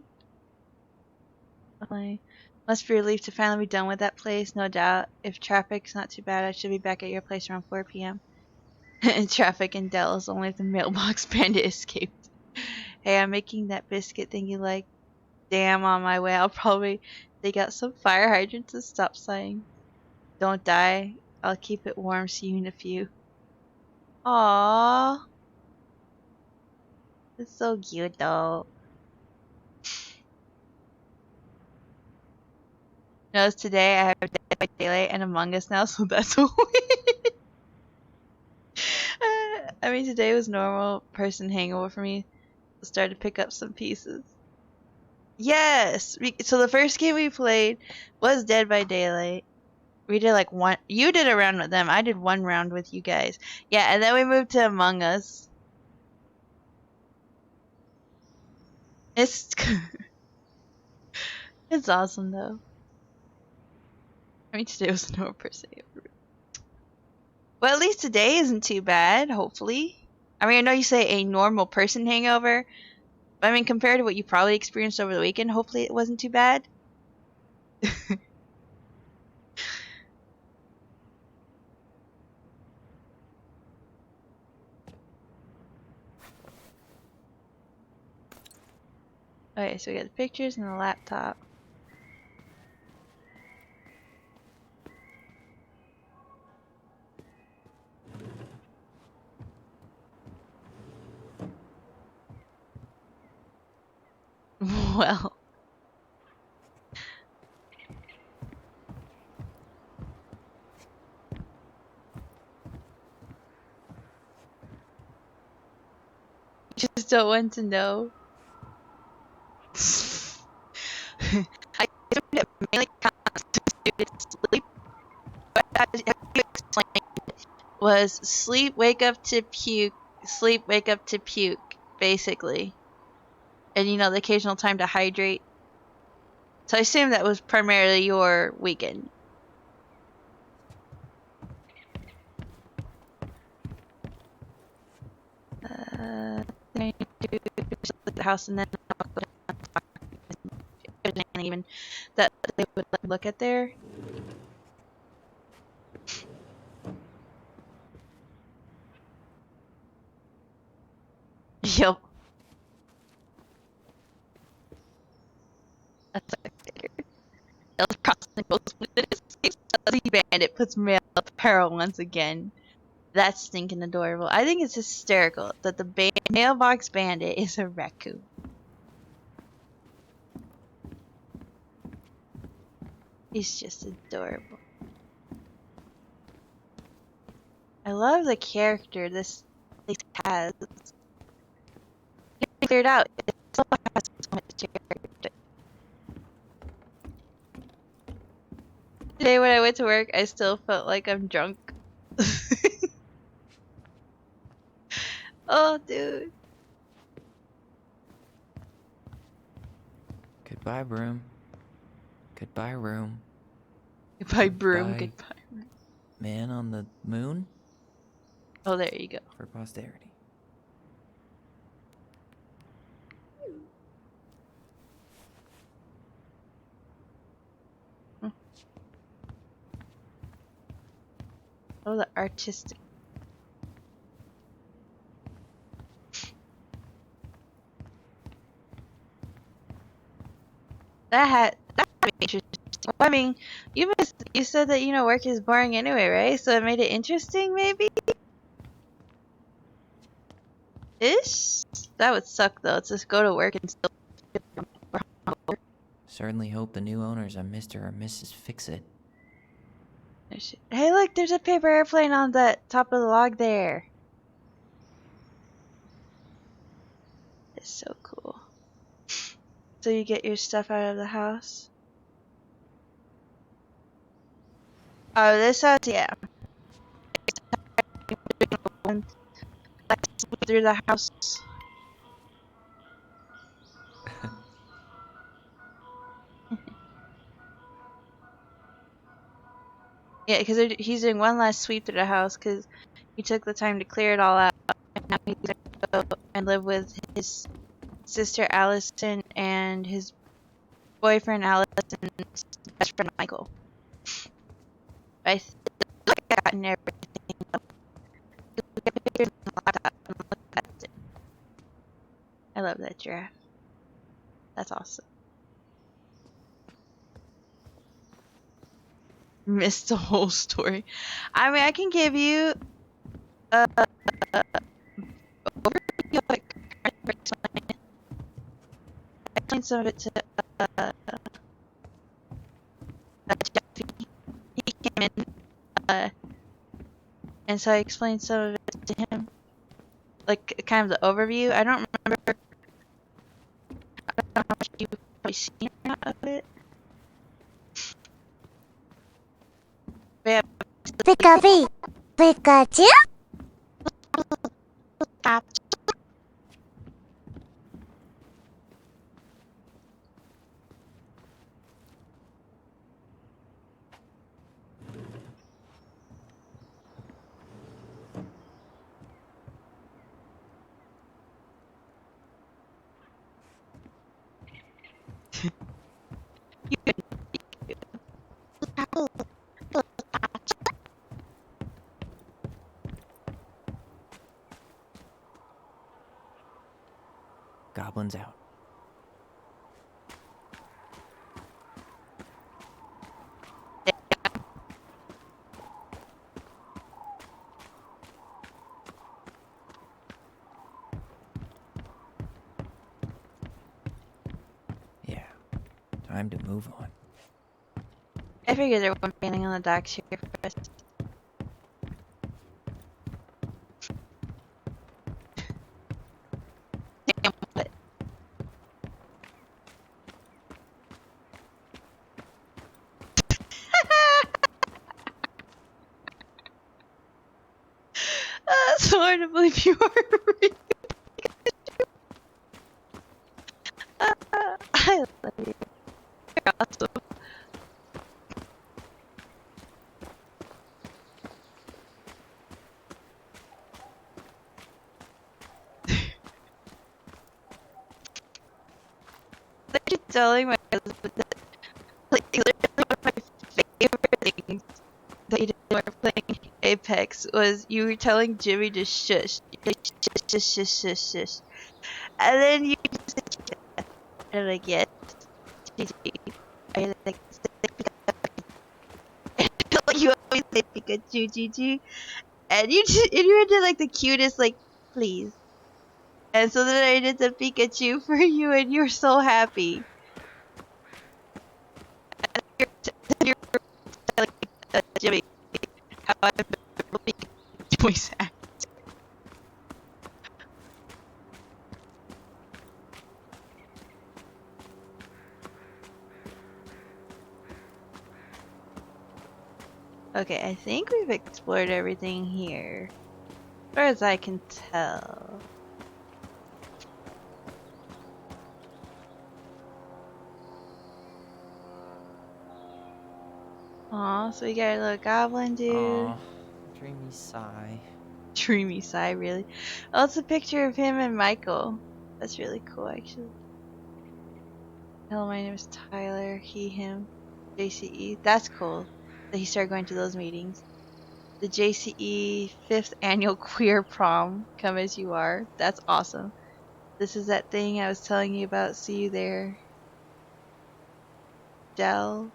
Must be relieved to finally be done with that place, no doubt. If traffic's not too bad, I should be back at your place around 4 p.m. Traffic in Dallas, only if the mailbox bandit escaped. Hey, I'm making that biscuit thing you like. Damn, on my way. I'll probably dig out some fire hydrants and stop sign. Don't die. I'll keep it warm. See you in a few. Aww. It's so cute though. Notice today I have Dead by Daylight and Among Us now, so that's weird. I mean, today was normal person hangover for me. I started to pick up some pieces. Yes! So the first game we played was Dead by Daylight. We did like one. You did a round with them. I did one round with you guys. Yeah, and then we moved to Among Us. It's It's awesome though. I mean, today was a normal person. Well, at least today isn't too bad, hopefully. I mean, I know you say a normal person hangover, but I mean, compared to what you probably experienced over the weekend, hopefully it wasn't too bad. Okay, so we got the pictures and the laptop. Well. Just don't want to know. I assumed it mainly constituted sleep, but as you explained, was sleep, wake up to puke, sleep, wake up to puke, basically. And you know, the occasional time to hydrate. So I assume that was primarily your weekend. I'm going to look at the house and then I'll go down and talk if there's anything even that they would look at there. Yup. That's what I figured. Ellis Crossing goes with it. The bandit puts mail up peril once again. That's stinking adorable. I think it's hysterical that the mailbox bandit is a raccoon. He's just adorable. I love the character this place has. It's cleared out. It still has so much character. Today when I went to work, I still felt like I'm drunk. Oh, dude. Goodbye, room. Goodbye, room. Goodbye, broom. Goodbye. Goodbye. Man on the moon Oh, there you go. for posterity. Oh, the artistic. That would be interesting. Well, I mean, you said that work is boring anyway, right? So it made it interesting, maybe. Ish. That would suck though. To just go to work and still. Certainly hope the new owners are Mr. or Mrs. Fix-It. Hey, look! There's a paper airplane on the top of the log there. It's so cool. So you get your stuff out of the house. Oh, this house, yeah. Through the house. Yeah, because he's doing one last sweep through the house because he took the time to clear it all out. And now he's going to go and live with his sister Allison and his boyfriend Allison's best friend Michael. I gotten everything. Look at pictures on the laptop and look at it. I love that giraffe. That's awesome. Missed the whole story. I mean, I can give you a overview of it. I explained some of it to Jeffy. He came in, and so I explained some of it to him, like kind of the overview. I don't remember how much you've probably seen or not of it. But yeah, Pikachu? Goblins out. Yeah, time to move on. I figured there wouldn't be anything on the docks here for us. Damn it. That's hard to believe you are real. I love you. You're awesome. They're just telling my husband that, like, literally one of my favorite things that you did when we were playing Apex was you were telling Jimmy to shush. Like, shush, shush, shush, shush, shush. And then you just are like, yes, Gigi. Are you like, like you always say Pikachu, Gigi. And you did like the cutest, like, please. And so then I did the Pikachu for you, and you're so happy. And you're telling Jimmy how I'm a Pikachu voice actor. Okay, I think we've explored everything here. As far as I can tell. Aw, so we got a little goblin dude. Aw, dreamy sigh. Dreamy sigh, really. Oh, it's a picture of him and Michael. That's really cool, actually. Hello, my name is Tyler. He, him. JCE. That's cool that he started going to those meetings. The JCE 5th annual queer prom. Come as you are. That's awesome. This is that thing I was telling you about. See you there. Del?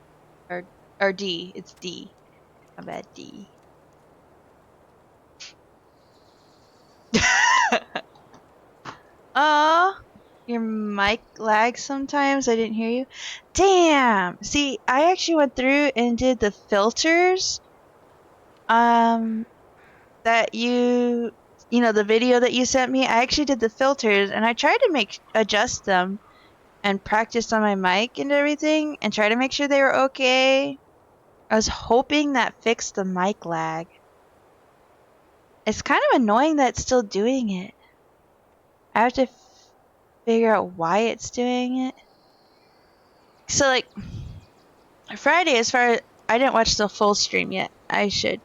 Or D. It's D. My bad, D. Aw, your mic lags sometimes. I didn't hear you. Damn. See, I actually went through and did the filters. That you know, the video that you sent me. I actually did the filters, and I tried to adjust them and practice on my mic and everything, and try to make sure they were okay. I was hoping that fixed the mic lag. It's kind of annoying that it's still doing it. I have to figure out why it's doing it. So, like, Friday, as far as I didn't watch the full stream yet, I should.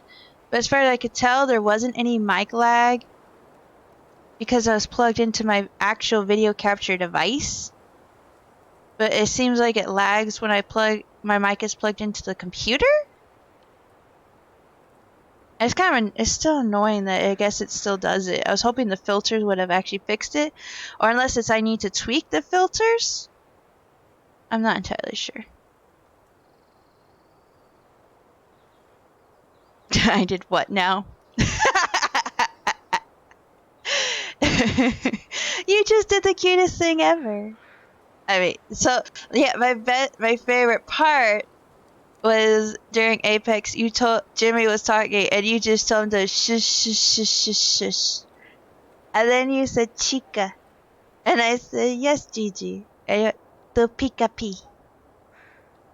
But as far as I could tell, there wasn't any mic lag because I was plugged into my actual video capture device. But it seems like it lags when my mic is plugged into the computer. It's still annoying that I guess it still does it. I was hoping the filters would have actually fixed it, or unless it's I need to tweak the filters. I'm not entirely sure. I did what now? You just did the cutest thing ever. I mean, so yeah, my favorite part was during Apex. You told Jimmy was talking, and you just told him to shush, shush, shush, shush, shush. And then you said chica, and I said yes, Gigi. And you went, to Pika-P.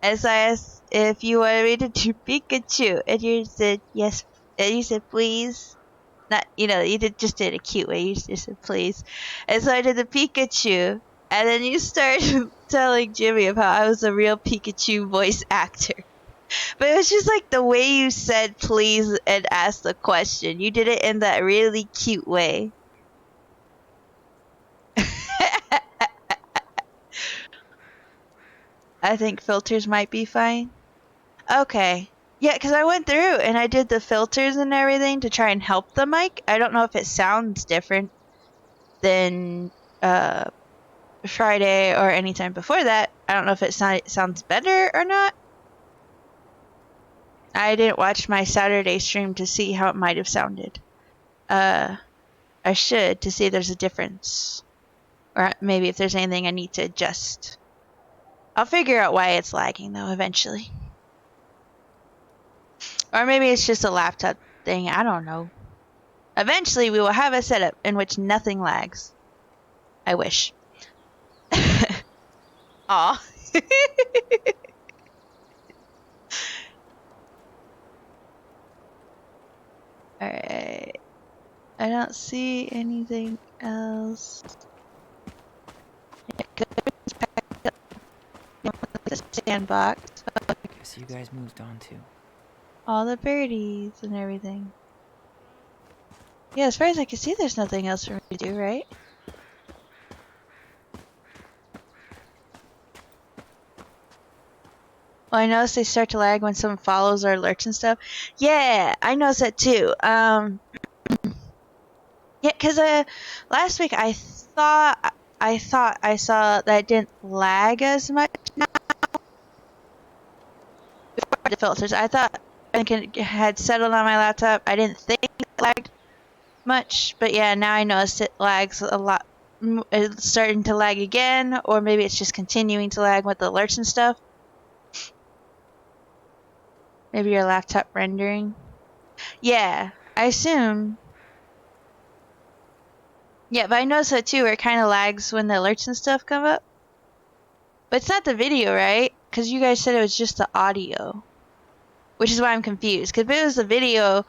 And so I asked if you wanted me to do Pikachu, and you said yes. And you said please. Not, you know, you just did a cute way. You just said please. And so I did the Pikachu, and then you started telling Jimmy of how I was a real Pikachu voice actor. But it was just like the way you said please and asked the question. You did it in that really cute way. I think filters might be fine. Okay. Yeah, because I went through and I did the filters and everything to try and help the mic. I don't know if it sounds different than uh, Friday or anytime before that. I don't know if it sounds better or not. I didn't watch my Saturday stream to see how it might have sounded. I should to see if there's a difference. Or maybe if there's anything I need to adjust. I'll figure out why it's lagging though eventually. Or maybe it's just a laptop thing. I don't know. Eventually, we will have a setup in which nothing lags. I wish. Aw. Alright. I don't see anything else. The sandbox. I guess you guys moved on too. All the birdies and everything. Yeah, as far as I can see, there's nothing else for me to do, right? Well, I noticed they start to lag when someone follows or alerts and stuff. Yeah, I noticed that too. Yeah, because last week I thought I saw that it didn't lag as much now before the filters. I thought I think it had settled on my laptop. I didn't think it lagged much, but yeah, now I noticed it lags a lot. It's starting to lag again, or maybe it's just continuing to lag with the alerts and stuff. Maybe your laptop rendering. Yeah, I assume. Yeah, but I noticed that too, where it kind of lags when the alerts and stuff come up. But it's not the video, right? Because you guys said it was just the audio. Which is why I'm confused. Because if it was the video,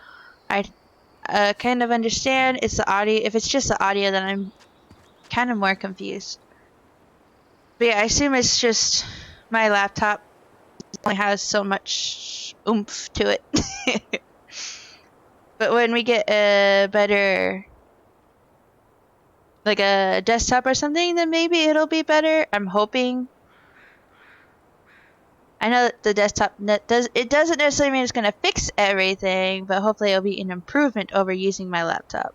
I kind of understand. It's the audio. If it's just the audio, then I'm kind of more confused. But yeah, I assume it's just my laptop only has so much oomph to it. But when we get a better, like a desktop or something, then maybe it'll be better. I'm hoping. I know that the desktop doesn't necessarily mean it's going to fix everything, but hopefully it'll be an improvement over using my laptop.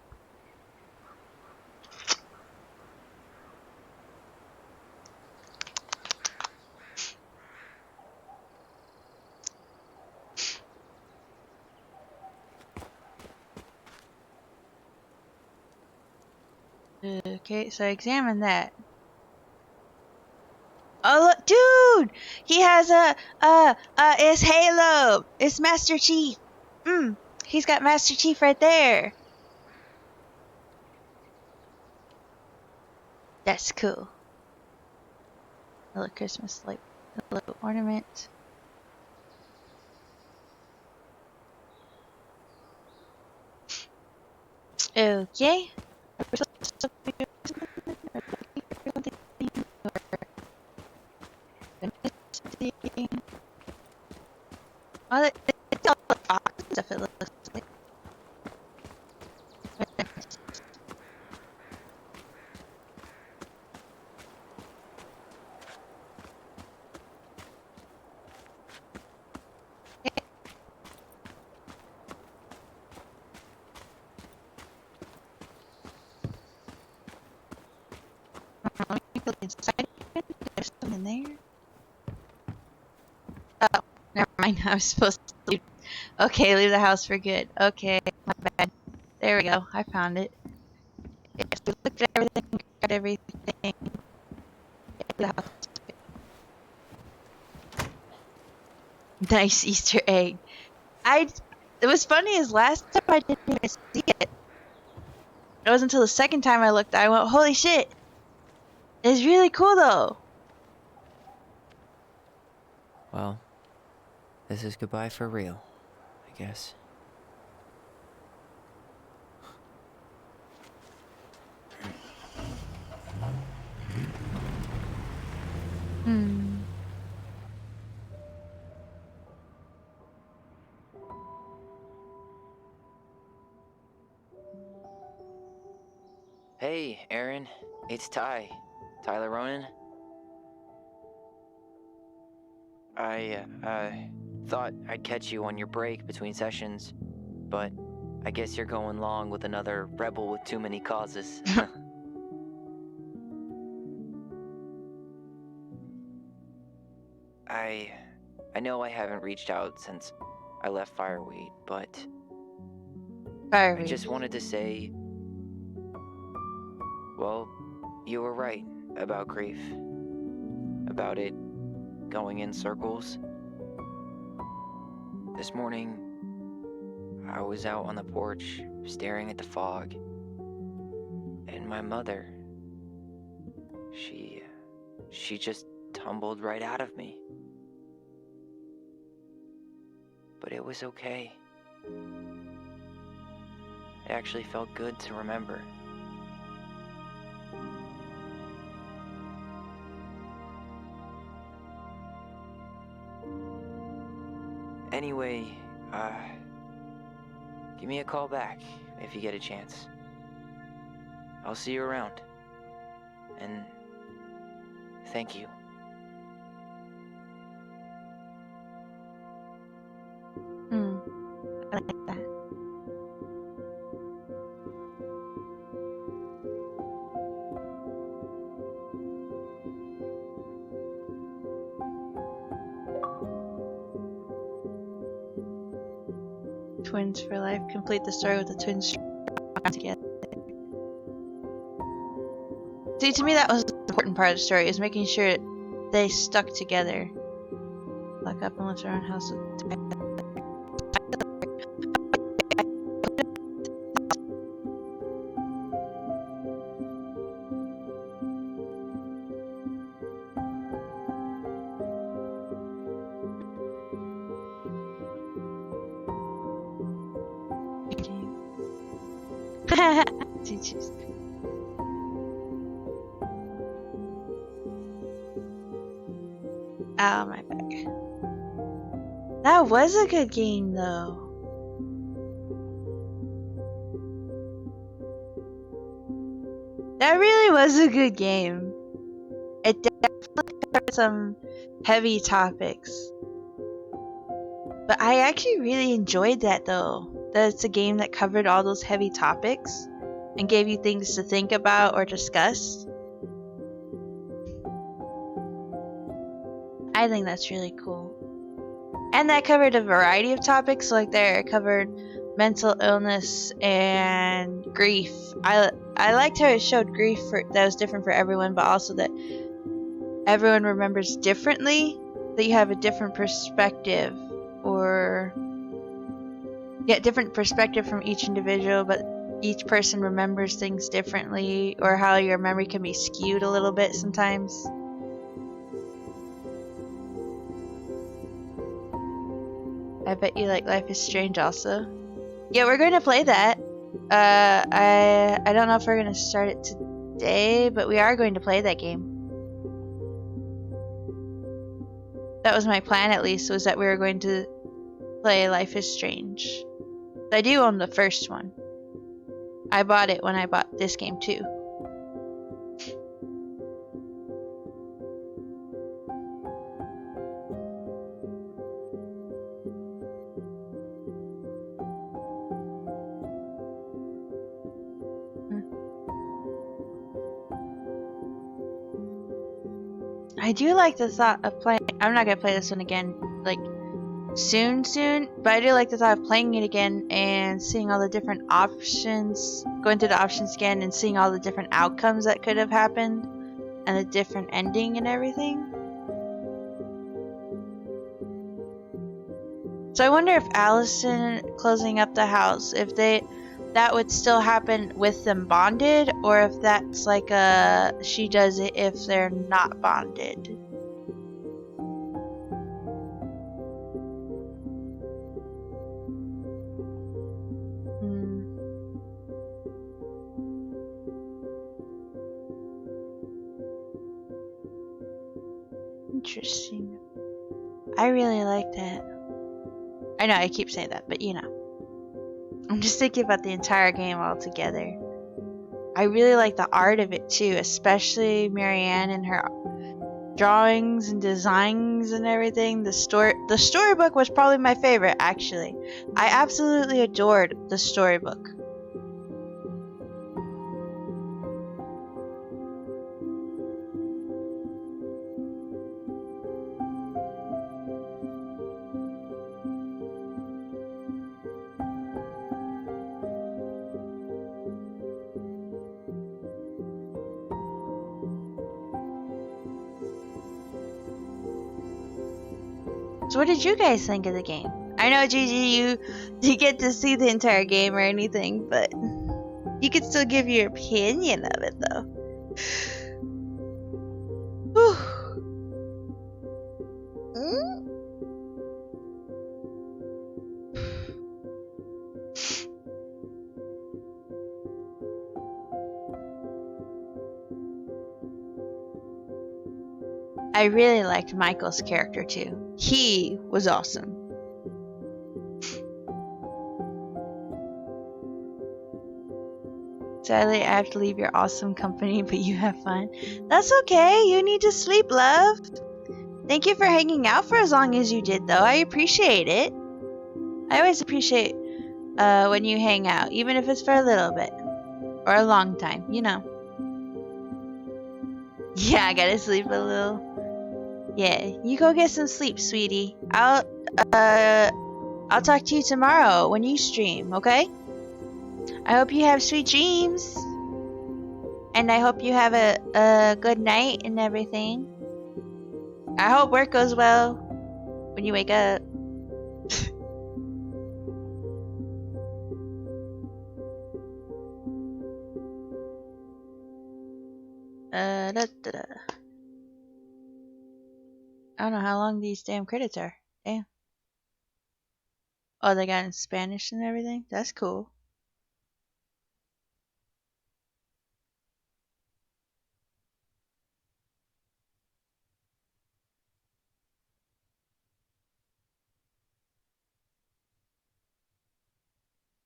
Okay, so examine that. Oh look, dude! He has it's Halo! It's Master Chief! He's got Master Chief right there! That's cool. A little Christmas light, a little ornament. Okay. Oh, it's all the boxes stuff it looks like. Let me go inside. There's something in there. Oh, never mind. I was supposed to leave. Okay, leave the house for good. Okay, my bad. There we go. I found it. Yes, we looked at everything, got everything. The house. Nice Easter egg. It was funny as last time I didn't even see it. It wasn't until the second time I looked I went, holy shit. It's really cool though. Well, this is goodbye for real, I guess. Hmm. Hey, Aaron. It's Tyler Ronan. I thought I'd catch you on your break between sessions, but I guess you're going along with another rebel with too many causes. I know I haven't reached out since I left Fireweed, but I just wanted to say, well, you were right about grief. About it going in circles. This morning, I was out on the porch staring at the fog, and my mother, she just tumbled right out of me. But it was okay. It actually felt good to remember. Anyway, give me a call back if you get a chance. I'll see you around. And thank you. I like that. Twins for life. Complete the story with the twins together. See, to me that was the important part of the story, is making sure they stuck together. Lock up and left our own house. Ow, my back. That was a good game, though. That really was a good game. It definitely covered some heavy topics. But I actually really enjoyed that, though. That it's a game that covered all those heavy topics and gave you things to think about or discuss. I think that's really cool. And that covered a variety of topics, like there it covered mental illness and grief. I liked how it showed grief that was different for everyone, but also that everyone remembers differently, that you have a different perspective, or different perspective from each individual, but each person remembers things differently, or how your memory can be skewed a little bit sometimes. I bet you like Life is Strange also. Yeah, we're going to play that. I don't know if we're going to start it today, but we are going to play that game. That was my plan, at least, was that we were going to play Life is Strange. I do own the first one. I bought it when I bought this game too. I do like the thought of playing. I'm not gonna play this one again, like soon, but I do like the thought of playing it again and seeing all the different options, going through the options again and seeing all the different outcomes that could have happened and the different ending and everything. So I wonder if Allison closing up the house, if that would still happen with them bonded, or if that's like she does it if they're not bonded. Interesting. I really like that. I know I keep saying that, but you know. I'm just thinking about the entire game altogether. I really like the art of it too, especially Marianne and her drawings and designs and everything. The storybook was probably my favorite, actually. I absolutely adored the storybook. So what did you guys think of the game? I know, Gigi, you get to see the entire game or anything, but you could still give your opinion of it, though. Whew. I really liked Michael's character too. He was awesome. Sadly, I have to leave your awesome company, but you have fun. That's okay. You need to sleep, love. Thank you for hanging out for as long as you did, though. I appreciate it. I always appreciate when you hang out, even if it's for a little bit or a long time, you know. Yeah, I gotta sleep a little. Yeah, you go get some sleep, sweetie. I'll talk to you tomorrow when you stream, okay? I hope you have sweet dreams. And I hope you have a good night and everything. I hope work goes well when you wake up. Da, da, da. I don't know how long these damn credits are. Damn. Oh, they got in Spanish and everything? That's cool.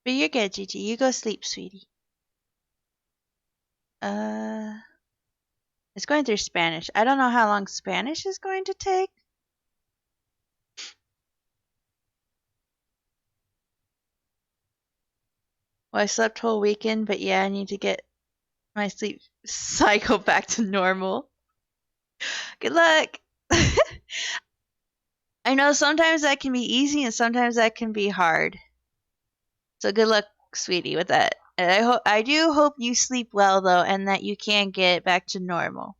But you're good, Gigi. You go sleep, sweetie. It's going through Spanish. I don't know how long Spanish is going to take. Well, I slept whole weekend, but yeah, I need to get my sleep cycle back to normal. Good luck. I know sometimes that can be easy and sometimes that can be hard. So good luck, sweetie, with that. And I do hope you sleep well though, and that you can get back to normal.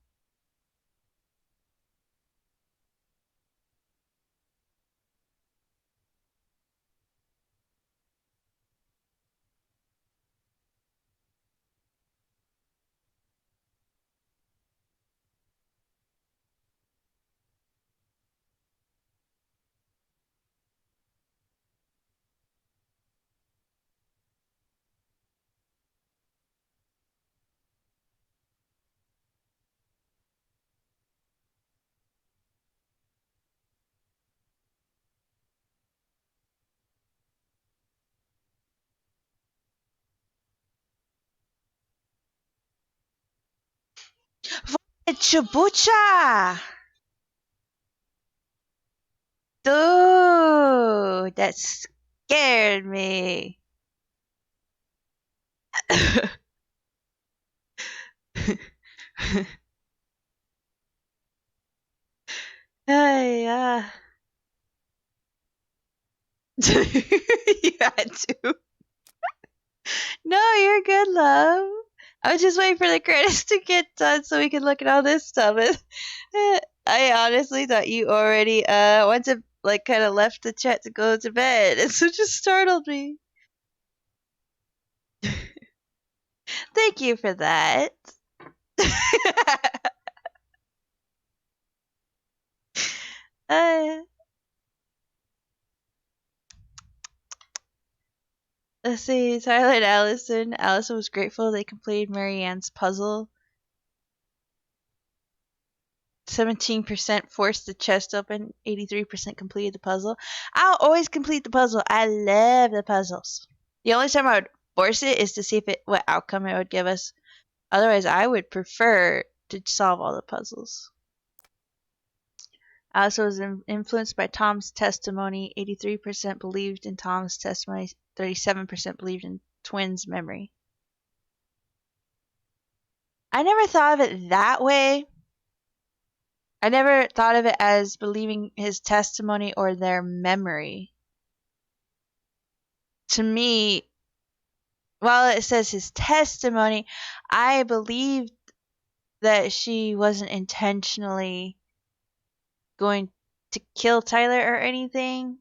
Chubucha! Dude, that scared me. Hey, you had to. No, you're good, love. I was just waiting for the credits to get done so we could look at all this stuff. I honestly thought you already went to like kind of left the chat to go to bed, and so it just startled me. Thank you for that. uh, let's see, Tyler and Allison. Allison was grateful they completed Marianne's puzzle. 17% forced the chest open, 83% completed the puzzle. I'll always complete the puzzle. I love the puzzles. The only time I would force it is to see what outcome it would give us. Otherwise, I would prefer to solve all the puzzles. Alice was influenced by Tom's testimony. 83% believed in Tom's testimony. 37% believed in twins' memory. I never thought of it that way. I never thought of it as believing his testimony or their memory. To me, while it says his testimony, I believed that she wasn't intentionally going to kill Tyler or anything.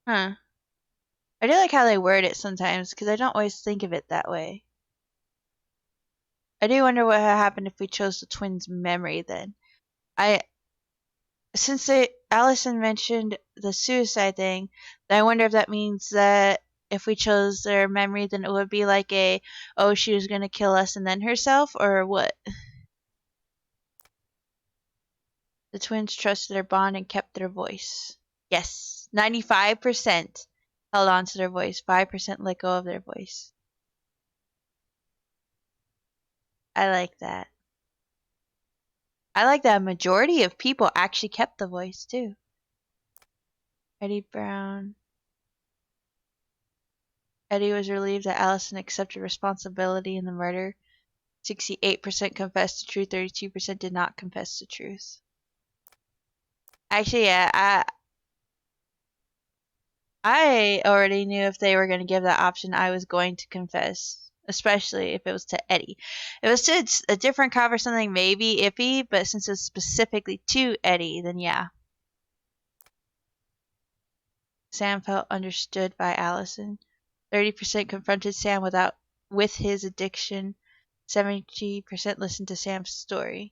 Huh. I do like how they word it sometimes, because I don't always think of it that way. I do wonder what would happen if we chose the twins' memory then. Since Allison mentioned the suicide thing, I wonder if that means that if we chose their memory, then it would be like oh, she was gonna kill us and then herself, or what? The twins trusted their bond and kept their voice. Yes, 95% held on to their voice, 5% let go of their voice. I like that. I like that a majority of people actually kept the voice too. Eddie Brown. Eddie was relieved that Allison accepted responsibility in the murder. 68% confessed the truth, 32% did not confess the truth. Actually, yeah, I already knew if they were going to give that option, I was going to confess, especially if it was to Eddie. If it was to a different cop or something, maybe iffy, but since it's specifically to Eddie, then yeah. Sam felt understood by Allison. 30% confronted Sam with his addiction. 70% listened to Sam's story.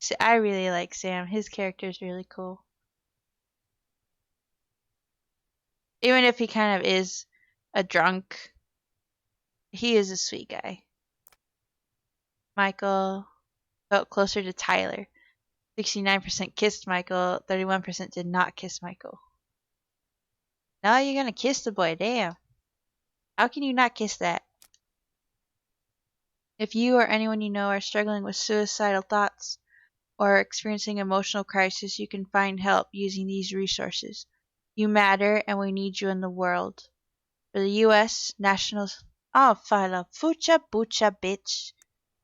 See, I really like Sam. His character is really cool. Even if he kind of is a drunk, he is a sweet guy. Michael felt closer to Tyler. 69% kissed Michael, 31% did not kiss Michael. Now you're gonna kiss the boy, damn. How can you not kiss that? If you or anyone you know are struggling with suicidal thoughts or experiencing emotional crisis, you can find help using these resources. You matter and we need you in the world. For the U.S. National... Oh, Philo. Fucha bucha bitch.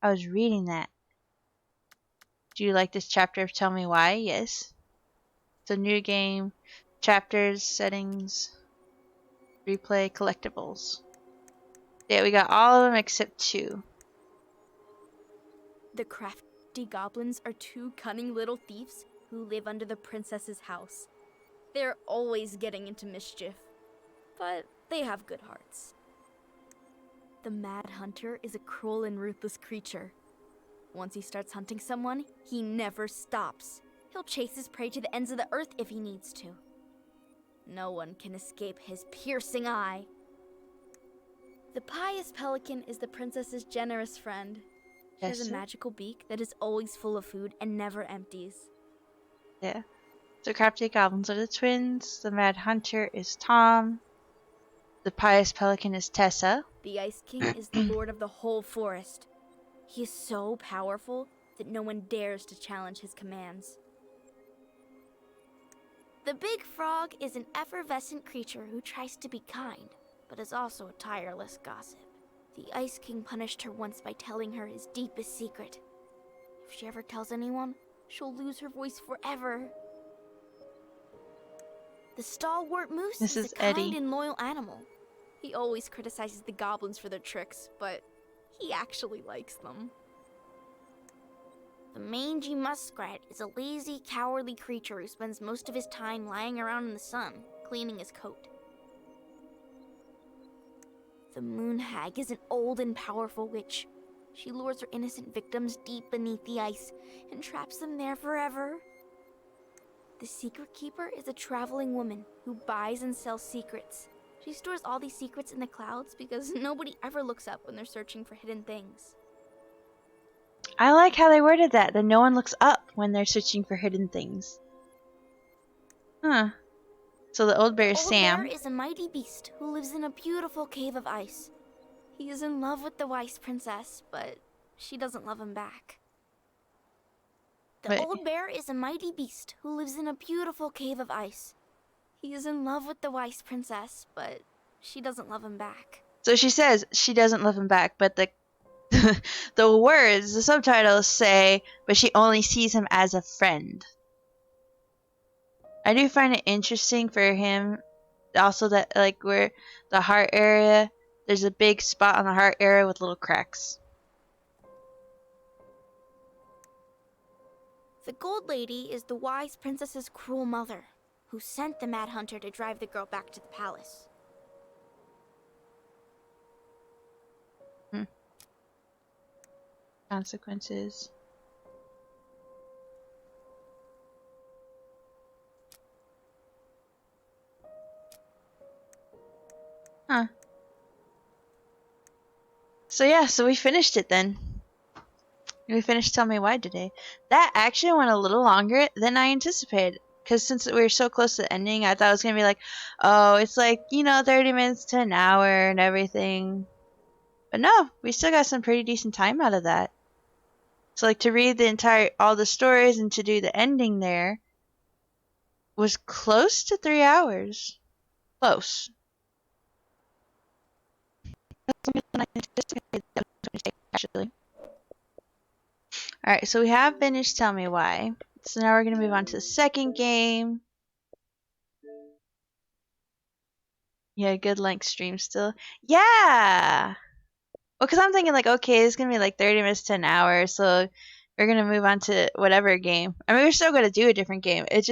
I was reading that. Do you like this chapter of Tell Me Why? Yes. It's a new game. Chapters, settings, replay, collectibles. Yeah, we got all of them except 2. The crafty goblins are 2 cunning little thieves who live under the princess's house. They're always getting into mischief, but they have good hearts. The Mad Hunter is a cruel and ruthless creature. Once he starts hunting someone, he never stops. He'll chase his prey to the ends of the earth if he needs to. No one can escape his piercing eye. The pious pelican is the princess's generous friend. She has a magical beak that is always full of food and never empties. Yeah. The crafty goblins are the twins. The Mad Hunter is Tom. The pious pelican is Tessa. The Ice King is the lord of the whole forest. He is so powerful that no one dares to challenge his commands. The Big Frog is an effervescent creature who tries to be kind, but is also a tireless gossip. The Ice King punished her once by telling her his deepest secret. If she ever tells anyone, she'll lose her voice forever. The Stalwart Moose is a kind and loyal animal. He always criticizes the goblins for their tricks, but he actually likes them. The Mangy Muskrat is a lazy, cowardly creature who spends most of his time lying around in the sun, cleaning his coat. The Moon Hag is an old and powerful witch. She lures her innocent victims deep beneath the ice and traps them there forever. The Secret Keeper is a traveling woman who buys and sells secrets. She stores all these secrets in the clouds because nobody ever looks up when they're searching for hidden things. I like how they worded that no one looks up when they're searching for hidden things. Huh. So the old bear is Old bear Sam. is a mighty beast who lives in a beautiful cave of ice. He is in love with the wise princess, but she doesn't love him back. The Wait. old bear is a mighty beast who lives in a beautiful cave of ice. He is in love with the wise princess, but she doesn't love him back. So she says she doesn't love him back, but the the words, the subtitles say, but she only sees him as a friend. I do find it interesting for him also that like where the heart area, there's a big spot on the heart area with little cracks. The gold lady is the wise princess's cruel mother, who sent the mad hunter to drive the girl back to the palace. Consequences. Huh. So yeah, so we finished it then. We finished Tell Me Why today. That actually went a little longer than I anticipated. Because since we were so close to the ending, I thought it was going to be like, oh, it's like, 30 minutes to an hour and everything. But no, we still got some pretty decent time out of that. So like to read all the stories and to do the ending there was close to 3 hours. Close. Actually. Alright, so we have finished Tell Me Why. So now we're going to move on to the second game. Yeah, good length stream still. Yeah! Well, because I'm thinking, like, okay, it's going to be like 30 minutes to an hour, so we're going to move on to whatever game. I mean, we're still going to do a different game. It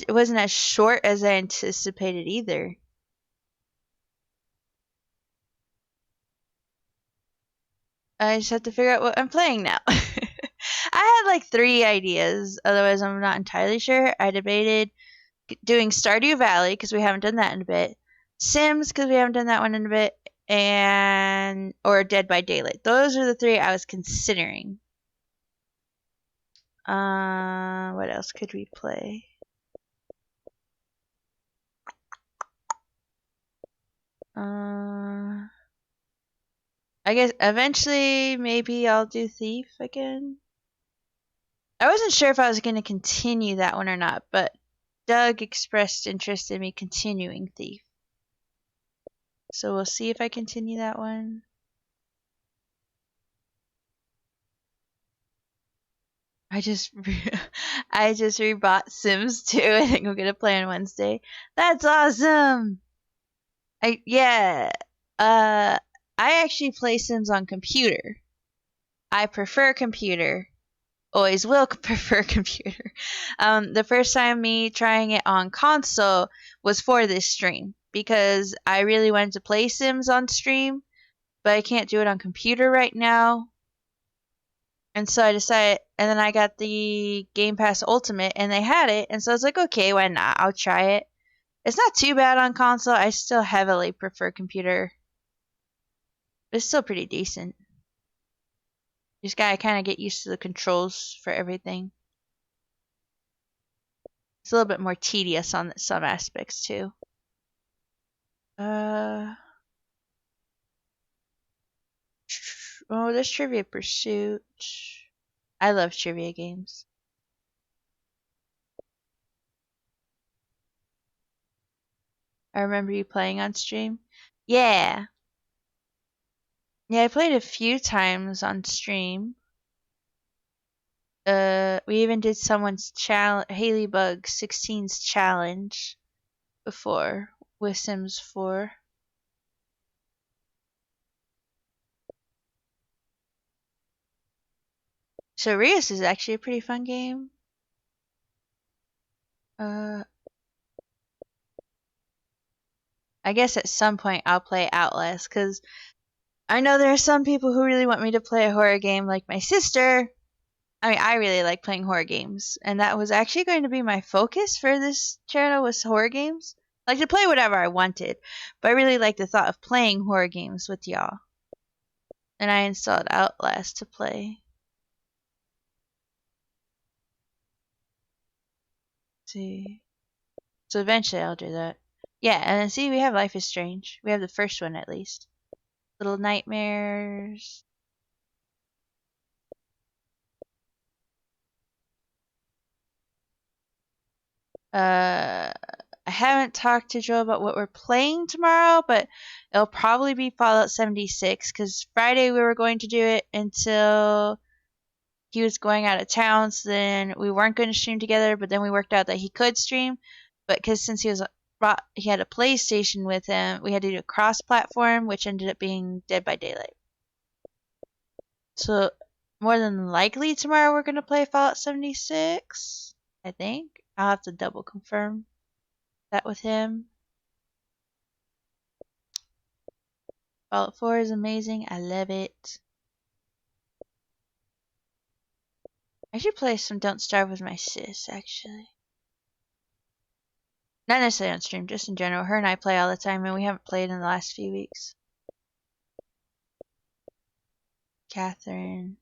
wasn't as short as I anticipated either. I just have to figure out what I'm playing now. I had like 3 ideas, otherwise I'm not entirely sure. I debated doing Stardew Valley, because we haven't done that in a bit. Sims, because we haven't done that one in a bit. Or Dead by Daylight. Those are the 3 I was considering. What else could we play? I guess eventually maybe I'll do Thief again. I wasn't sure if I was going to continue that one or not, but Doug expressed interest in me continuing Thief. So we'll see if I continue that one. I just rebought Sims 2. I think I'm gonna play on Wednesday. That's awesome. I actually play Sims on computer. I prefer computer. Always will prefer computer. The first time me trying it on console was for this stream because I really wanted to play Sims on stream, but I can't do it on computer right now. And so I decided, and then I got the Game Pass Ultimate, and they had it, and so I was like, okay, why not? I'll try it. It's not too bad on console. I still heavily prefer computer. But it's still pretty decent. You just gotta kind of get used to the controls for everything. It's a little bit more tedious on some aspects too. Oh, there's Trivia Pursuit. I love trivia games. I remember you playing on stream. Yeah. Yeah, I played a few times on stream. We even did someone's Haley Bug 16's challenge before with Sims 4. So Rios is actually a pretty fun game. I guess at some point I'll play Outlast because I know there are some people who really want me to play a horror game like my sister. I mean, I really like playing horror games, and that was actually going to be my focus for this channel was horror games. Like to play whatever I wanted, but I really like the thought of playing horror games with y'all. And I installed Outlast to play. Let's see. So eventually I'll do that. Yeah, and then see, we have Life is Strange. We have the first one at least. Little Nightmares. I haven't talked to Joe about what we're playing tomorrow, but it'll probably be Fallout 76 because Friday we were going to do it until he was going out of town, so then we weren't going to stream together, but then we worked out that he could stream, but because since he had a PlayStation with him, we had to do a cross-platform, which ended up being Dead by Daylight. So more than likely tomorrow we're going to play Fallout 76, I think. I'll have to double confirm that with him. Fallout 4 is amazing. I love it. I should play some Don't Starve with my sis, actually. Not necessarily on stream, just in general. Her and I play all the time, and we haven't played in the last few weeks. Catherine.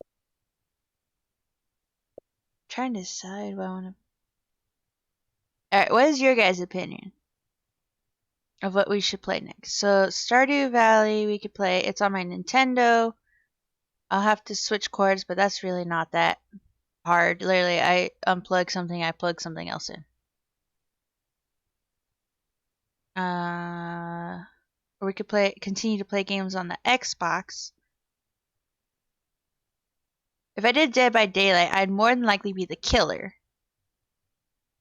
I'm trying to decide what I want to. Alright, what is your guys' opinion of what we should play next? So, Stardew Valley, we could play. It's on my Nintendo. I'll have to switch cords, but that's really not that hard. Literally, I unplug something, I plug something else in. Or we could continue to play games on the Xbox. If I did Dead by Daylight, I'd more than likely be the killer.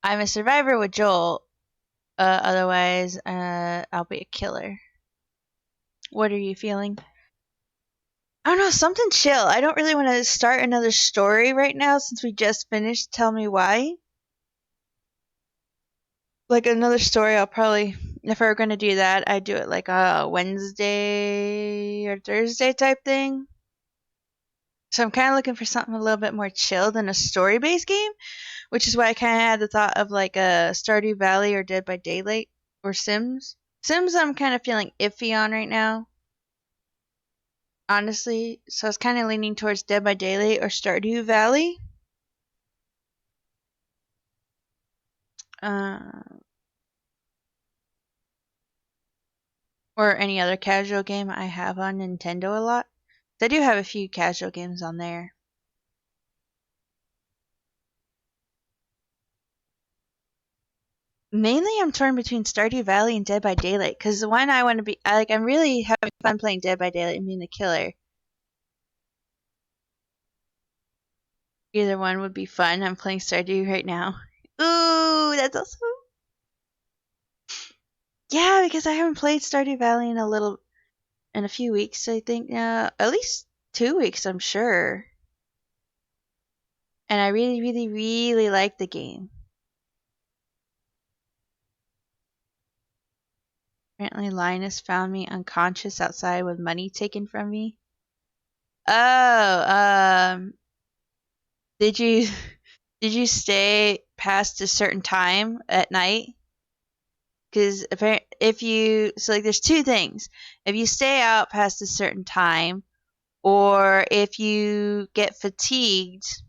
I'm a survivor with Joel. Otherwise, I'll be a killer. What are you feeling? I don't know, something chill. I don't really want to start another story right now since we just finished Tell Me Why. Like another story, I'll probably, if I were going to do that, I'd do it like a Wednesday or Thursday type thing. So I'm kind of looking for something a little bit more chill than a story-based game, which is why I kind of had the thought of like a Stardew Valley or Dead by Daylight or Sims. Sims I'm kind of feeling iffy on right now, honestly. So I was kind of leaning towards Dead by Daylight or Stardew Valley. Or any other casual game I have on Nintendo a lot. I do have a few casual games on there. Mainly, I'm torn between Stardew Valley and Dead by Daylight because the one I want to be I'm really having fun playing Dead by Daylight and being the killer. Either one would be fun. I'm playing Stardew right now. Ooh, that's awesome. Yeah, because I haven't played Stardew Valley in a few weeks. I think at least 2 weeks, I'm sure. And I really, really, really like the game. Apparently, Linus found me unconscious outside with money taken from me. Oh, did you did you stay past a certain time at night? Because there's two things. If you stay out past a certain time, or if you get fatigued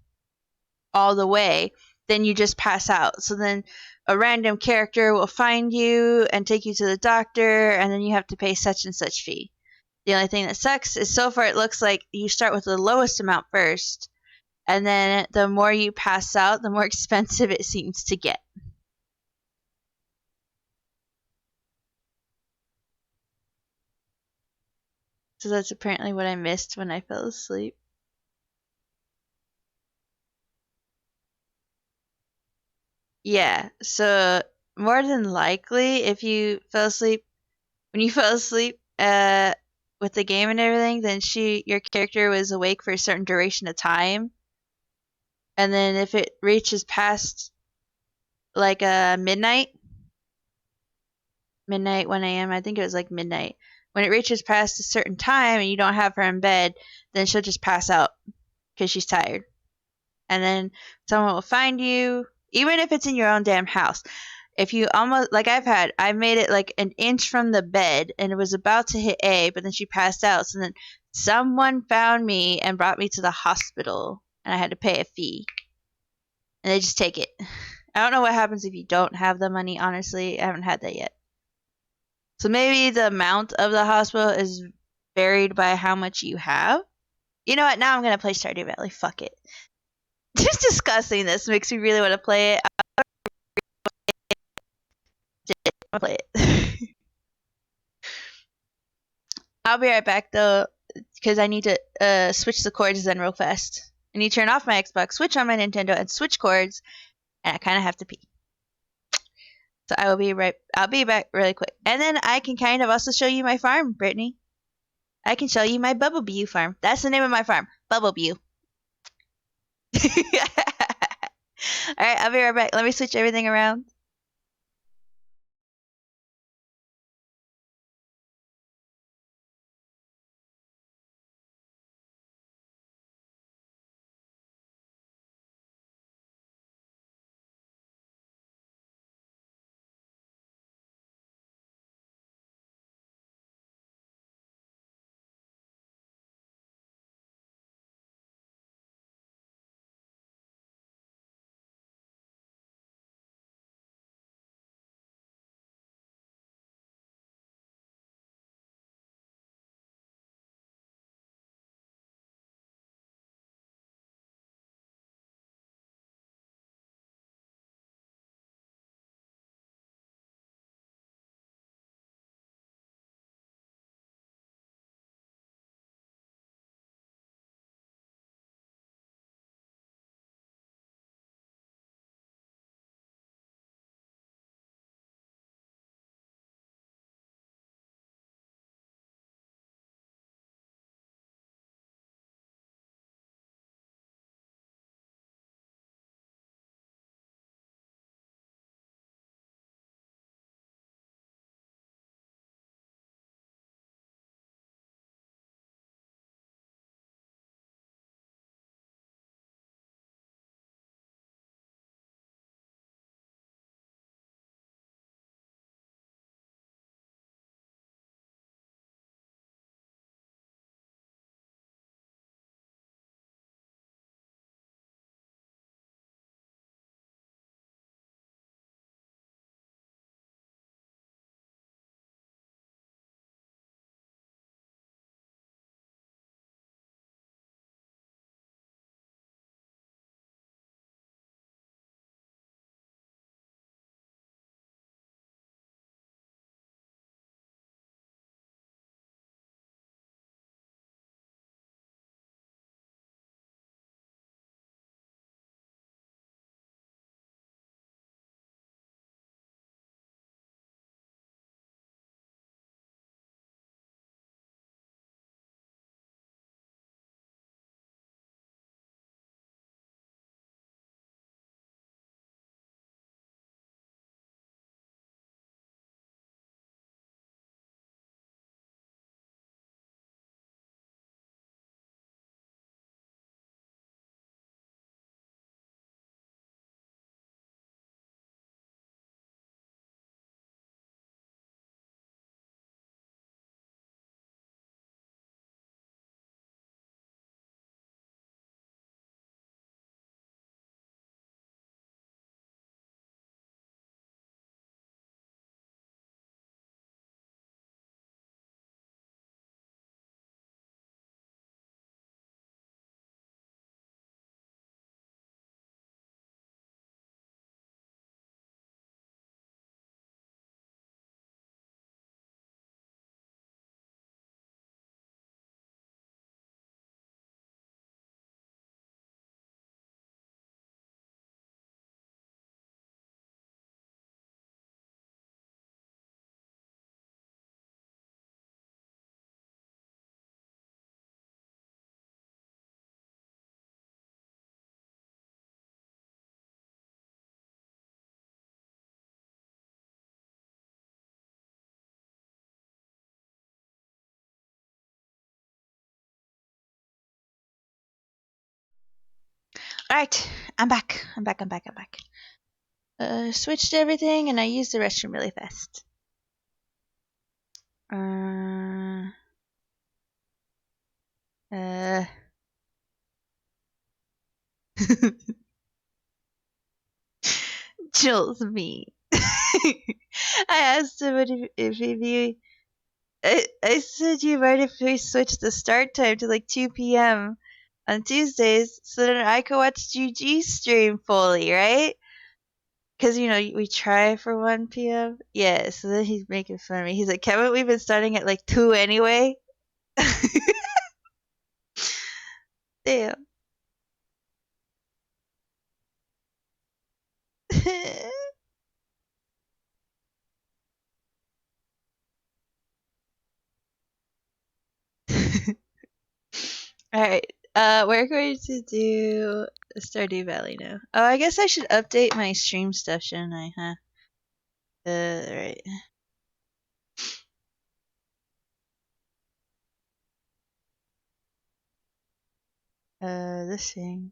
all the way, then you just pass out. So then a random character will find you and take you to the doctor, and then you have to pay such and such fee. The only thing that sucks is so far it looks like you start with the lowest amount first, and then the more you pass out, the more expensive it seems to get. So that's apparently what I missed when I fell asleep. Yeah, so more than likely, if you fell asleep, when you fell asleep, with the game and everything, then your character was awake for a certain duration of time, and then if it reaches past like midnight 1 a.m. I think it was like midnight. When it reaches past a certain time and you don't have her in bed, then she'll just pass out because she's tired, and then someone will find you, even if it's in your own damn house. If you almost like I've made it like an inch from the bed and it was about to hit A, but then she passed out. So then someone found me and brought me to the hospital, and I had to pay a fee. And they just take it, I don't know what happens if you don't have the money, honestly. I haven't had that yet. So maybe the amount of the hospital is varied by how much you have. You know what? Now I'm going to play Stardew Valley. Fuck it. Just discussing this makes me really want to play it. I'll play it. I'll be right back though, because I need to switch the cords then real fast. I need to turn off my Xbox, switch on my Nintendo, and switch cords, and I kind of have to pee. So I'll be back really quick. And then I can kind of also show you my farm, Brittany. I can show you my Bubblebee farm. That's the name of my farm, Bubblebee. Alright, I'll be right back. Let me switch everything around. Alright, I'm back. I'm back. Switched everything and I used the restroom really fast. Uh, Joel's me. I asked him if he. I said you mind if we switch the start time to like 2 p.m. on Tuesdays so then I could watch GG stream fully, right? Because, you know, we try for 1 p.m. Yeah, so then he's making fun of me. He's like, Kevin, we've been starting at like 2 anyway. Damn. Alright, we're going to do Stardew Valley now. Oh, I guess I should update my stream stuff, shouldn't I, huh? Right. This thing.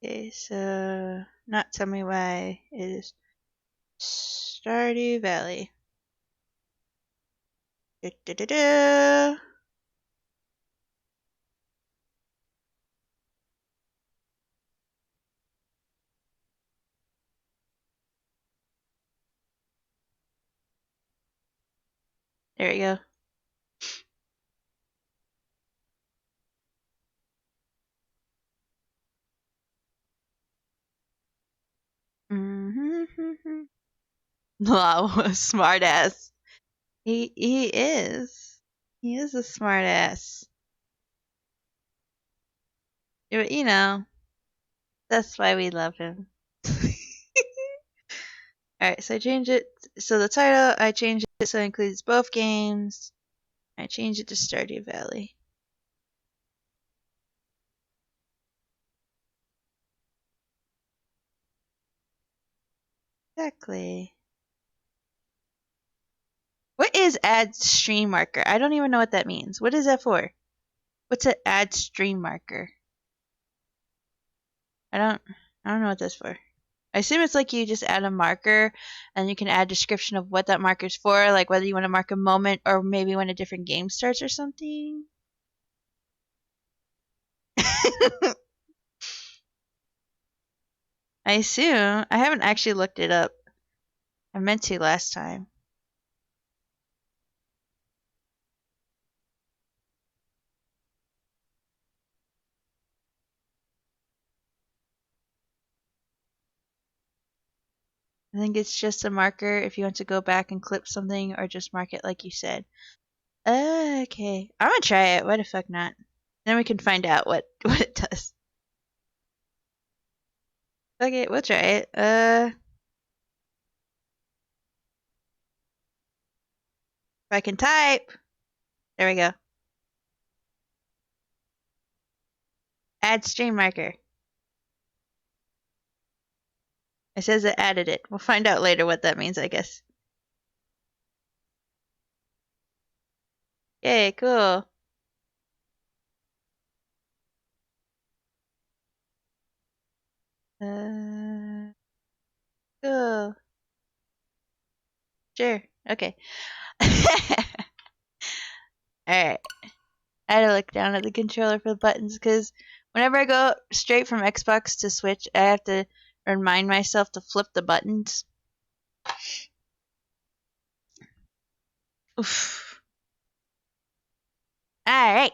Okay, so, not tell me why it is Stardew Valley. Da-da-da-da. There we go. Mm-hmm. Wow, smart ass. He is. He is a smart ass. But, you know, that's why we love him. Alright, so I changed it. So the title, I changed it so it includes both games. I changed it to Stardew Valley. Exactly. What is add stream marker? I don't even know what that means. What is that for? What's an add stream marker? I don't know what that's for. I assume it's like you just add a marker and you can add description of what that marker's for, like whether you want to mark a moment or maybe when a different game starts or something. I assume. I haven't actually looked it up. I meant to last time. I think it's just a marker if you want to go back and clip something or just mark it like you said. Okay. I'm gonna try it. Why the fuck not? Then we can find out what it does. Okay, we'll try it. If I can type. There we go. Add stream marker. It says it added it. We'll find out later what that means, I guess. Yay, cool. Cool. Sure. Okay. Alright. I had to look down at the controller for the buttons because whenever I go straight from Xbox to Switch, I have to remind myself to flip the buttons. Oof. Alright.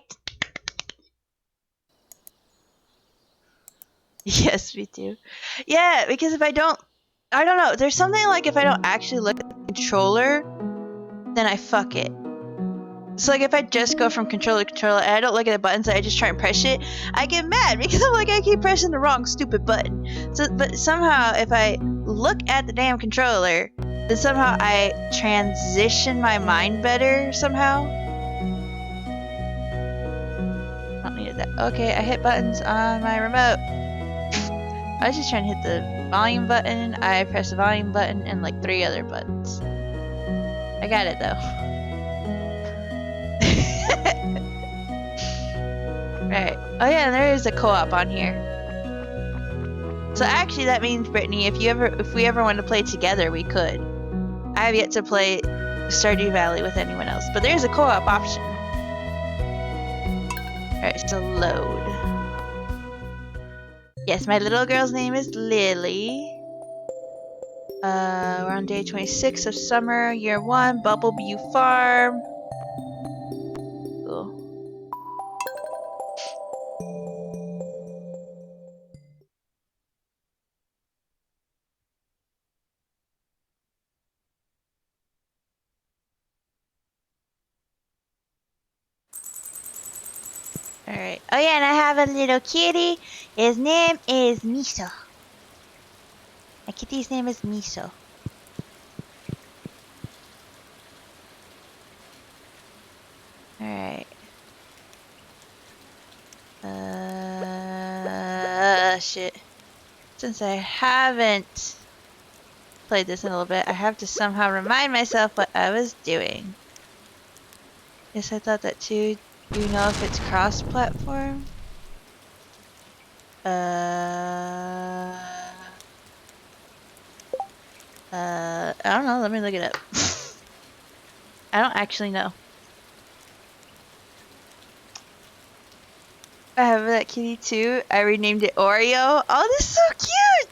Yes, me too. Yeah, because if I don't know, there's something like if I don't actually look at the controller, then I fuck it. So like if I just go from controller to controller and I don't look at the buttons and I just try and press it, I get mad because I'm like I keep pressing the wrong stupid button. So but somehow if I look at the damn controller, then somehow I transition my mind better somehow. I don't need that. Okay, I hit buttons on my remote. I was just trying to hit the volume button. I pressed the volume button and like 3 other buttons. I got it though. Right. Oh yeah, and there is a co-op on here. So actually that means, Brittany, if we ever want to play together, we could. I have yet to play Stardew Valley with anyone else, but there's a co-op option. Alright, so load. Yes, my little girl's name is Lily. We're on day 26 of summer, year 1, Bubblebee Farm. Cool. Alright. Oh yeah, and I have a little kitty. His name is Miso. My kitty's name is Miso. Alright. Shit. Since I haven't played this in a little bit, I have to somehow remind myself what I was doing. Yes, I thought that too. Do you know if it's cross-platform? I don't know. Let me look it up. I don't actually know. I have that kitty too. I renamed it Oreo. Oh, this is so cute!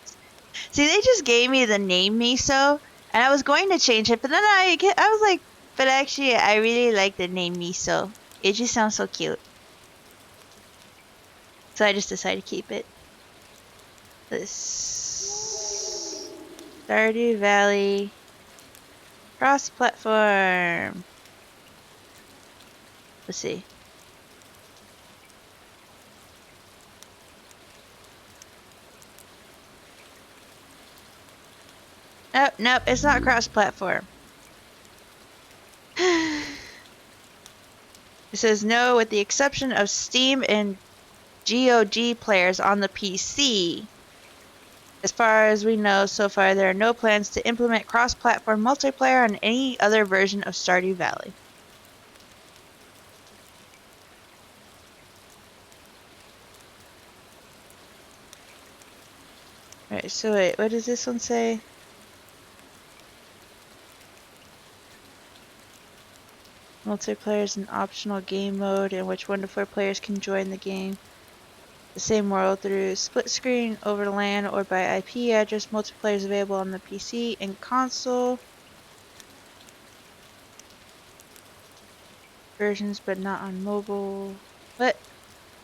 See, they just gave me the name Miso, and I was going to change it, but then I was like, but actually, I really like the name Miso. It just sounds so cute. So I just decided to keep it. This Stardew Valley cross-platform. Let's see. Nope, nope, it's not cross-platform. It says no, with the exception of Steam and GOG players on the PC. As far as we know so far, there are no plans to implement cross-platform multiplayer on any other version of Stardew Valley. Alright, so wait, what does this one say? Multiplayer is an optional game mode in which 1 to 4 players can join the game. The same world through split screen, over LAN, or by IP address. Multiplayer is available on the PC and console versions, but not on mobile. What?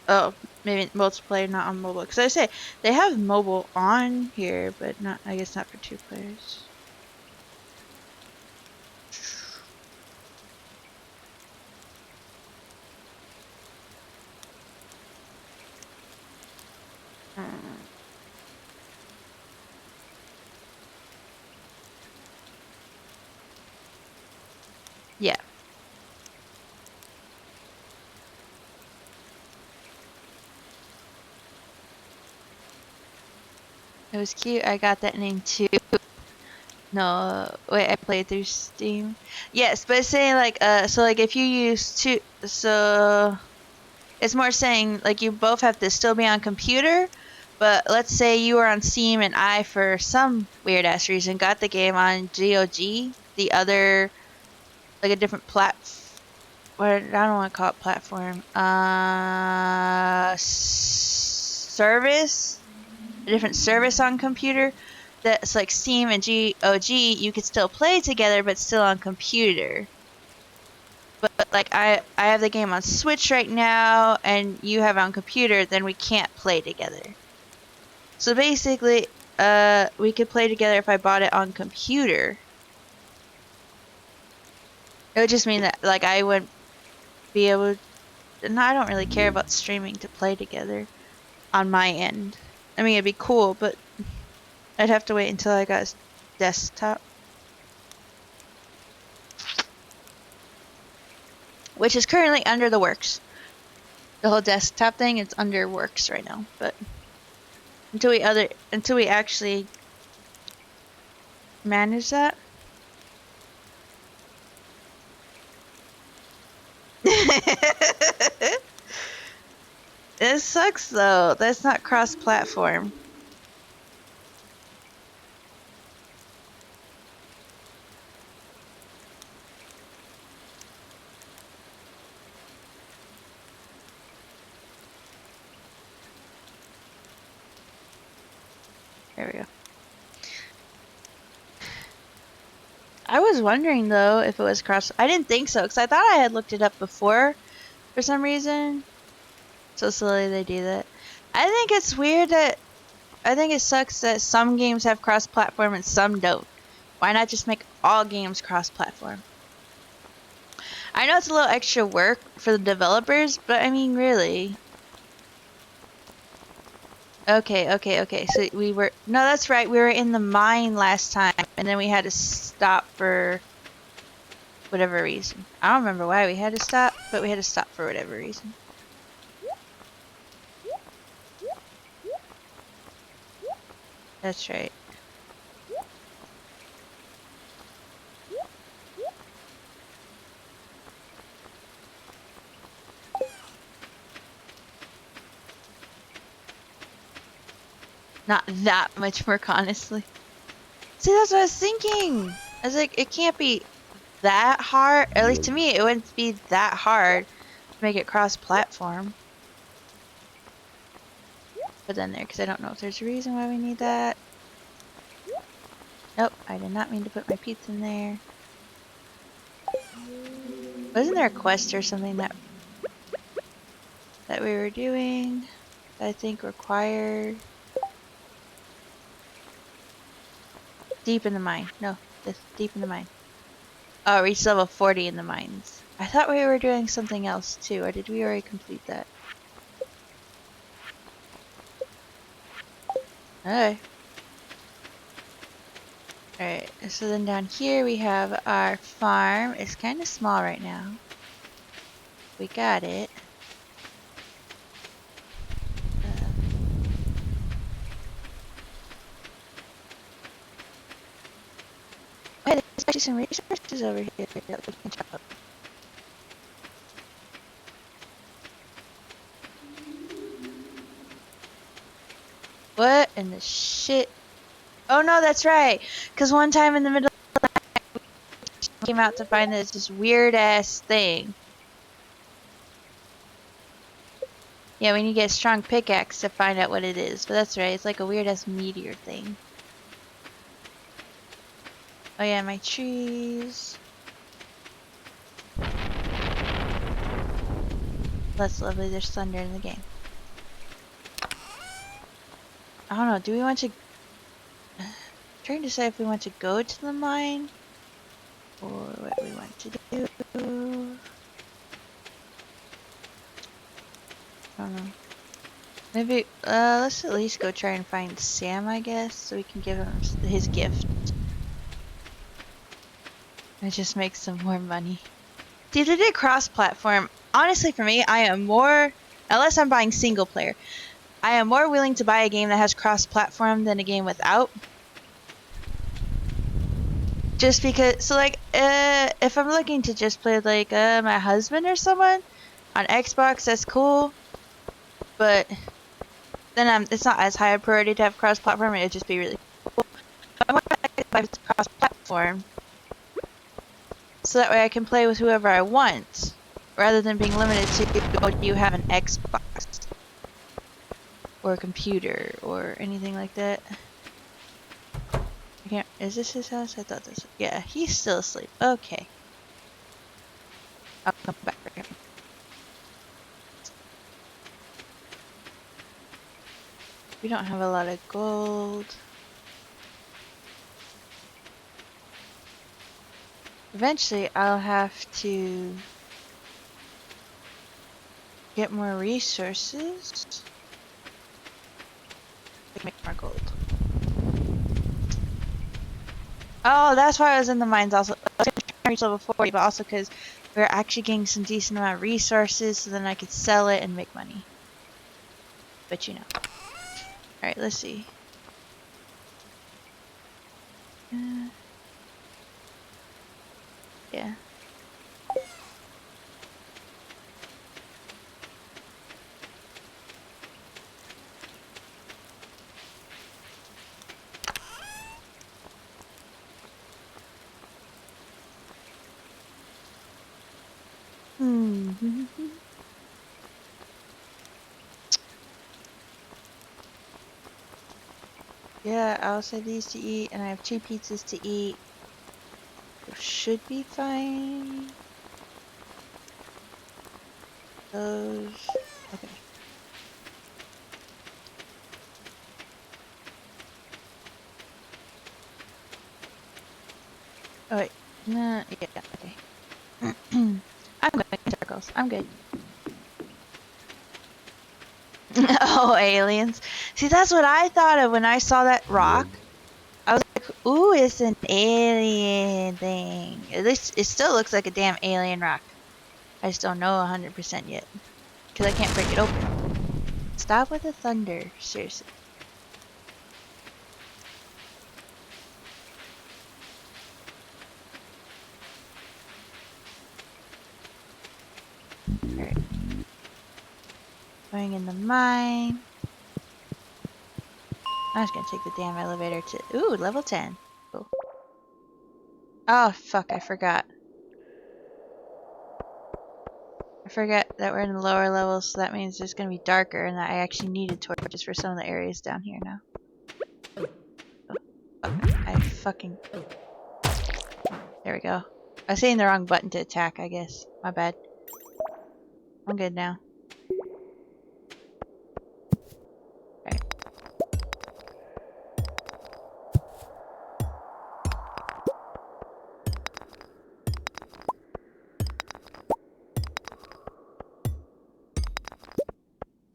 Oh, maybe multiplayer, not on mobile. Because I say they have mobile on here, but not. I guess not for 2 players. Yeah. It was cute. I got that name too. No, wait, I played through Steam. Yes, but it's saying like, so like if you use two, so it's more saying like you both have to still be on computer, but let's say you were on Steam and I, for some weird ass reason, got the game on GOG, the other, like a different what, I don't want to call it platform, service, a different service on computer that's like Steam and GOG, you could still play together, but still on computer. But like I have the game on Switch right now, and you have it on computer, then we can't play together. So basically, we could play together if I bought it on computer. It would just mean that like I wouldn't be able to, and I don't really care about streaming to play together on my end. I mean, it'd be cool, but I'd have to wait until I got a desktop. Which is currently under the works. The whole desktop thing is under works right now, but until we actually manage that. It sucks though. That's not cross-platform. There we go. I was wondering though if it was cross. I didn't think so because I thought I had looked it up before for some reason. So silly they do that. I think it's weird that I think it sucks that some games have cross-platform and some don't. Why not just make all games cross-platform? I know it's a little extra work for the developers, but I mean, really. Okay. So we were... No, that's right. We were in the mine last time, and then we had to stop for whatever reason. I don't remember why we had to stop, but we had to stop for whatever reason. That's right. Not that much work, honestly. See, that's what I was thinking. I was like, it can't be that hard. At least to me, it wouldn't be that hard to make it cross-platform. Put that in there because I don't know if there's a reason why we need that. Nope, I did not mean to put my pizza in there. Wasn't there a quest or something that we were doing that I think required deep in the mine? No, this deep in the mine. Oh, reach level 40 in the mines. I thought we were doing something else too, or did we already complete that? Okay. Alright, so then down here we have our farm. It's kind of small right now. We got it. Hey, there's actually some resources over here that we can chop up. What in the shit? Oh no, that's right. Because one time in the middle of the night, we came out to find this weird ass thing. Yeah, we need to get a strong pickaxe to find out what it is. But that's right, it's like a weird ass meteor thing. Oh yeah, my trees. That's lovely, there's thunder in the game. I don't know, do we want to... I'm trying to decide if we want to go to the mine or what we want to do. I don't know. Maybe, let's at least go try and find Sam, I guess, so we can give him his gift. And just make some more money. See, if they did cross-platform, honestly for me, I am more, unless I'm buying single player, I am more willing to buy a game that has cross-platform than a game without. Just because, so like, if I'm looking to just play like, my husband or someone on Xbox, that's cool. But then it's not as high a priority to have cross-platform, it would just be really cool. I want to buy cross-platform, so that way I can play with whoever I want, rather than being limited to, oh, do you have an Xbox? Or a computer, or anything like that. I can't, is this his house? I thought this, yeah, he's still asleep. Okay. I'll come back for him. We don't have a lot of gold. Eventually, I'll have to get more resources. Make more gold. Oh, that's why I was in the mines also. I was trying to reach level 40, but also because we were actually getting some decent amount of resources, so then I could sell it and make money. But you know. Alright, let's see. Yeah. Yeah, I also have these to eat, and I have 2 pizzas to eat. Should be fine. Those. Okay. Oh wait. Nah, yeah, okay. I'm going in circles. I'm good. Oh, aliens. See, that's what I thought of when I saw that rock. I was like, ooh, it's an alien thing. At least it still looks like a damn alien rock. I just don't know 100% yet. Because I can't break it open. Stop with the thunder. Seriously. Alright. Going in the mine. I'm just gonna take the damn elevator to... Ooh, level 10. Cool. Oh, fuck, I forgot. I forgot that we're in the lower levels, so that means it's gonna be darker, and that I actually needed torches for some of the areas down here now. Oh, fuck. I fucking... There we go. I was hitting the wrong button to attack, I guess. My bad. I'm good now. Alright.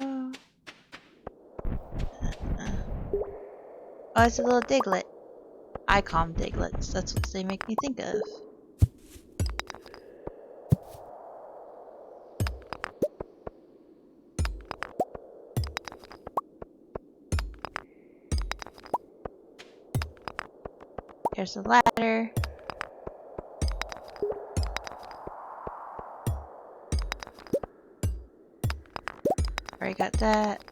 Oh. Oh, it's a little diglet. I call them diglets. That's what they make me think of. Here's the ladder. Already got that.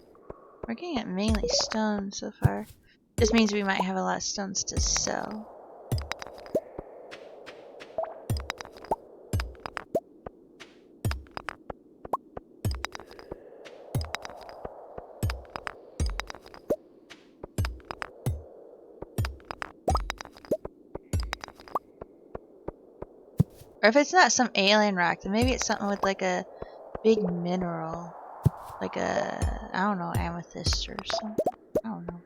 We're getting it mainly stone so far. This means we might have a lot of stones to sell. Or if it's not some alien rock, then maybe it's something with like a big mineral. Like a, I don't know, amethyst or something. I don't know.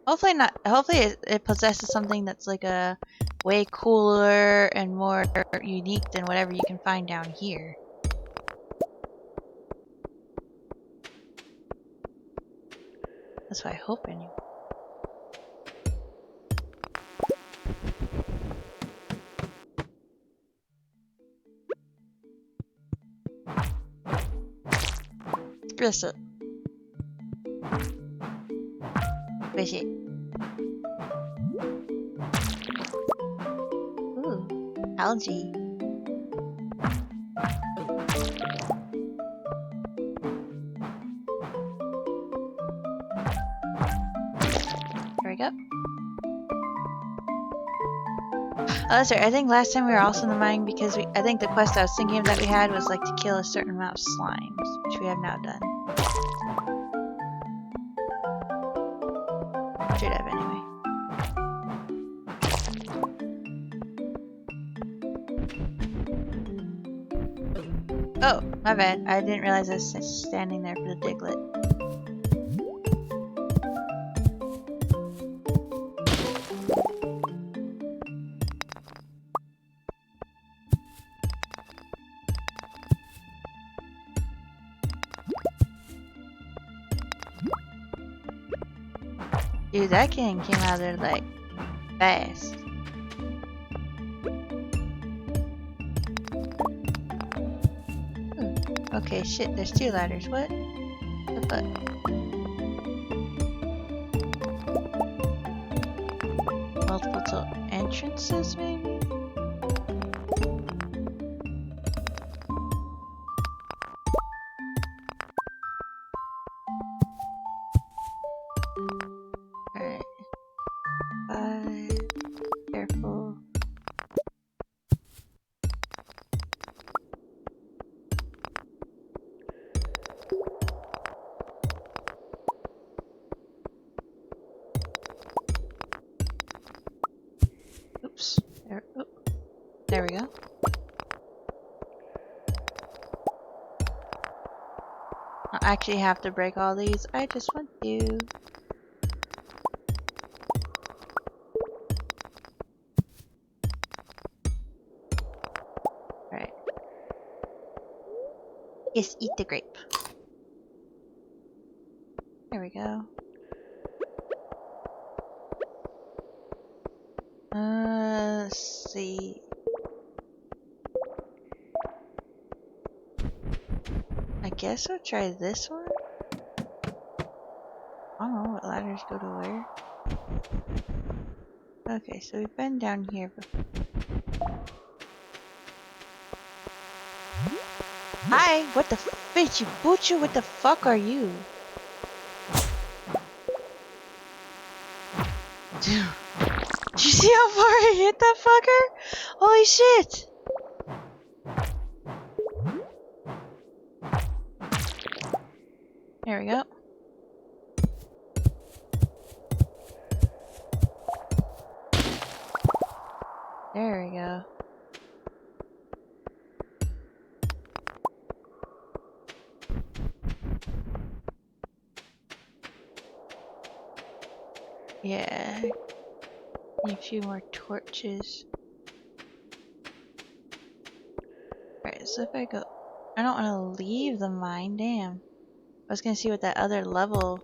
Hopefully not. Hopefully it possesses something that's like a way cooler and more unique than whatever you can find down here. That's what I hope anyway. Press it. Push it. Ooh, algae. There we go. Oh, that's right. I think last time we were also in the mine because I think the quest I was thinking of that we had was like to kill a certain amount of slimes, which we have now done. Should have anyway. Oh, my bad. I didn't realize I was standing there for the diglet. Dude, that king came out of there like fast. Okay, shit, there's 2 ladders. What? What the fuck? Multiple entrances, maybe? Alright. 5. Careful. There we go. I actually have to break all these. I just want to. Alright. Yes, eat the grape. There we go. Let's see. I guess I'll try this one. I don't know what ladders go to where. Okay, so we've been down here before. Hi! What the bitch, you butcher? What the fuck are you? Dude. Did you see how far I hit that fucker? Holy shit! There we go. There we go. Yeah. Need a few more torches. Alright, so if I go... I don't want to leave the mine, damn. I was gonna see what that other level...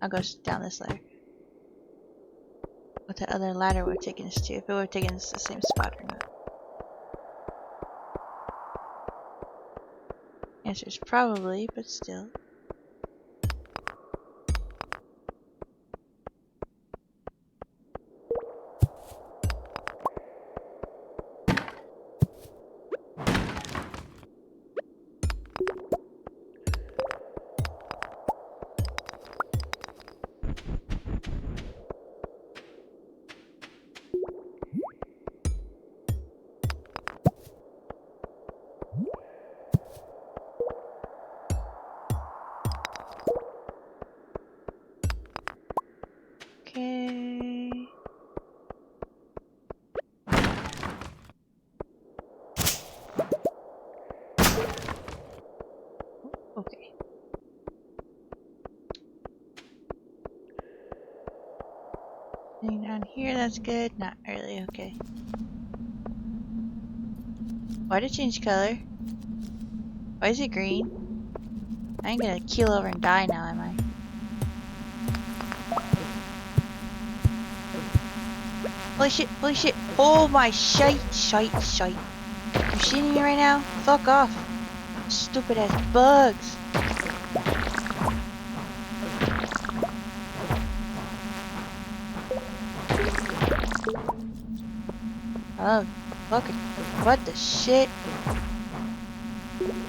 I'll go down this ladder. What that other ladder would have taken us to, if it would have taken us to the same spot or not. Answer is probably, but still. Okay. Okay. Anything down here, that's good. Not really, okay. Why'd it change color? Why is it green? I ain't gonna keel over and die now, am I? Holy shit, holy shit. Oh my shite. You shitting me right now? Fuck off. Stupid ass bugs. Oh, fucking. What the shit?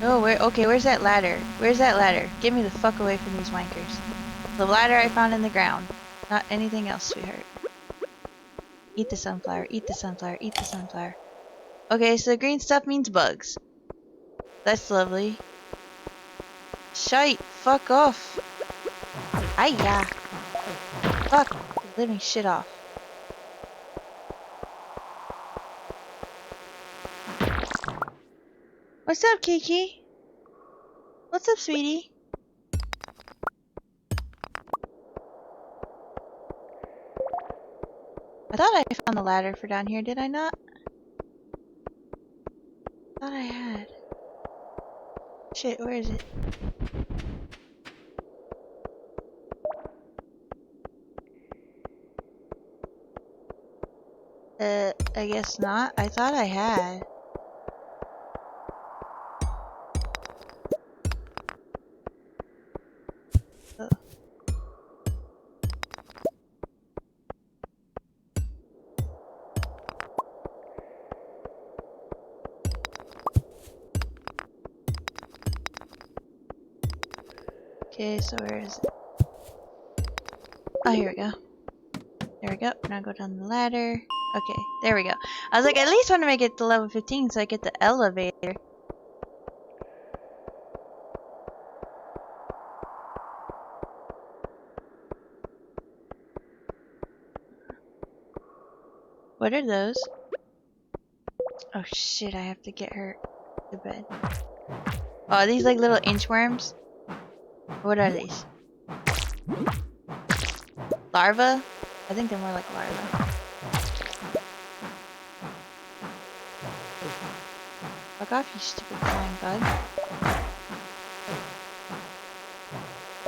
Oh, where's that ladder? Where's that ladder? Get me the fuck away from these wankers. The ladder I found in the ground. Not anything else, sweetheart. Eat the sunflower, eat the sunflower, eat the sunflower. Okay, so the green stuff means bugs. That's lovely. Shite, fuck off. Hiya. Fuck, living shit off. What's up, Kiki? What's up, sweetie? I thought I found the ladder for down here, did I not? Thought I had. Shit, where is it? I guess not. I thought I had. Oh. Okay, so where is it? Oh, here we go. There we go. Now go down the ladder. Okay, there we go. I was like, at least want to make it to level 15 so I get the elevator. What are those? Oh shit, I have to get her to bed. Oh, are these like little inchworms? What are these? Larvae? I think they're more like larvae. Fuck off, you stupid flying bug.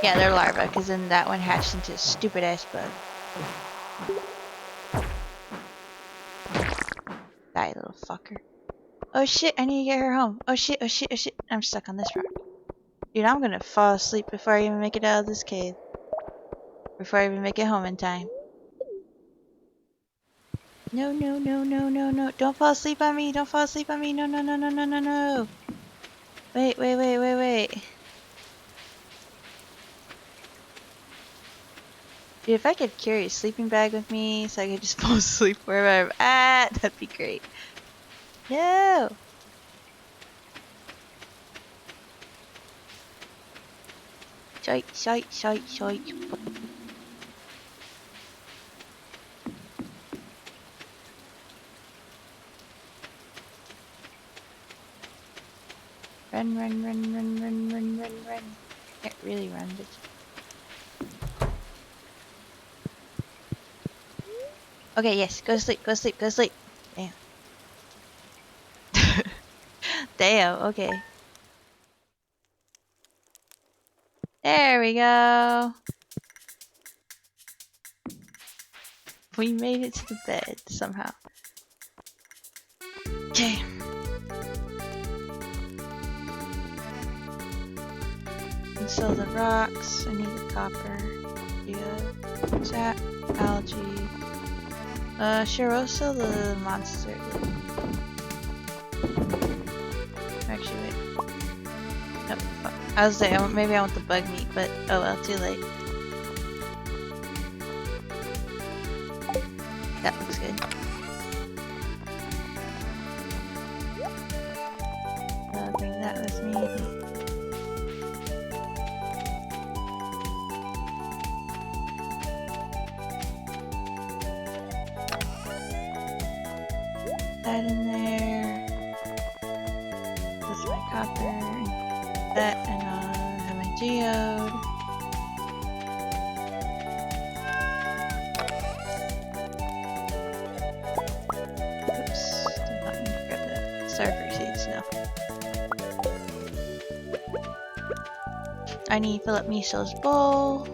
Yeah, they're larvae, because then that one hatched into a stupid ass bug. Die, little fucker. Oh shit, I need to get her home. Oh shit, oh shit, oh shit. I'm stuck on this rock. Dude, I'm gonna fall asleep before I even make it out of this cave. Before I even make it home in time. No, no, no, no, no, no. Don't fall asleep on me. Don't fall asleep on me. No, no, no, no, no, no, no. Wait, wait, wait, wait, wait. Dude, if I could carry a sleeping bag with me so I could just fall asleep wherever I'm at, that'd be great. No! Shite, shite, shite, shite. Run, run, run, run, run, run, run, run. Can't really run, but... Okay, yes, go to sleep, go to sleep, go to sleep. Damn. Damn, okay. There we go. We made it to the bed somehow. Okay. Install the rocks. I need the copper. Yeah. Sap, algae. Sure, we'll sell the monster. Actually, wait. Nope. Fuck. I was saying, maybe I want the bug meat, but oh well, too late. That looks good. I'll bring that with me. That in there. That's my copper. That, and I'll have my geode. Oops, did not mean to grab that. Starfruit seeds, no. I need to fill up Miso's bowl.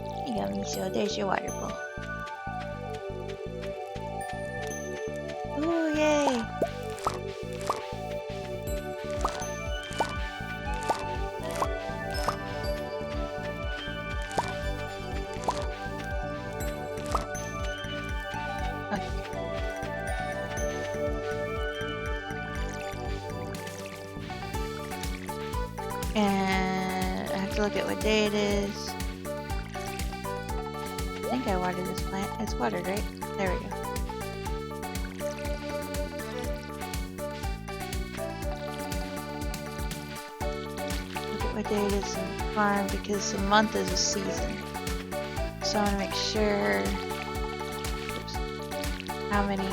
There you go, Miso. There's your water bowl. Ooh, yay! And I have to look at what day it is. I think I watered this plant. It's watered, right? There we go. Look at what day it is in the farm because a month is a season. So I want to make sure how many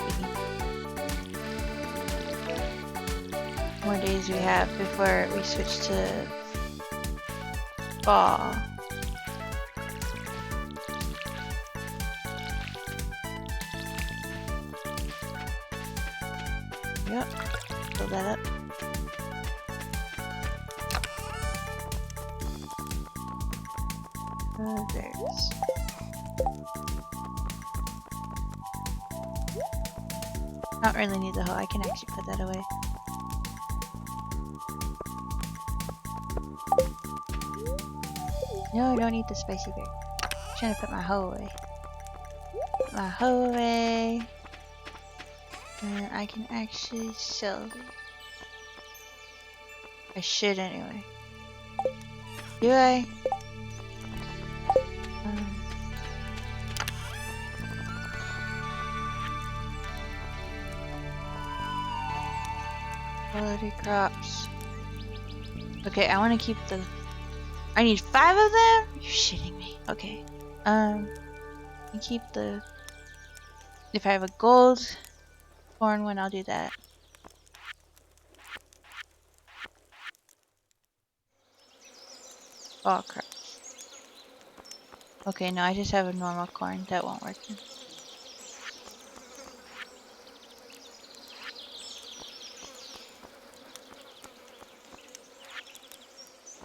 more days we have before we switch to fall. Yep, fill that up. There it is. Don't really need the hoe, I can actually put that away. No, don't eat the spicy berry. I'm trying to put my hoe away. Put my hoe away. And I can actually sell it. I should anyway. Do I? Quality crops. Okay, I want to keep the... I need 5 of them? You're shitting me. Okay. I keep the If I have a gold corn one, I'll do that. Oh crap. Okay, no, I just have a normal corn. That won't work then.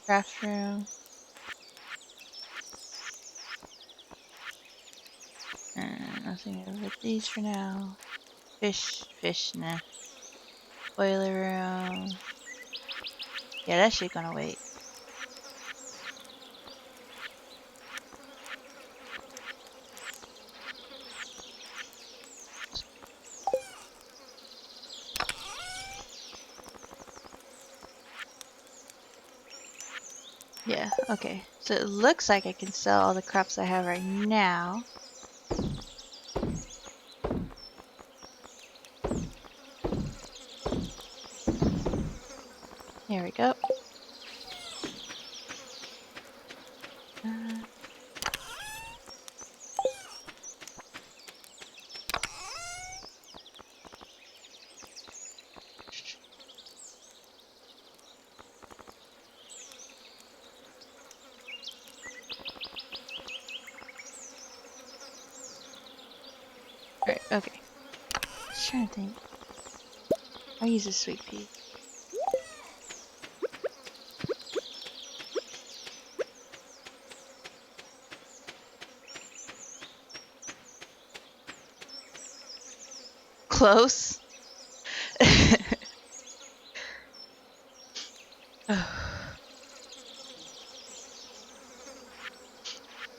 Craft room. Nothing over these for now. Fish, nah. Boiler room. Yeah, that shit gonna wait. Yeah, okay. So it looks like I can sell all the crops I have right now. Here we go. Uh, right, okay. Just trying to think. I'll use a sweet pea. Close. Oh,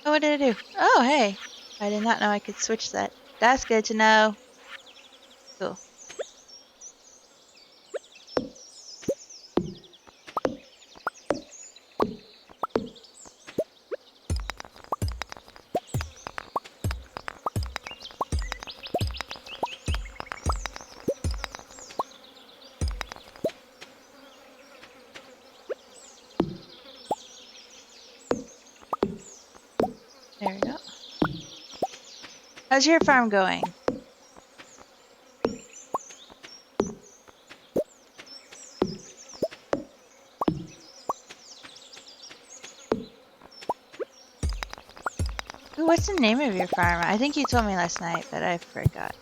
what did I do? Oh, hey. I did not know I could switch that. That's good to know. Cool. There we go. How's your farm going? Ooh, what's the name of your farm? I think you told me last night, but I forgot.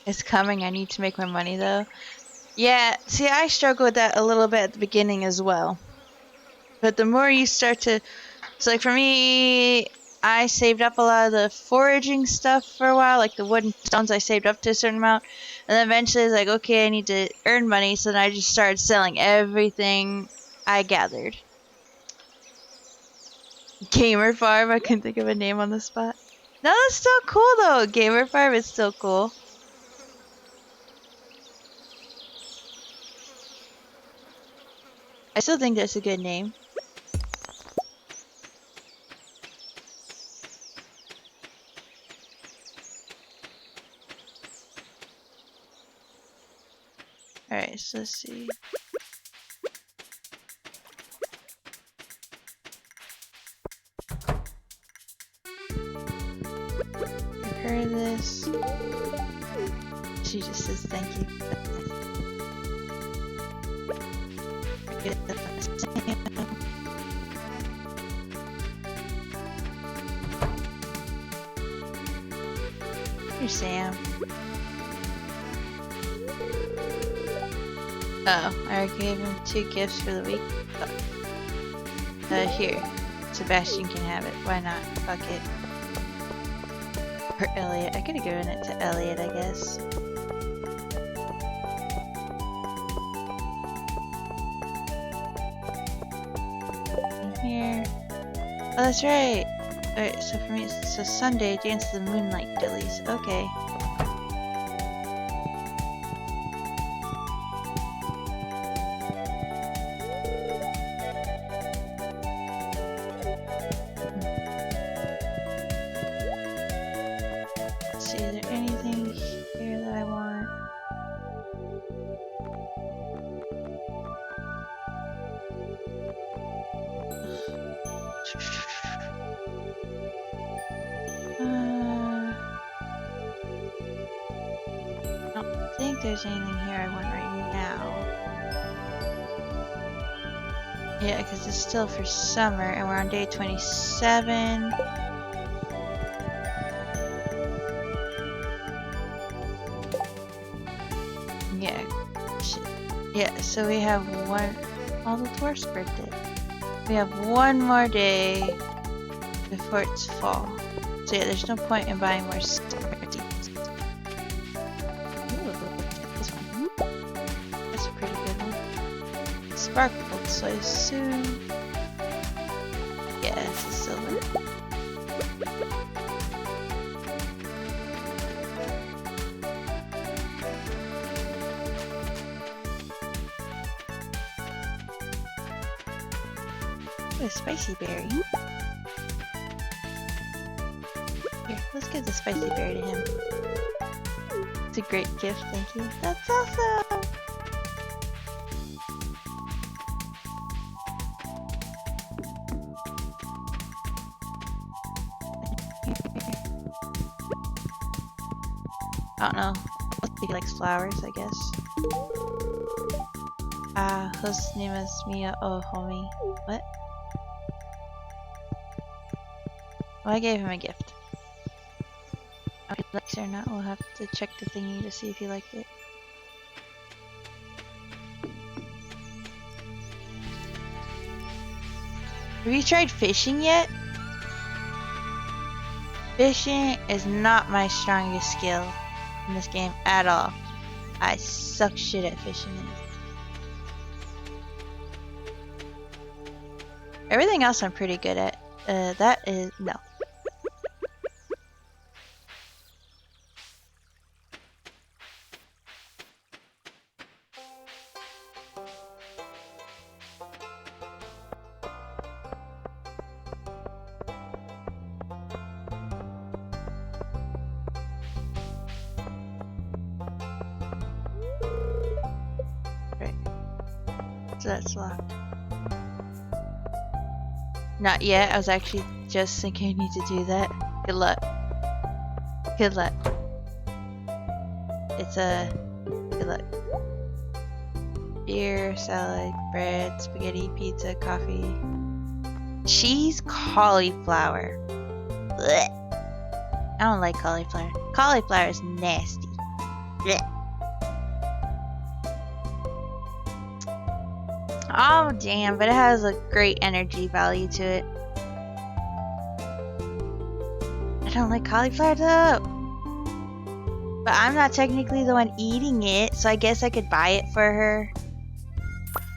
It's coming. I need to make my money though. Yeah, see, I struggle with that a little bit at the beginning as well. But the more you start to... So, like, for me, I saved up a lot of the foraging stuff for a while. Like, the wooden stones I saved up to a certain amount. And then eventually, it's like, okay, I need to earn money. So then I just started selling everything I gathered. Gamer Farm. I couldn't think of a name on the spot. No, that's still cool, though. Gamer Farm is still cool. I still think that's a good name. Alright, so let's see. Repair this. She just says thank you. Here's Sam. Oh, I already gave him 2 gifts for the week. Here. Sebastian can have it. Why not? Fuck it. Or Elliot. I could have given it to Elliot, I guess. In here. Oh, that's right. Alright, so for me, it's a Sunday. Dance to the Moonlight Dillies. Okay. see, is there anything here that I want? I don't think there's anything here I want right now. Yeah, because it's still for summer and we're on day 27. Yeah. Yeah, so we have one. All the dwarfs birthday. We have one more day before it's fall. So yeah, there's no point in buying more summer seeds. Ooh, this one. That's a pretty good one. Sparkled, so I assume. Yeah, it's a silver. Ooh, a spicy berry. Here, let's give the spicy berry to him. It's a great gift, thank you. That's awesome! I don't know. He likes flowers, I guess. Whose name is Mia? Oh, homie. What? Well, I gave him a gift. If he likes it or not, we'll have to check the thingy to see if he liked it. Have you tried fishing yet? Fishing is not my strongest skill in this game at all. I suck shit at fishing. Everything else I'm pretty good at. That is no. Right. So that's locked. Not yet. I was actually just thinking I need to do that. Good luck. Good luck. It's a good luck. Beer, salad, bread, spaghetti, pizza, coffee, cheese, cauliflower. Blech. I don't like cauliflower. Cauliflower is nasty. Blech. Oh damn, but it has a great energy value to it. I don't like cauliflower though. But I'm not technically the one eating it, so I guess I could buy it for her.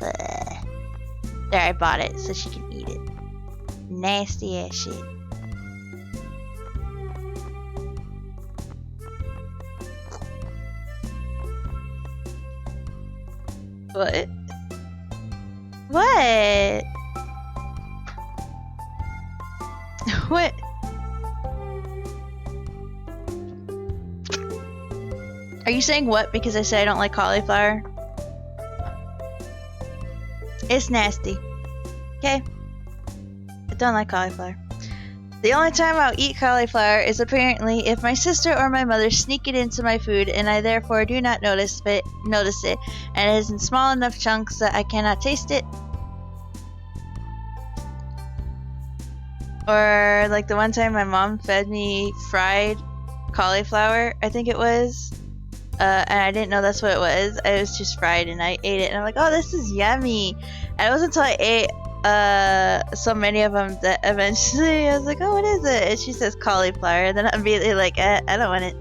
Ugh. There, I bought it so she can eat it. Nasty ass shit. What? What? What? Are you saying what because I said I don't like cauliflower? It's nasty. Okay? I don't like cauliflower. The only time I'll eat cauliflower is apparently if my sister or my mother sneak it into my food and I therefore do not notice it and it is in small enough chunks that I cannot taste it. Or like the one time my mom fed me fried cauliflower, I think it was. And I didn't know that's what it was. It was just fried and I ate it and I'm like, oh, this is yummy. And it wasn't until I ate so many of them that eventually I was like, oh, what is it? And she says cauliflower, and then I'm immediately like, I don't want it.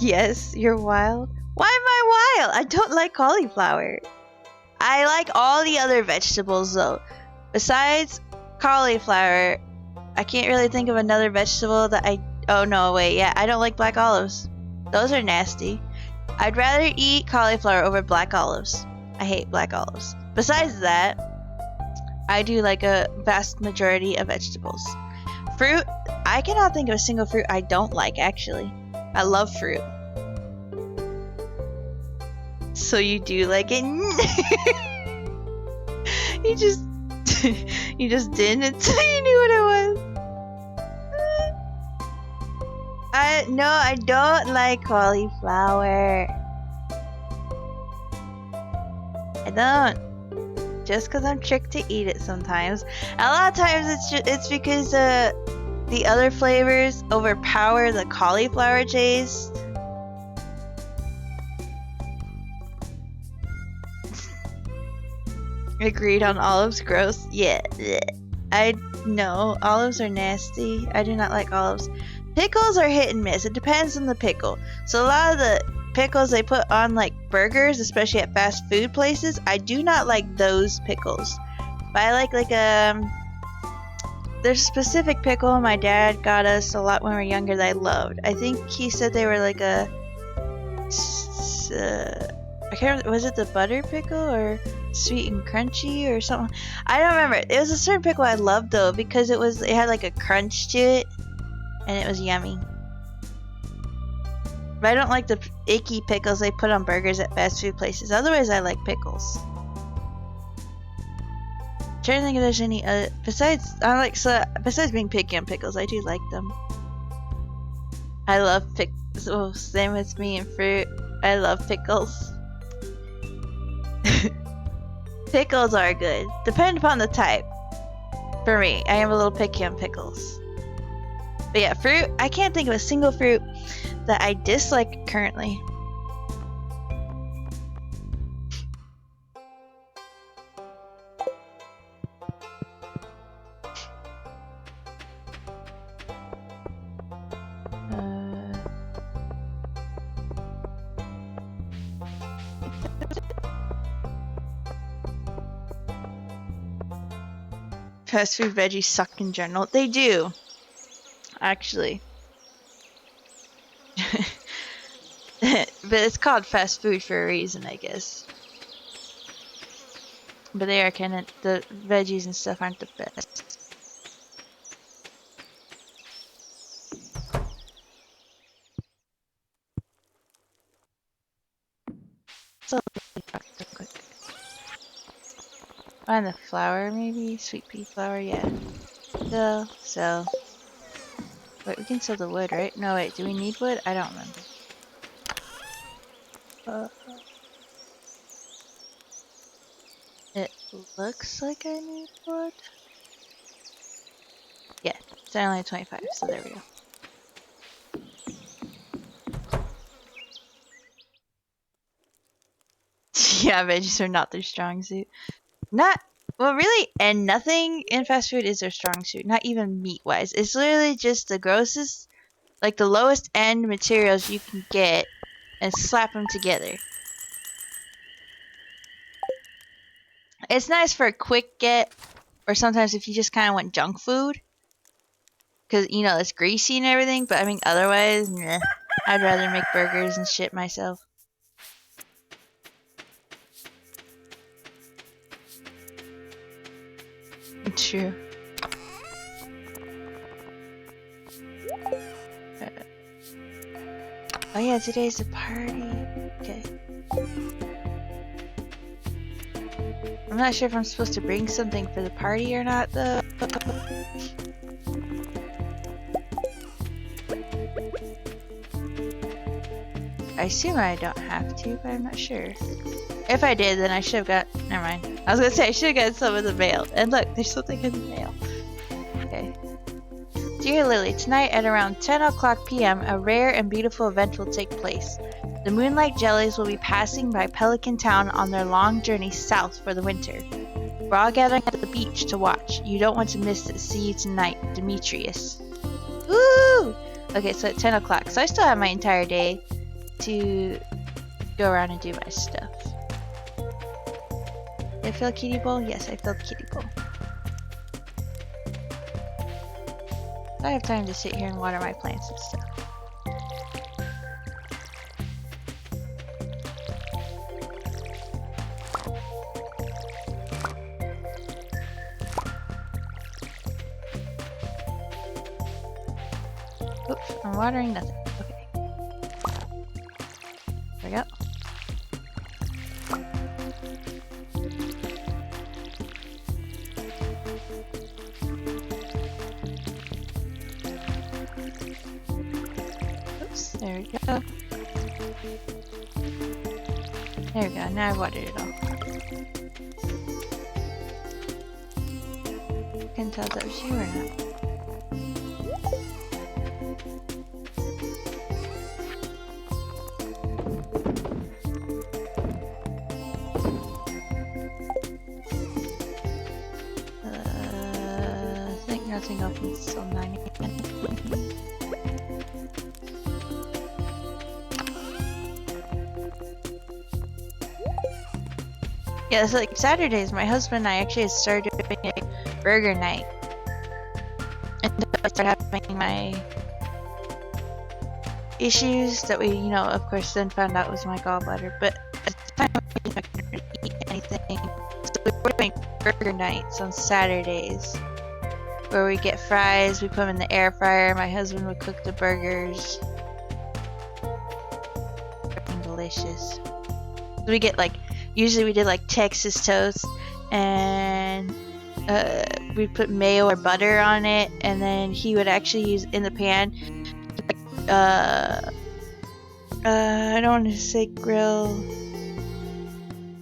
Yes, you're wild. Why am I wild? I don't like cauliflower. I like all the other vegetables though. Besides cauliflower, I can't really think of another vegetable that oh no, wait, yeah, I don't like black olives. Those are nasty. I'd rather eat cauliflower over black olives. I hate black olives. Besides that, I do like a vast majority of vegetables. Fruit, I cannot think of a single fruit I don't like, actually. I love fruit. So you do like it? You just you just didn't until you knew what it was. I don't like cauliflower. I don't. Just because I'm tricked to eat it sometimes. A lot of times it's because the other flavors overpower the cauliflower taste. Agreed on olives. Gross. Yeah. I no, olives are nasty. I do not like olives. Pickles are hit and miss. It depends on the pickle. So a lot of the pickles they put on like burgers, especially at fast food places, I do not like those pickles. But I like there's a specific pickle my dad got us a lot when we were younger that I loved. I think he said they were like a I can't remember, was it the butter pickle or sweet and crunchy or something? I don't remember. It was a certain pickle I loved though because it had like a crunch to it and it was yummy. But I don't like the icky pickles they put on burgers at fast food places. Otherwise, I like pickles. I'm trying to think if there's any other besides being picky on pickles, I do like them. I love pickles. Oh, same with me and fruit. I love pickles. Pickles are good. Depend upon the type. For me, I am a little picky on pickles. But yeah, fruit. I can't think of a single fruit that I dislike currently. Fast food veggies suck in general. They do. Actually. But it's called fast food for a reason, I guess. But they are the veggies and stuff aren't the best. So quick. Find the flour, maybe? Sweet pea flour, yeah. So. Wait, we can sell the wood, right? No, wait, do we need wood? I don't remember. It looks like I need wood. Yeah, it's only 25, so there we go. Yeah, veggies are not their strong suit. Well, really, and nothing in fast food is their strong suit. Not even meat-wise. It's literally just the grossest, like the lowest end materials you can get and slap them together. It's nice for a quick get, or sometimes if you just kind of want junk food. Because, you know, it's greasy and everything, but I mean, otherwise, nah. I'd rather make burgers and shit myself. True. Oh yeah, today's a party. Okay. I'm not sure if I'm supposed to bring something for the party or not, though. I assume I don't have to, but I'm not sure. If I did, then I should have got... Never mind. I was gonna say I should have got some of the mail. And look, there's something in the mail. Okay. Dear Lily, tonight at around 10 o'clock p.m., a rare and beautiful event will take place. The Moonlight Jellies will be passing by Pelican Town on their long journey south for the winter. We're all gathering at the beach to watch. You don't want to miss it. See you tonight, Demetrius. Woo! Okay, so at 10 o'clock. So I still have my entire day to go around and do my stuff. Did I fill kitty bowl? Yes, I filled kitty bowl. I have time to sit here and water my plants and stuff. Oops, I'm watering nothing. Okay. There we go. Oops, there we go. There we go, now I've watered it all. Couldn't tell if that was you or not. I think nothing opens till 9 again. Yeah, it's like Saturdays, my husband and I actually started doing a burger night. And I started having my issues that we, you know, of course then found out was my gallbladder, but at the time I couldn't really eat anything. So we were doing burger nights on Saturdays, where we get fries, we put them in the air fryer, my husband would cook the burgers. Freaking delicious. So we get like, usually we did like Texas toast, and we'd put mayo or butter on it, and then he would actually use in the pan, I don't want to say grill,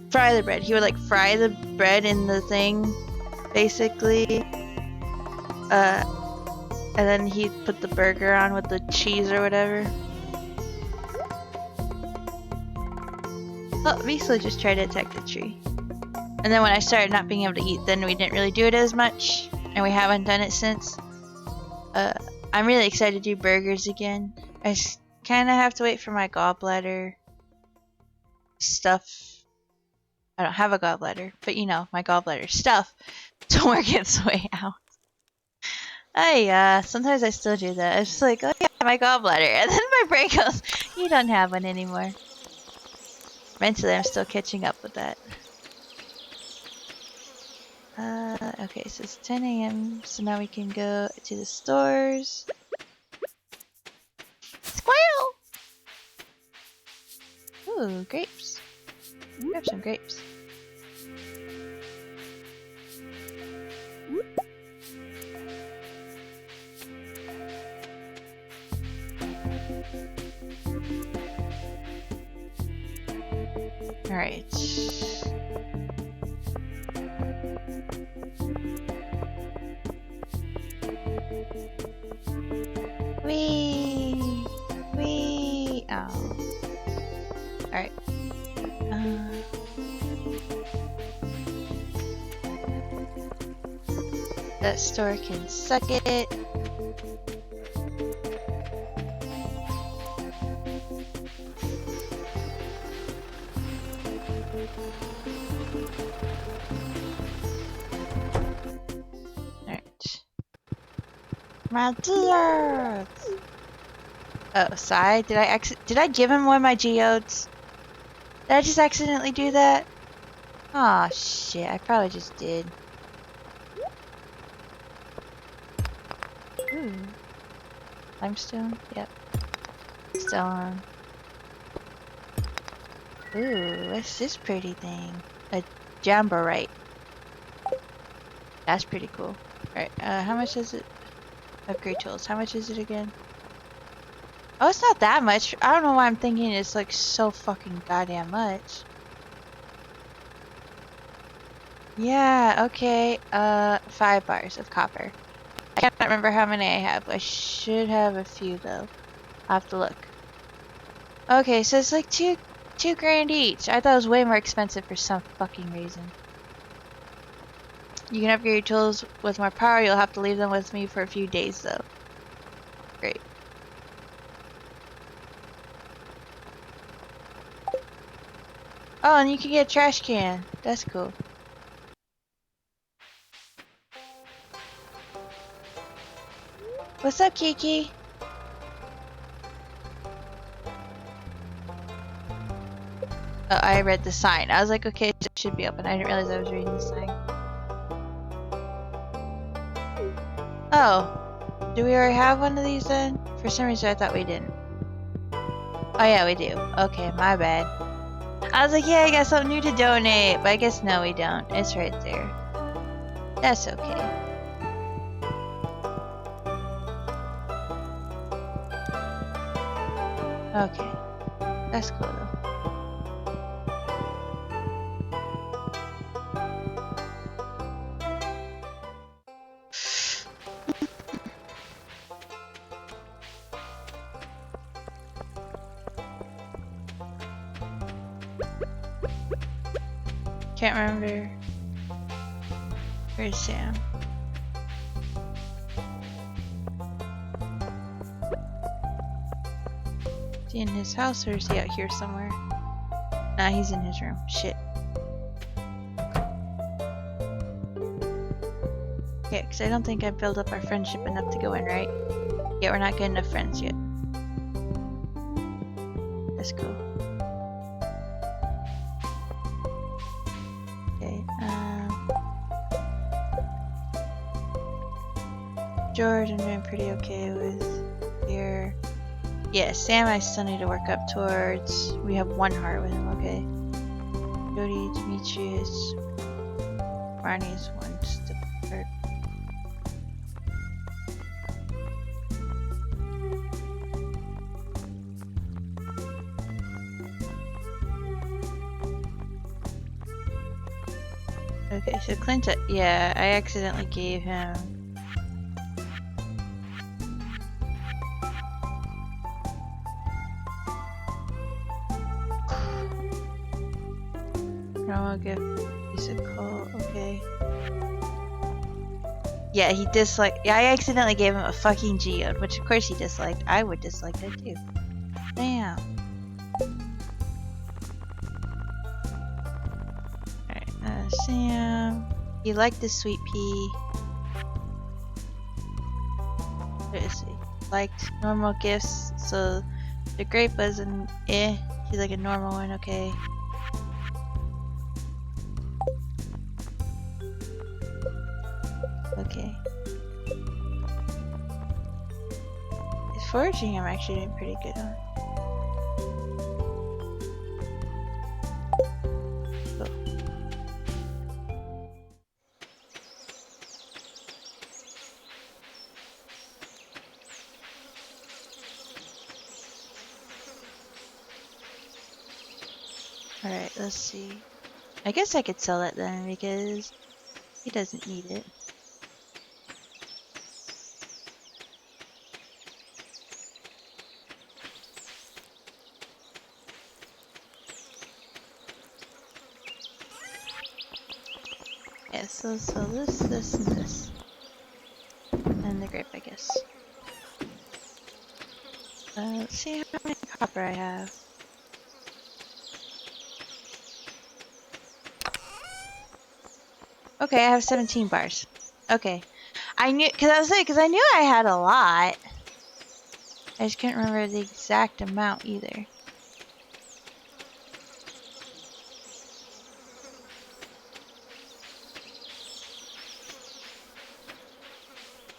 fry the bread. He would like fry the bread in the thing, basically, and then he'd put the burger on with the cheese or whatever. Oh, Visa just tried to attack the tree. And then when I started not being able to eat, then we didn't really do it as much, and we haven't done it since. I'm really excited to do burgers again. I kind of have to wait for my gallbladder stuff. I don't have a gallbladder, but you know, my gallbladder stuff to work its way out. Sometimes I still do that. It's just like, oh yeah, my gallbladder, and then my brain goes, you don't have one anymore. Mentally, I'm still catching up with that. Okay, so it's 10 a.m. So now we can go to the stores. Squirrel! Ooh, grapes. Grab some grapes. Alright. Wee! Wee! Oh. Alright. That store can suck it. My geodes! Oh, side? Did I give him one of my geodes? Did I just accidentally do that? Aw, shit, I probably just did. Ooh. Limestone? Yep. Stone. Ooh, what's this pretty thing? A jamborite. That's pretty cool. Alright, how much is it? Upgrade tools. How much is it again? Oh, it's not that much. I don't know why I'm thinking it's like so fucking goddamn much. Yeah, okay. 5 bars of copper. I can't remember how many I have. I should have a few though. I'll have to look. Okay, so it's like two grand each. I thought it was way more expensive for some fucking reason. You can upgrade your tools with more power. You'll have to leave them with me for a few days though. Great. Oh, and you can get a trash can. That's cool. What's up, Kiki? Oh, I read the sign. I was like, okay, it should be open. I didn't realize I was reading the sign. Oh. Do we already have one of these then? For some reason I thought we didn't. Oh yeah, we do. Okay, my bad. I was like, yeah, I got something new to donate, but I guess no, we don't. It's right there. That's okay. Okay, that's cool though. Can't remember. Where's Sam? Is he in his house or is he out here somewhere? Nah, he's in his room. Shit. Yeah, because I don't think I built up our friendship enough to go in, right? Yeah, we're not good enough friends yet. That's cool. Okay, George, I'm doing pretty okay with here. Yeah, Sam I still need to work up towards. We have 1 heart with him, okay. Jody, Demetrius, Barney's 1 step apart. Okay, so Clint, yeah, I accidentally gave him. Normal gift, piece of coal, okay. Yeah, he disliked. Yeah, I accidentally gave him a fucking geode, which of course he disliked. I would dislike that too. Damn. Alright, Sam. He liked the sweet pea. Where is he? Liked normal gifts, so the grape was an eh. He's like a normal one, okay. Okay. His foraging I'm actually doing pretty good on. Cool. Alright, let's see. I guess I could sell it then because he doesn't need it. Yeah, so this, and this. And the grape, I guess. Let's see how many copper I have. Okay, I have 17 bars. Okay. I knew, because I knew I had a lot. I just couldn't remember the exact amount either.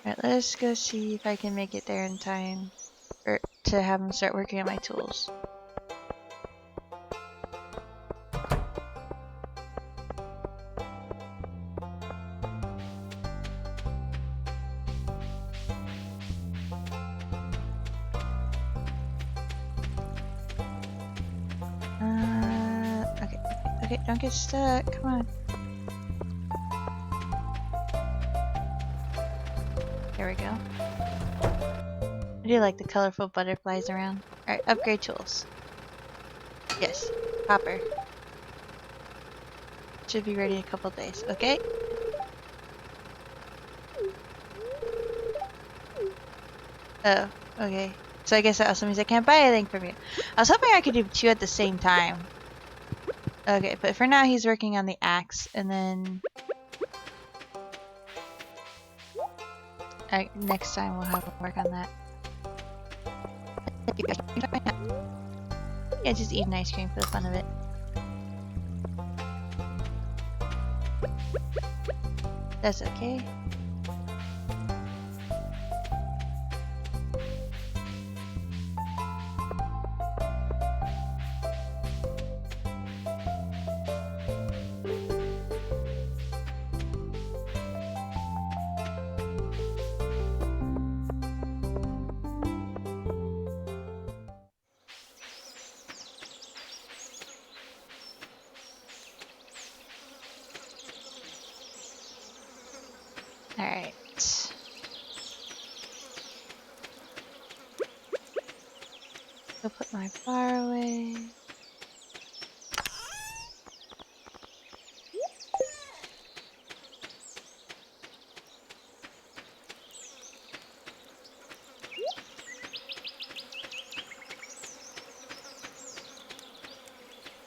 Alright, let's go see if I can make it there in time to have him start working on my tools. Okay, don't get stuck. Come on. There we go. I do like the colorful butterflies around. Alright, upgrade tools. Yes, copper. Should be ready in a couple days, okay? Oh, okay. So I guess that also means I can't buy anything from you. I was hoping I could do 2 at the same time. Okay, but for now he's working on the axe, and then next time we'll have him work on that. Yeah, just eat an ice cream for the fun of it. That's okay. Alright. Go put my bar away.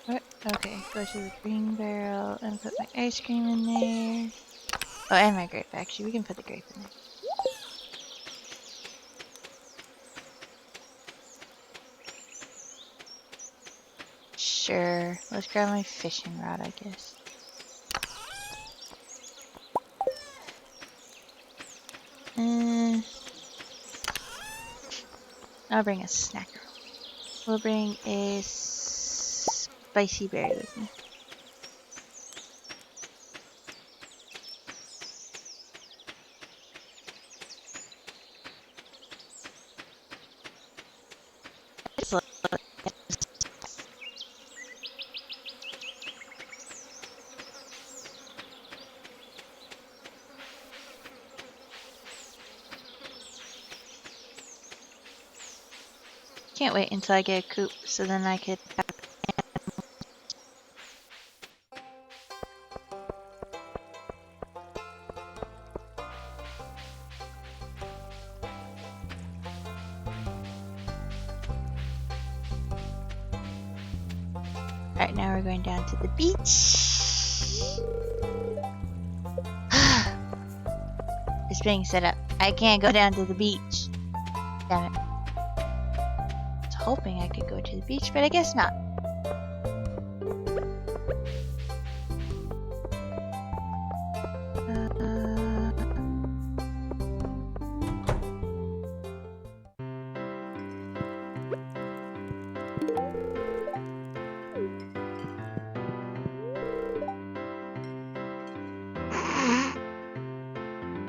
What? Okay, go to the green barrel and put my ice cream in there. Oh, and my grape, actually. We can put the grape in there. Sure. Let's grab my fishing rod, I guess. I'll bring a snacker. We'll bring a spicy berry with me. Can't wait until I get a coop so then I could. Alright, now we're going down to the beach. It's being set up. I can't go down to the beach. Damn it. I was hoping I could go to the beach, but I guess not.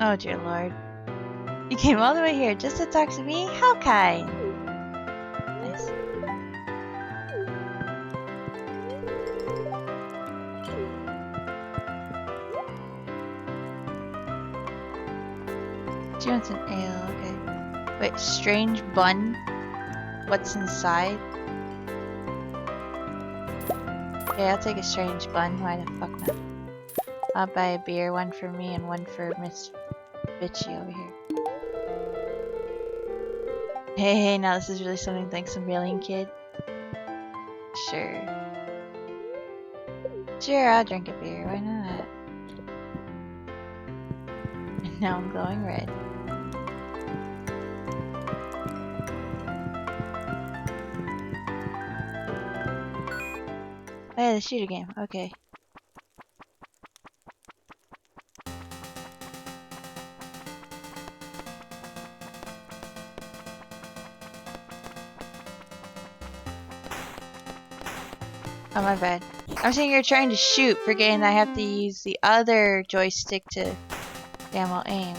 Oh dear lord. You came all the way here just to talk to me? How kind! Nice. She wants an ale, okay. Wait, strange bun? What's inside? Okay, I'll take a strange bun. Why the fuck not? I'll buy a beer, one for me and one for Miss Bitchy over here. Hey, now this is really something thanks some alien kid. Sure. Sure, I'll drink a beer, why not? And now I'm glowing red. Oh yeah, the shooter game, okay. Oh, my bad. I'm saying you're trying to shoot, forgetting I have to use the other joystick to damn well aim.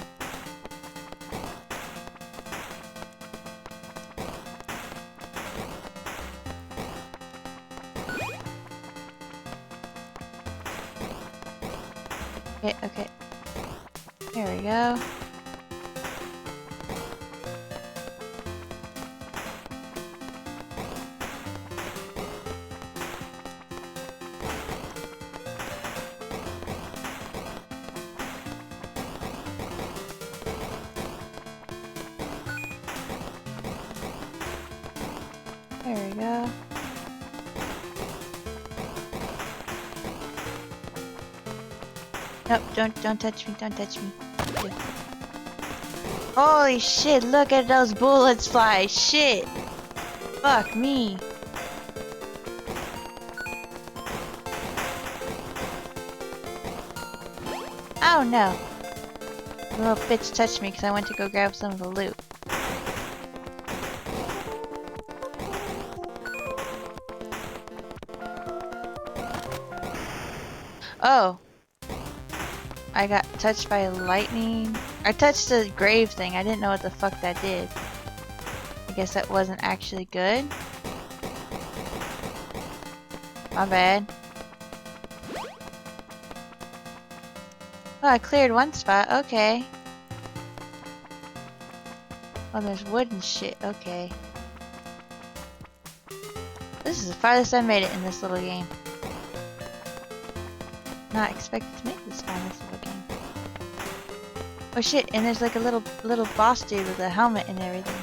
Okay, okay. There we go. There we go. Nope, don't touch me, don't touch me. Yeah. Holy shit, look at those bullets fly, shit! Fuck me. Oh no. The little bitch touched me because I went to go grab some of the loot. Oh. I got touched by lightning. I touched the grave thing. I didn't know what the fuck that did. I guess that wasn't actually good. My bad. Oh, I cleared one spot. Okay. Oh, there's wood and shit. Okay. This is the farthest I made it in this little game. Not expected to make this far in this little game. Oh shit, and there's like a little boss dude with a helmet and everything.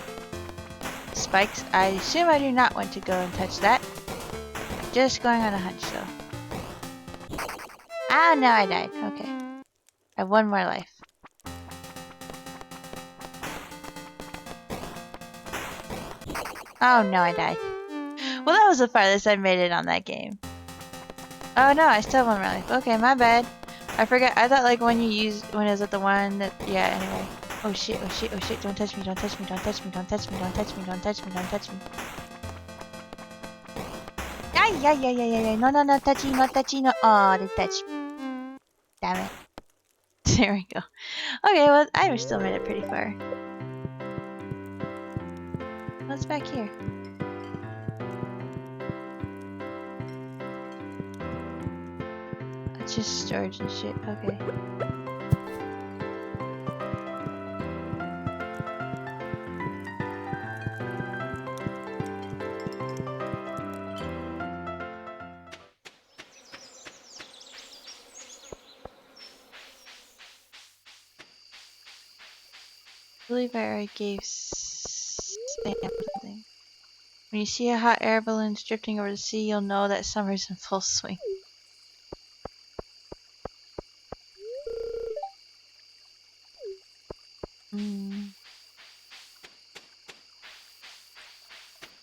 Spikes. I assume I do not want to go and touch that. Just going on a hunch though. Ah, no, I died. Okay. I have one more life. Oh no, I died. Well, that was the farthest I made it on that game. Oh no, I still have one more life. Okay, my bad. I forgot. I thought like when is it the one that, yeah, anyway. Oh shit, oh shit, oh shit, don't touch me, don't touch me, don't touch me, don't touch me, don't touch me, don't touch me, don't touch me. Ay, ay, ay, ay, ay, no, no, no, touchy, no, touchy, no. Oh, they touched me. Damn it. There we go. Okay, well, I still made it pretty far. What's back here? It's just storage and shit. Okay. I believe I already gave Sam something. When you see a hot air balloon drifting over the sea, you'll know that summer's in full swing.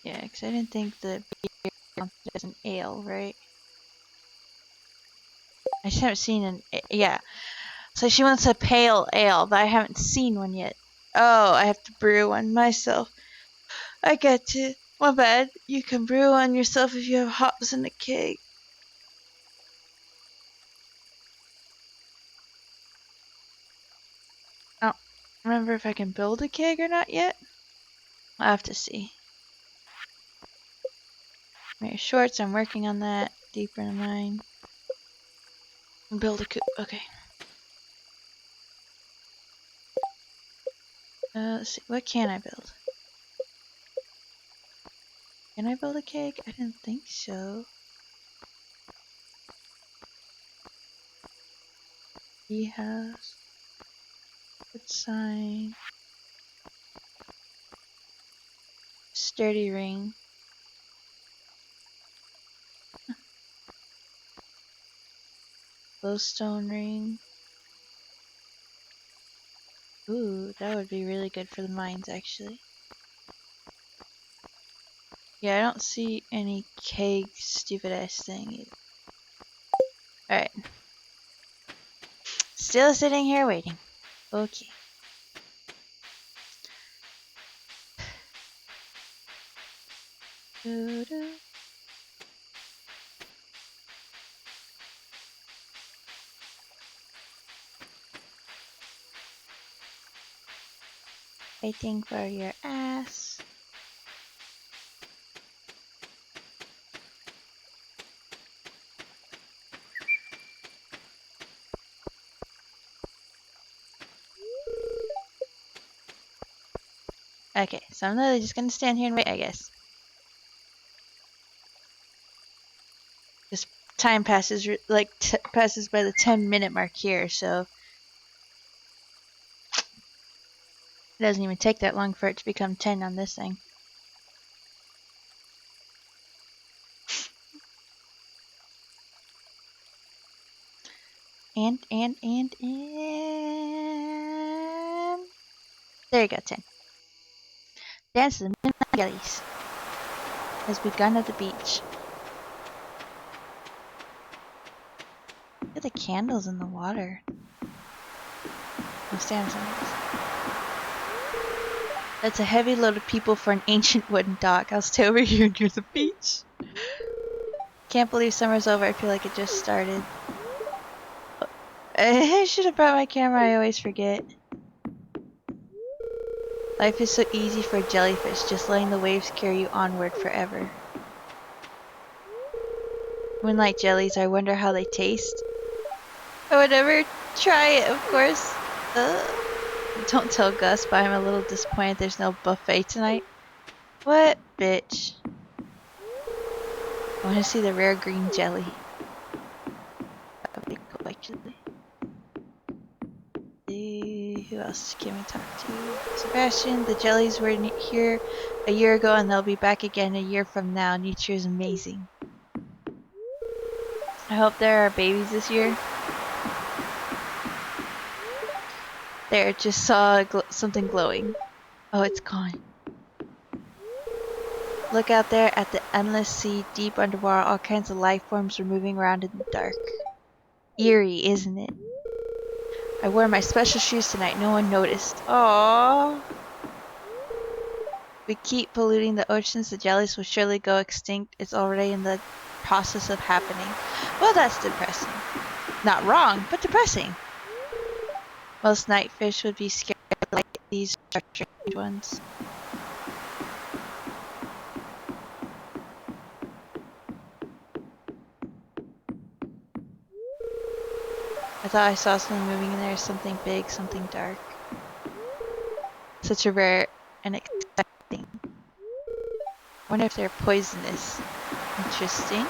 Yeah, because I didn't think the beer counted as an ale, right? I just haven't seen an... yeah. So she wants a pale ale, but I haven't seen one yet. Oh, I have to brew one myself. I get to. My bad. You can brew one yourself if you have hops in a keg. I don't remember if I can build a keg or not yet. I'll have to see. Mary Shorts, I'm working on that. Deeper in the mine. Build a coop. Okay. Let's see. What can I build? Can I build a keg? I didn't think so. Tea house. Good sign. Sturdy ring. Glowstone ring. Ooh, that would be really good for the mines, actually. Yeah, I don't see any keg stupid ass thing either. Alright. Still sitting here waiting. Okay. Doo-doo. Waiting for your ass. Okay, so I'm literally just gonna stand here and wait, I guess. This time passes passes by the 10-minute mark here, so it doesn't even take that long for it to become 10 on this thing. And there you go, 10. Dance to the midnight jellies has begun at the beach. Look at the candles in the water. I'll stand some of this. That's a heavy load of people for an ancient wooden dock. I'll stay over here near the beach. Can't believe summer's over. I feel like it just started. I should have brought my camera. I always forget. Life is so easy for a jellyfish, just letting the waves carry you onward forever. Moonlight jellies, I wonder how they taste. I would never try it, of course. Don't tell Gus, but I'm a little disappointed there's no buffet tonight. What, bitch? I want to see the rare green jelly. That would be cool, actually. Who else can we talk to? Sebastian, the jellies were here a year ago and they'll be back again a year from now. Nature is amazing. I hope there are babies this year. There, just saw something glowing. Oh, it's gone. Look out there at the endless sea, deep underwater. All kinds of life forms are moving around in the dark. Eerie, isn't it? I wore my special shoes tonight. No one noticed. Aww. We keep polluting the oceans. The jellies will surely go extinct. It's already in the process of happening. Well, that's depressing. Not wrong, but depressing. Most night fish would be scared like these strange ones. I thought I saw something moving in there. Something big, something dark. Such a rare and exciting. I wonder if they're poisonous. Interesting.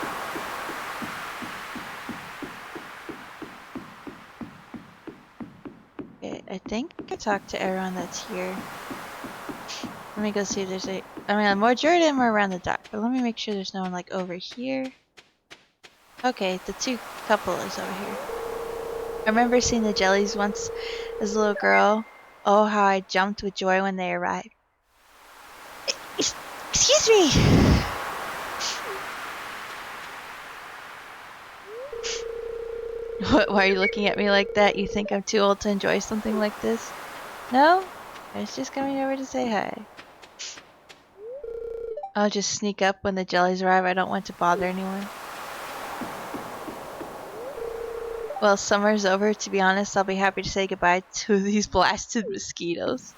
Okay, I think I talked to everyone that's here. Let me go see if there's more Jordan were around the dock, but let me make sure there's no one like over here. Okay, the two couple is over here. I remember seeing the jellies once as a little girl. Oh, how I jumped with joy when they arrived. Excuse me! Why are you looking at me like that? You think I'm too old to enjoy something like this? No? I was just coming over to say hi. I'll just sneak up when the jellies arrive. I don't want to bother anyone. Well, summer's over. To be honest, I'll be happy to say goodbye to these blasted mosquitoes.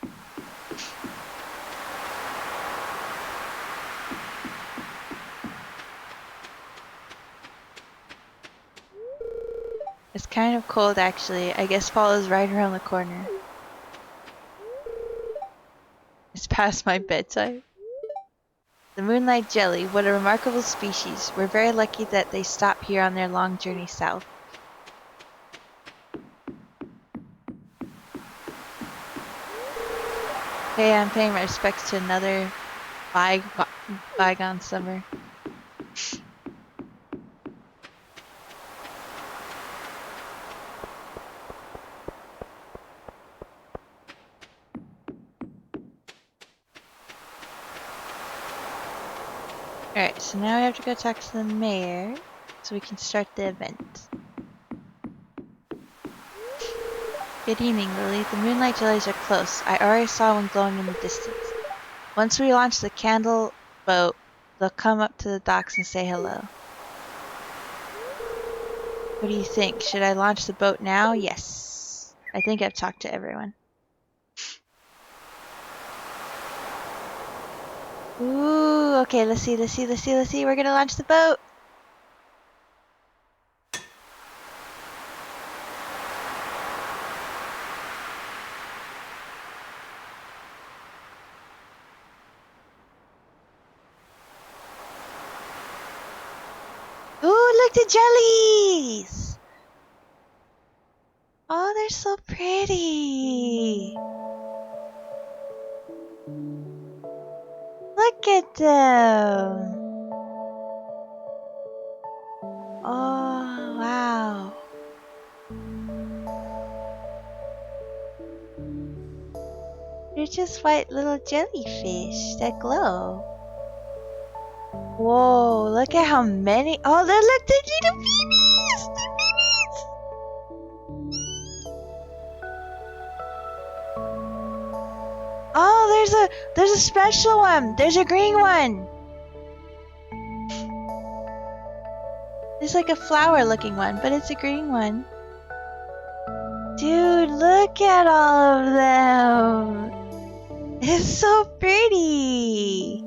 It's kind of cold, actually. I guess fall is right around the corner. It's past my bedtime. The moonlight jelly, what a remarkable species. We're very lucky that they stop here on their long journey south. Hey, I'm paying my respects to another bygone summer. Alright, so now we have to go talk to the mayor so we can start the event. Good evening, Lily. The moonlight jellies are close. I already saw one glowing in the distance. Once we launch the candle boat, they'll come up to the docks and say hello. What do you think? Should I launch the boat now? Yes. I think I've talked to everyone. Ooh, okay, let's see. We're gonna launch the boat. Ooh, look, the jellies! Oh, they're so pretty. Look at them. Oh, wow. They're just white little jellyfish that glow. Whoa, look at how many. Oh, look, the little babies! They're babies! Oh, there's a special one. There's a green one. There's like a flower looking one, but it's a green one. Dude, look at all of them. It's so pretty.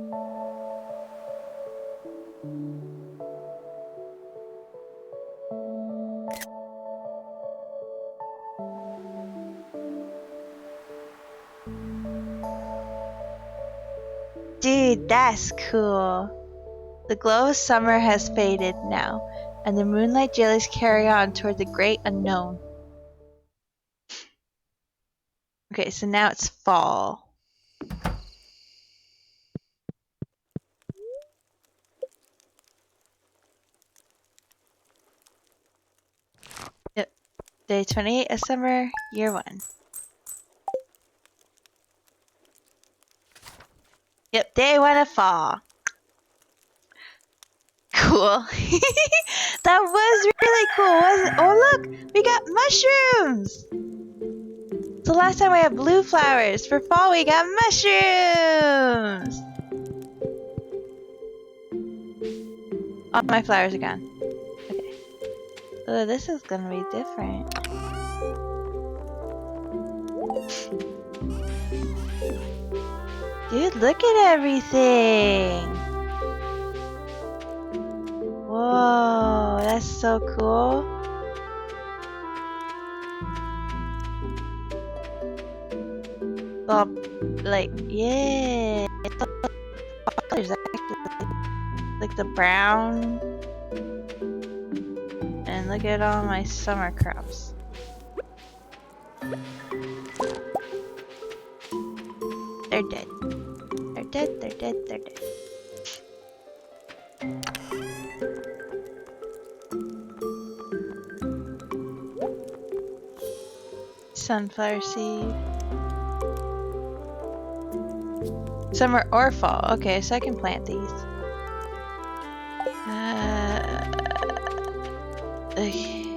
Dude, that's cool. The glow of summer has faded now, and the moonlight jellies carry on toward the great unknown. Okay, so now it's fall. Yep. Day 28 of summer, year 1. Yep, day 1 of fall. Cool. That was really cool, wasn't it? Oh look, we got mushrooms! So last time we had blue flowers. For fall we got mushrooms! All my flowers are gone. Okay. Oh, this is gonna be different. Dude, look at everything! Whoa, that's so cool. Well, like, yeah. Colors actually. Like the brown. And look at all my summer crops. They're dead. They're dead, they're dead, they're dead. Sunflower seed. Summer or fall. Okay, so I can plant these. Okay.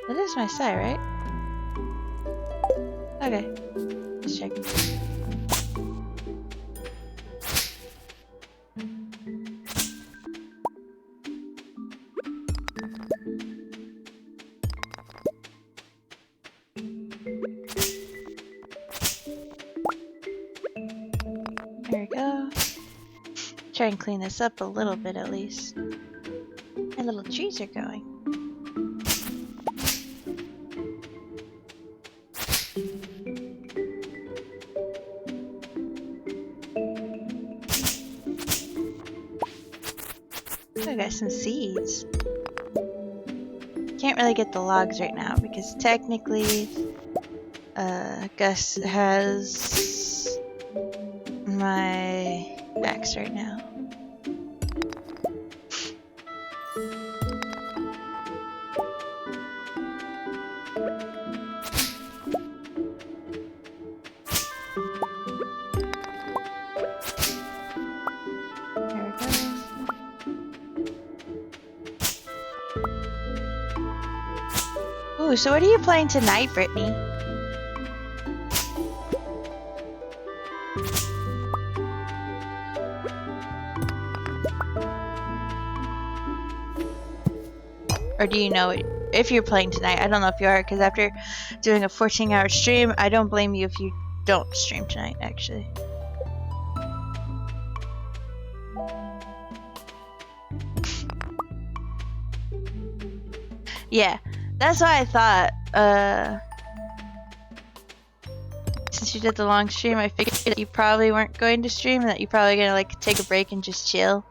That is my side, right? Okay. Just checking. There we go. Try and clean this up a little bit at least. My little trees are going. I got some seeds. Can't really get the logs right now because technically Gus has my axe right now. Ooh, so what are you playing tonight, Brittany? Or do you know if you're playing tonight? I don't know if you are, because after doing a 14-hour stream, I don't blame you if you don't stream tonight, actually. Yeah, that's why I thought, since you did the long stream, I figured that you probably weren't going to stream and that you're probably gonna like take a break and just chill.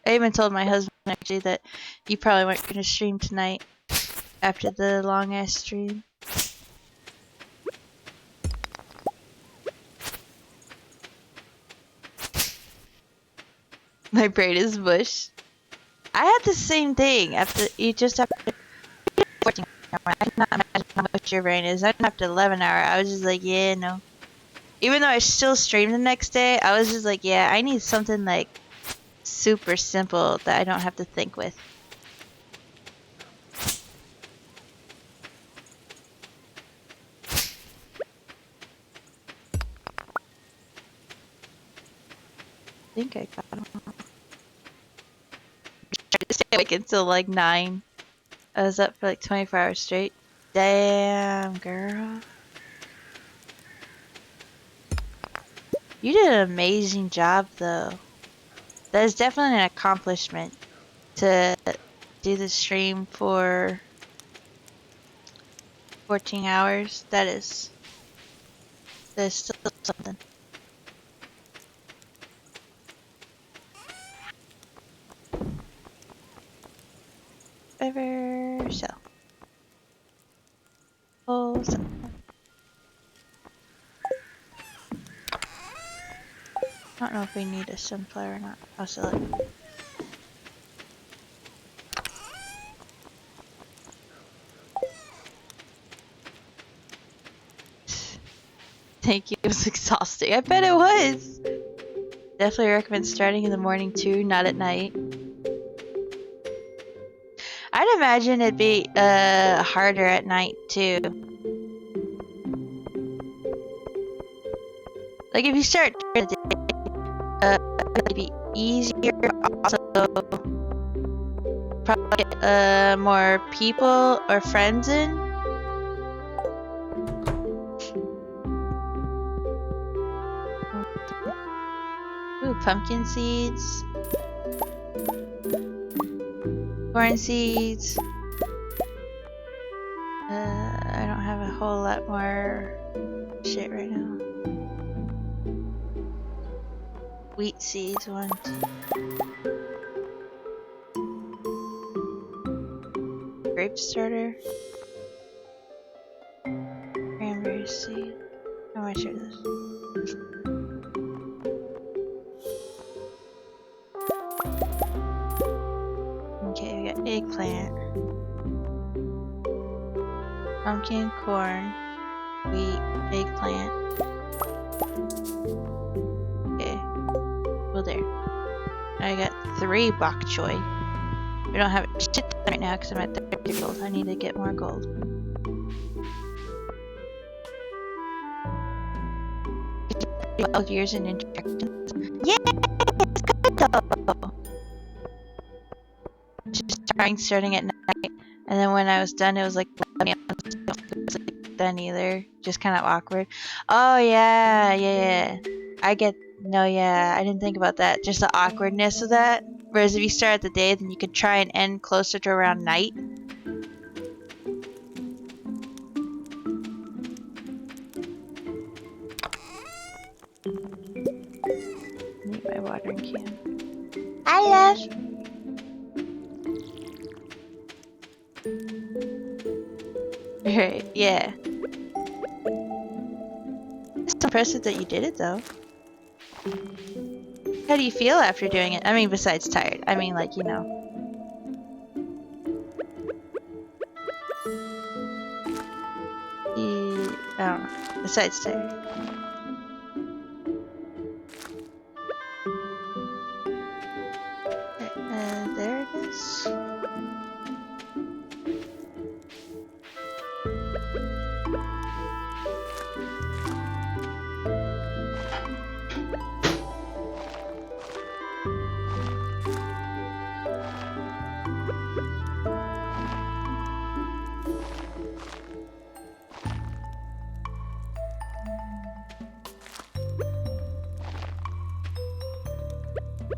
I even told my husband actually that you probably weren't gonna stream tonight after the long ass stream. My brain is mush. I had the same thing after you just have to 14 hour. I cannot imagine how much your brain is. I didn't have to 11-hour. I was just like, yeah, no. Even though I still streamed the next day, I was just like, yeah, I need something like super simple that I don't have to think with. I think I got them all. I tried to stay awake until like 9. I was up for like 24 hours straight. Damn, girl. You did an amazing job, though. That is definitely an accomplishment to do the stream for 14 hours. That is still something. Ever so. Oh, so. I don't know if we need a sunflower or not. I'll sell it. Thank you. It was exhausting. I bet it was. Definitely recommend starting in the morning too, not at night. I'd imagine it'd be harder at night too. Like if you start during the day, it'd be easier. Also, probably get more people or friends in. Ooh, pumpkin seeds, corn seeds. I don't have a whole lot more shit right now. Wheat seeds, 1, 2. Grape starter. Cranberry seed. How much are this? Okay, we got eggplant. Pumpkin, corn, wheat, eggplant. Okay. Well, there. I got 3 bok choy. We don't have a shit ton right now because I'm at 30 gold. I need to get more gold. Twelve years in interactions. Yeah, it's good though. Just starting at night, and then when I was done, it was like done either. Just kind of awkward. Oh yeah. I get. No, yeah, I didn't think about that. Just the awkwardness of that. Whereas if you start at the day, then you could try and end closer to around night. Need my watering can. Hi, love. Right, yeah. It's impressive that you did it, though. How do you feel after doing it? I mean, besides tired. I mean, like, you know. I don't know. Besides tired. There it is.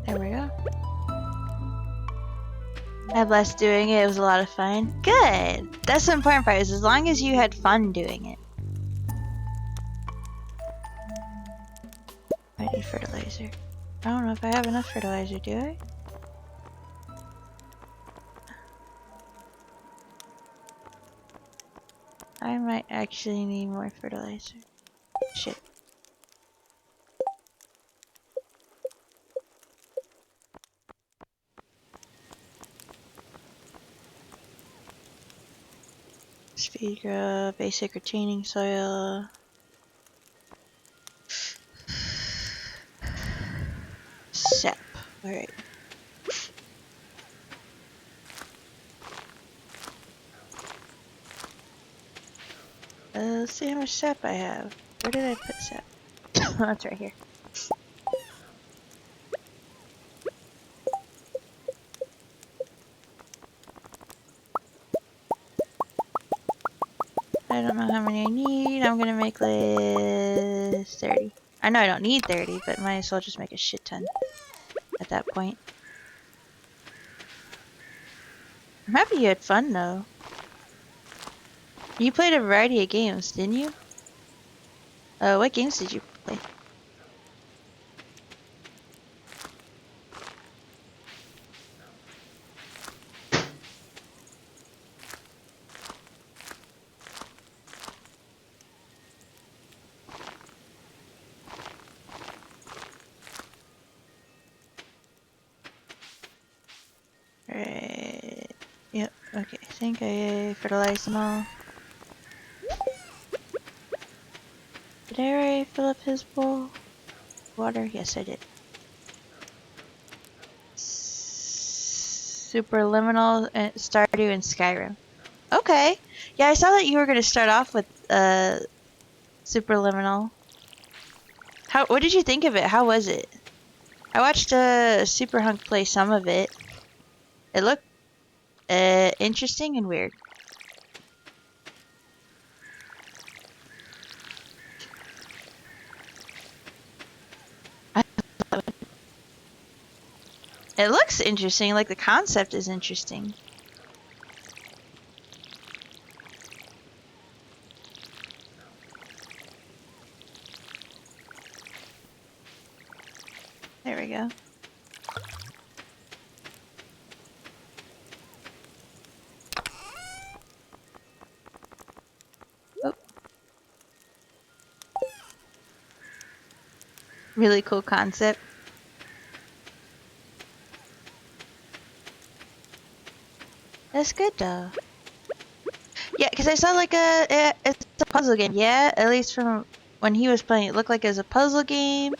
There we go. I had blessed doing it. It was a lot of fun. Good. That's the important part. Is as long as you had fun doing it. I need fertilizer. I don't know if I have enough fertilizer. Do I? I might actually need more fertilizer. Shit. Speed grow, basic retaining soil. Sap. Alright. Let's see how much sap I have. Where did I put sap? Oh, it's right here. I don't know how many I need. I'm gonna make like 30. I know I don't need 30, but might as well just make a shit ton at that point. I'm happy you had fun though. You played a variety of games, didn't you? What games did you play? Right. Yep, okay. I think I fertilized them all. Did I already fill up his bowl? Water? Yes, I did. Superliminal, Stardew, and Skyrim. Okay. Yeah, I saw that you were going to start off with Superliminal. What did you think of it? How was it? I watched Super Hunk play some of it. It looked interesting and weird. It looks interesting, like the concept is interesting. There we go. Oh. Really cool concept. That's good though. Yeah, because I saw like it's a puzzle game. Yeah, at least from when he was playing, it looked like it was a puzzle game,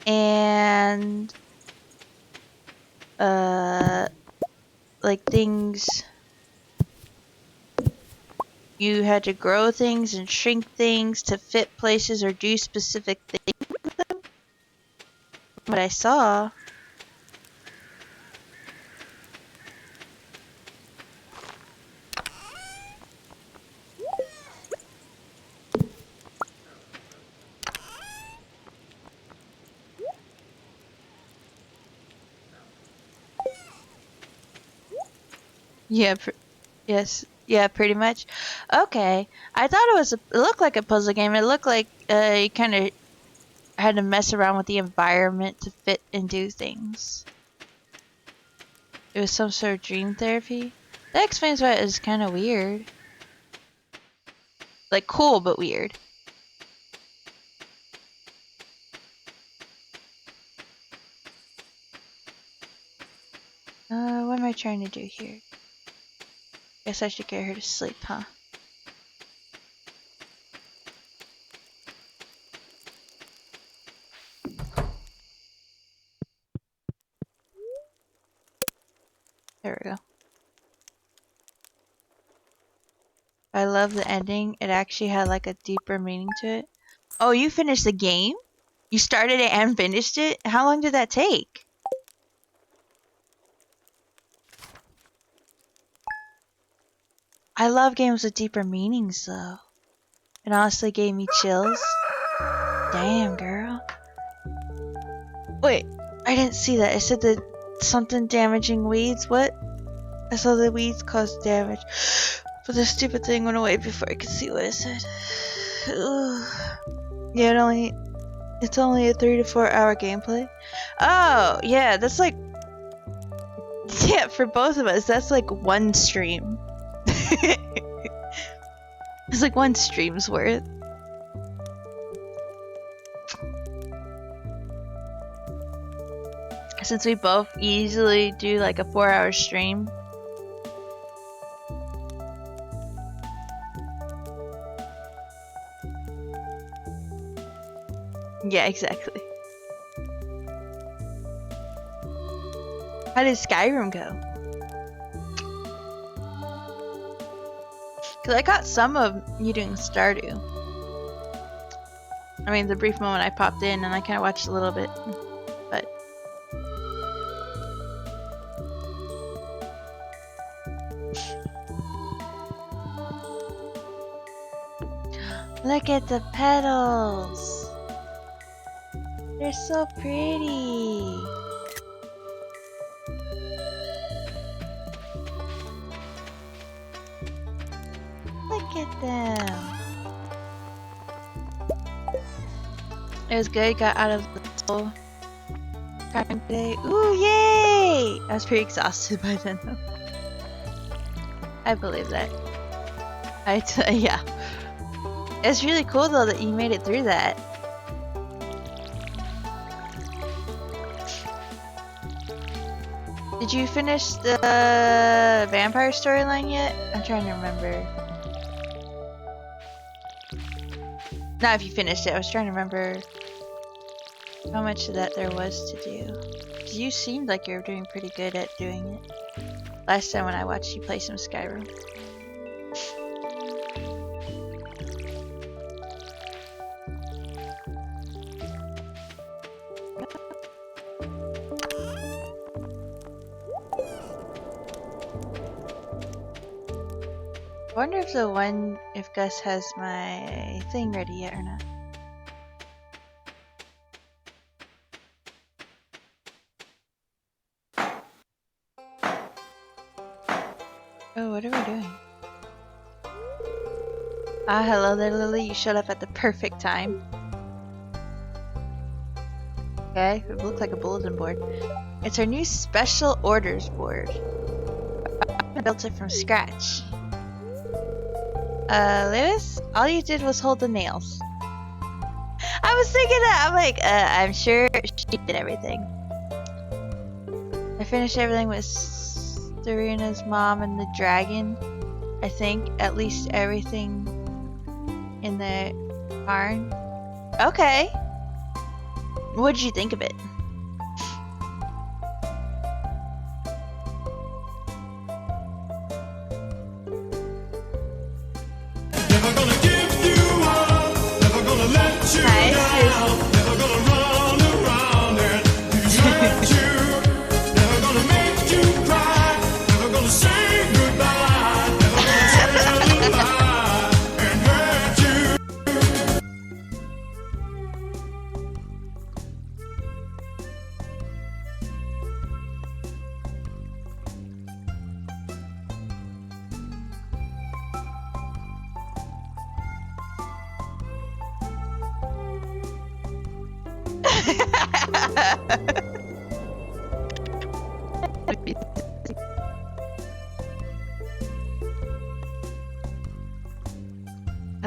and like things you had to grow things and shrink things to fit places or do specific things with them. What I saw. Yeah, yes. Yeah, pretty much. Okay. I thought it looked like a puzzle game. It looked like you kind of had to mess around with the environment to fit and do things. It was some sort of dream therapy. That explains why it was kind of weird. Like cool, but weird. What am I trying to do here? Guess I should get her to sleep, huh? There we go. I love the ending. It actually had like a deeper meaning to it. Oh, you finished the game? You started it and finished it? How long did that take? I love games with deeper meanings though. It honestly gave me chills. Damn, girl. Wait, I didn't see that. It said that something damaging weeds. What? I saw the weeds caused damage. But the stupid thing went away before I could see what it said. Yeah, it's only a 3 to 4 hour gameplay. Oh, yeah, that's like, yeah, for both of us, that's like one stream. It's like one stream's worth. Since we both easily do like a 4-hour stream. Yeah, exactly. How did Skyrim go? Because I got some of you doing Stardew. I mean, the brief moment I popped in and I kind of watched a little bit. But look at the petals. They're so pretty. Look at them. It was good. Got out of the soul crime today. Ooh, yay! I was pretty exhausted by then though. I believe that. Yeah. It's really cool though that you made it through that. Did you finish the vampire storyline yet? I'm trying to remember. Not if you finished it. I was trying to remember how much of that there was to do. 'Cause you seemed like you were doing pretty good at doing it. Last time when I watched you play some Skyrim. I wonder if Gus has my thing ready yet or not. Oh, what are we doing? Ah, hello there, Lily. You showed up at the perfect time. Okay, it looks like a bulletin board. It's our new special orders board. I built it from scratch. Lewis, all you did was hold the nails. I was thinking that. I'm like, I'm sure she did everything. I finished everything with Serena's mom and the dragon. I think at least everything in the barn. Okay. What did you think of it?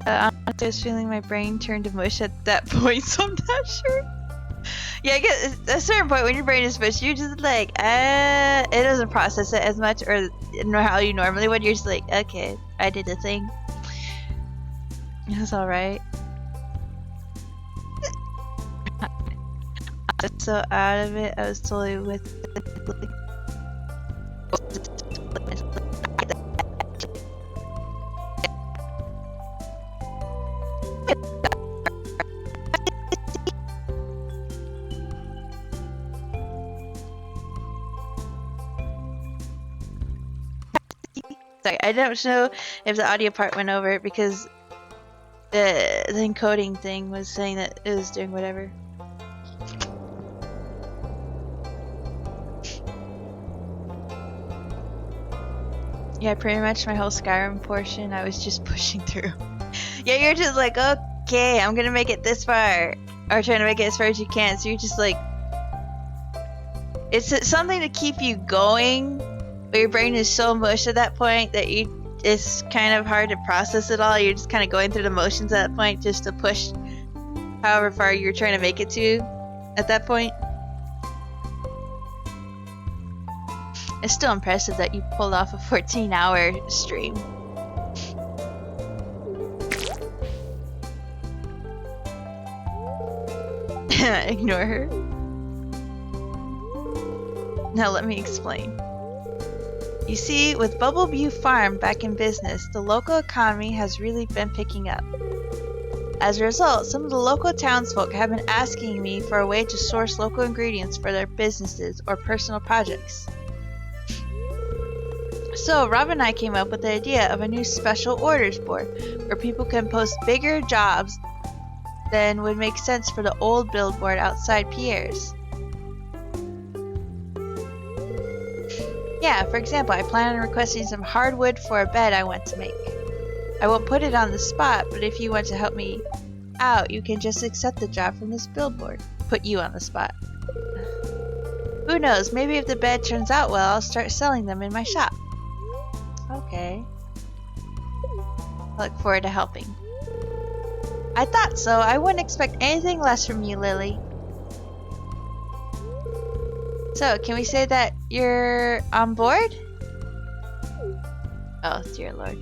Honestly, I was feeling my brain turned to mush at that point, so I'm not sure. Yeah, I guess at a certain point when your brain is mush, you're just like, it doesn't process it as much, or how you normally would. You're just like, okay, I did the thing. It was alright. I was so out of it, I was totally with it. Sorry, I don't know if the audio part went over because the encoding thing was saying that it was doing whatever. Yeah, pretty much my whole Skyrim portion, I was just pushing through. Yeah, you're just like, okay, I'm gonna make it this far. Or trying to make it as far as you can, so you're just like... It's something to keep you going, but your brain is so mush at that point that it's kind of hard to process it all. You're just kind of going through the motions at that point just to push however far you're trying to make it to at that point. It's still impressive that you pulled off a 14-hour stream. Ignore her. Now let me explain. You see, with Bubbleview Farm back in business, the local economy has really been picking up. As a result, some of the local townsfolk have been asking me for a way to source local ingredients for their businesses or personal projects. So, Rob and I came up with the idea of a new special orders board where people can post bigger jobs then would make sense for the old billboard outside Pierre's. Yeah, for example, I plan on requesting some hardwood for a bed I want to make. I won't put it on the spot, but if you want to help me out, you can just accept the job from this billboard. Put you on the spot. Who knows, maybe if the bed turns out well, I'll start selling them in my shop. Okay. I look forward to helping. I thought so. I wouldn't expect anything less from you, Lily. So, can we say that you're on board? Oh, dear lord.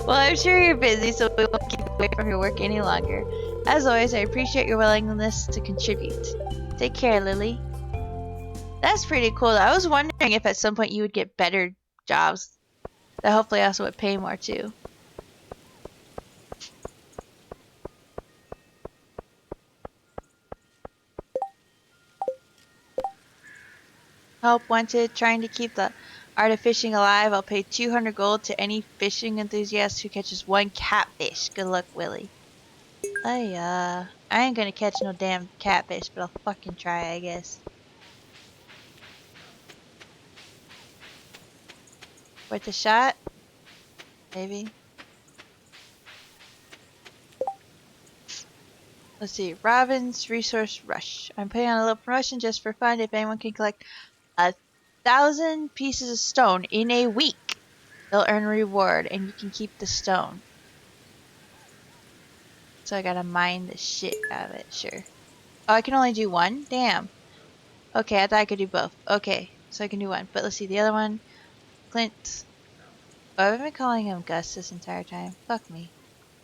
Well, I'm sure you're busy, so we won't keep you away from your work any longer. As always, I appreciate your willingness to contribute. Take care, Lily. That's pretty cool. I was wondering if at some point you would get better jobs that hopefully also would pay more too. Help wanted, trying to keep the art of fishing alive. I'll pay 200 gold to any fishing enthusiast who catches one catfish. Good luck, Willie. I ain't gonna catch no damn catfish, but I'll fucking try, I guess. Worth a shot? Maybe. Let's see. Robin's Resource Rush. I'm putting on a little promotion just for fun. If anyone can collect 1,000 pieces of stone in a week, they'll earn a reward, and you can keep the stone. So I gotta mine the shit out of it, sure. Oh, I can only do one? Damn. Okay, I thought I could do both. Okay, so I can do one. But let's see, the other one, Clint. Oh, I've been calling him Gus this entire time. Fuck me.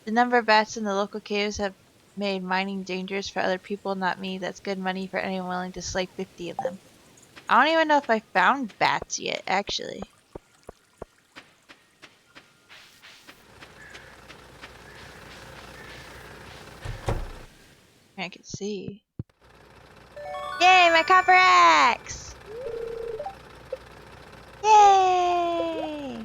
The number of bats in the local caves have made mining dangerous for other people, not me. That's good money for anyone willing to slay 50 of them. I don't even know if I found bats yet, actually. I can see. Yay, my copper axe! Yay!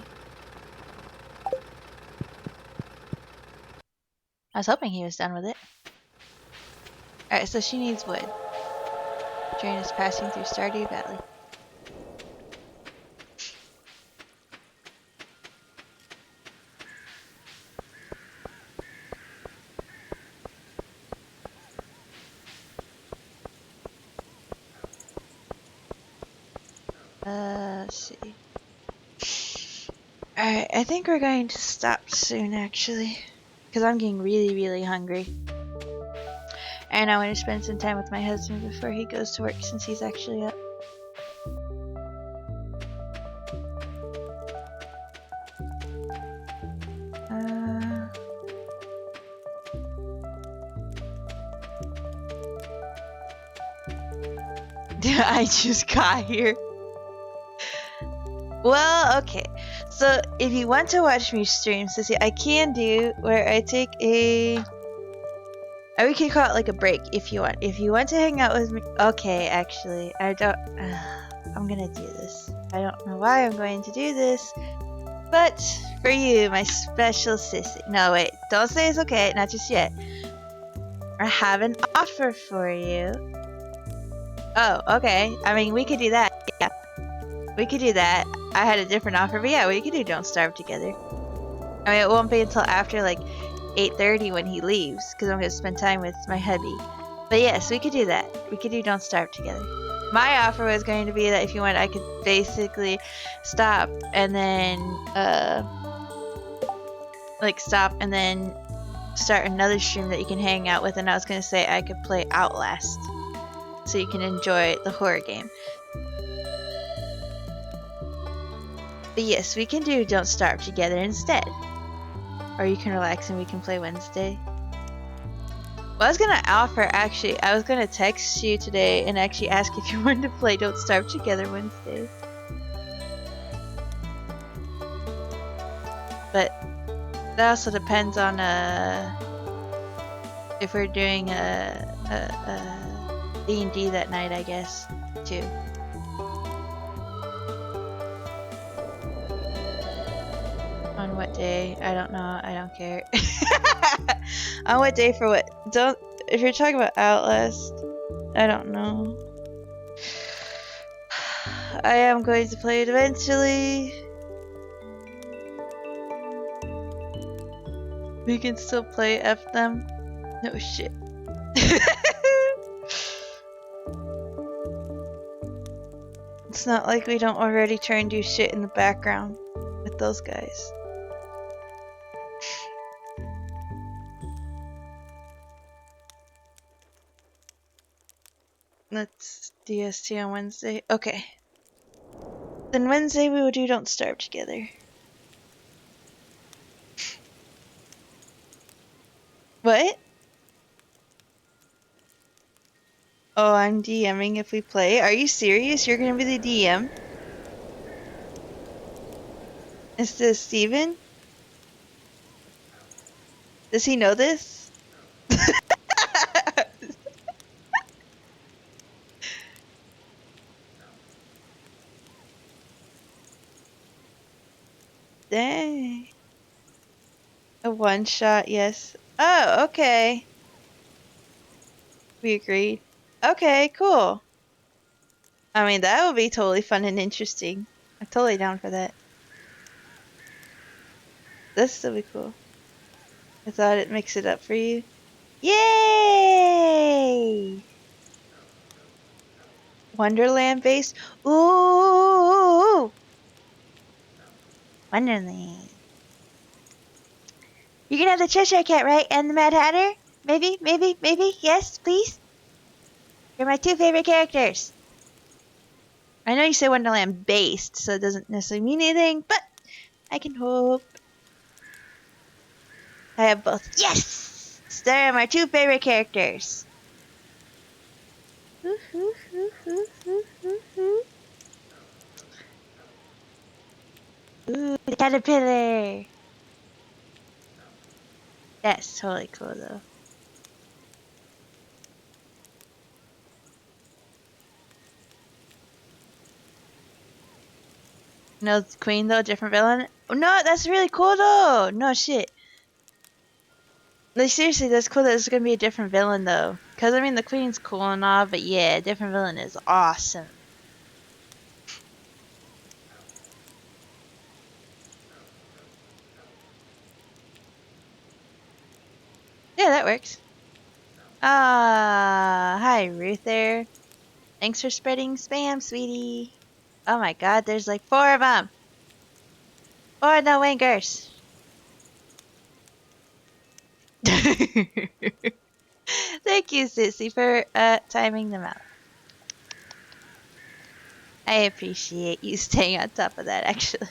I was hoping he was done with it. Alright, so she needs wood. Train is passing through Stardew Valley. Let's see. Alright, I think we're going to stop soon, actually. Because I'm getting really, really hungry. And I want to spend some time with my husband before he goes to work, since he's actually up. I just got here. Well, okay. So if you want to watch me stream, so see, I can do where I take a... we can call it like a break if you want. If you want to hang out with me... Okay, actually, I don't... I'm gonna do this. I don't know why I'm going to do this. But for you, my special sissy... No, wait. Don't say it's okay. Not just yet. I have an offer for you. Oh, okay. I mean, we could do that. Yeah. We could do that. I had a different offer, but yeah, we could do Don't Starve together. I mean, it won't be until after, like, 8:30 when he leaves, because I'm going to spend time with my hubby. But yes, we could do that. We could do Don't Starve together. My offer was going to be that if you want, I could basically stop and then, stop and then start another stream that you can hang out with, and I was going to say I could play Outlast, so you can enjoy the horror game. But yes, we can do Don't Starve together instead. Or you can relax and we can play Wednesday. Well, I was gonna offer, actually, I was gonna text you today and actually ask if you wanted to play Don't Starve together Wednesday. But that also depends on if we're doing D&D that night, I guess, too. On what day? I don't know. I don't care. On what day for what? Don't. If you're talking about Outlast, I don't know. I am going to play it eventually. We can still play F them. No shit. It's not like we don't already try and do shit in the background with those guys. Let's DST on Wednesday. Okay. Then Wednesday we will do Don't Starve together. What? Oh, I'm DMing if we play. Are you serious? You're gonna be the DM? Is this Steven? Does he know this? Dang. A one shot, yes. Oh, okay. We agreed. Okay, cool. I mean, that would be totally fun and interesting. I'm totally down for that. That'd still be cool. I thought it'd mix it up for you. Yay! Wonderland base? Ooh! Wonderland. You can have the Cheshire Cat, right? And the Mad Hatter? Maybe, maybe, maybe? Yes, please? You're my two favorite characters. I know you say Wonderland based, so it doesn't necessarily mean anything, but I can hope. I have both. Yes! They're my two favorite characters. Ooh, the caterpillar. That's totally cool, though. No queen, though? Different villain? Oh, no, that's really cool, though. No shit. Like, seriously, that's cool that it's gonna be a different villain, though. Because, I mean, the queen's cool and all, but yeah, a different villain is awesome. Yeah, that works. Hi, Ruth there. Thanks for spreading spam, sweetie. Oh my god, there's like 4 of them. 4 no winkers. Thank you, Sissy, for timing them out. I appreciate you staying on top of that, actually.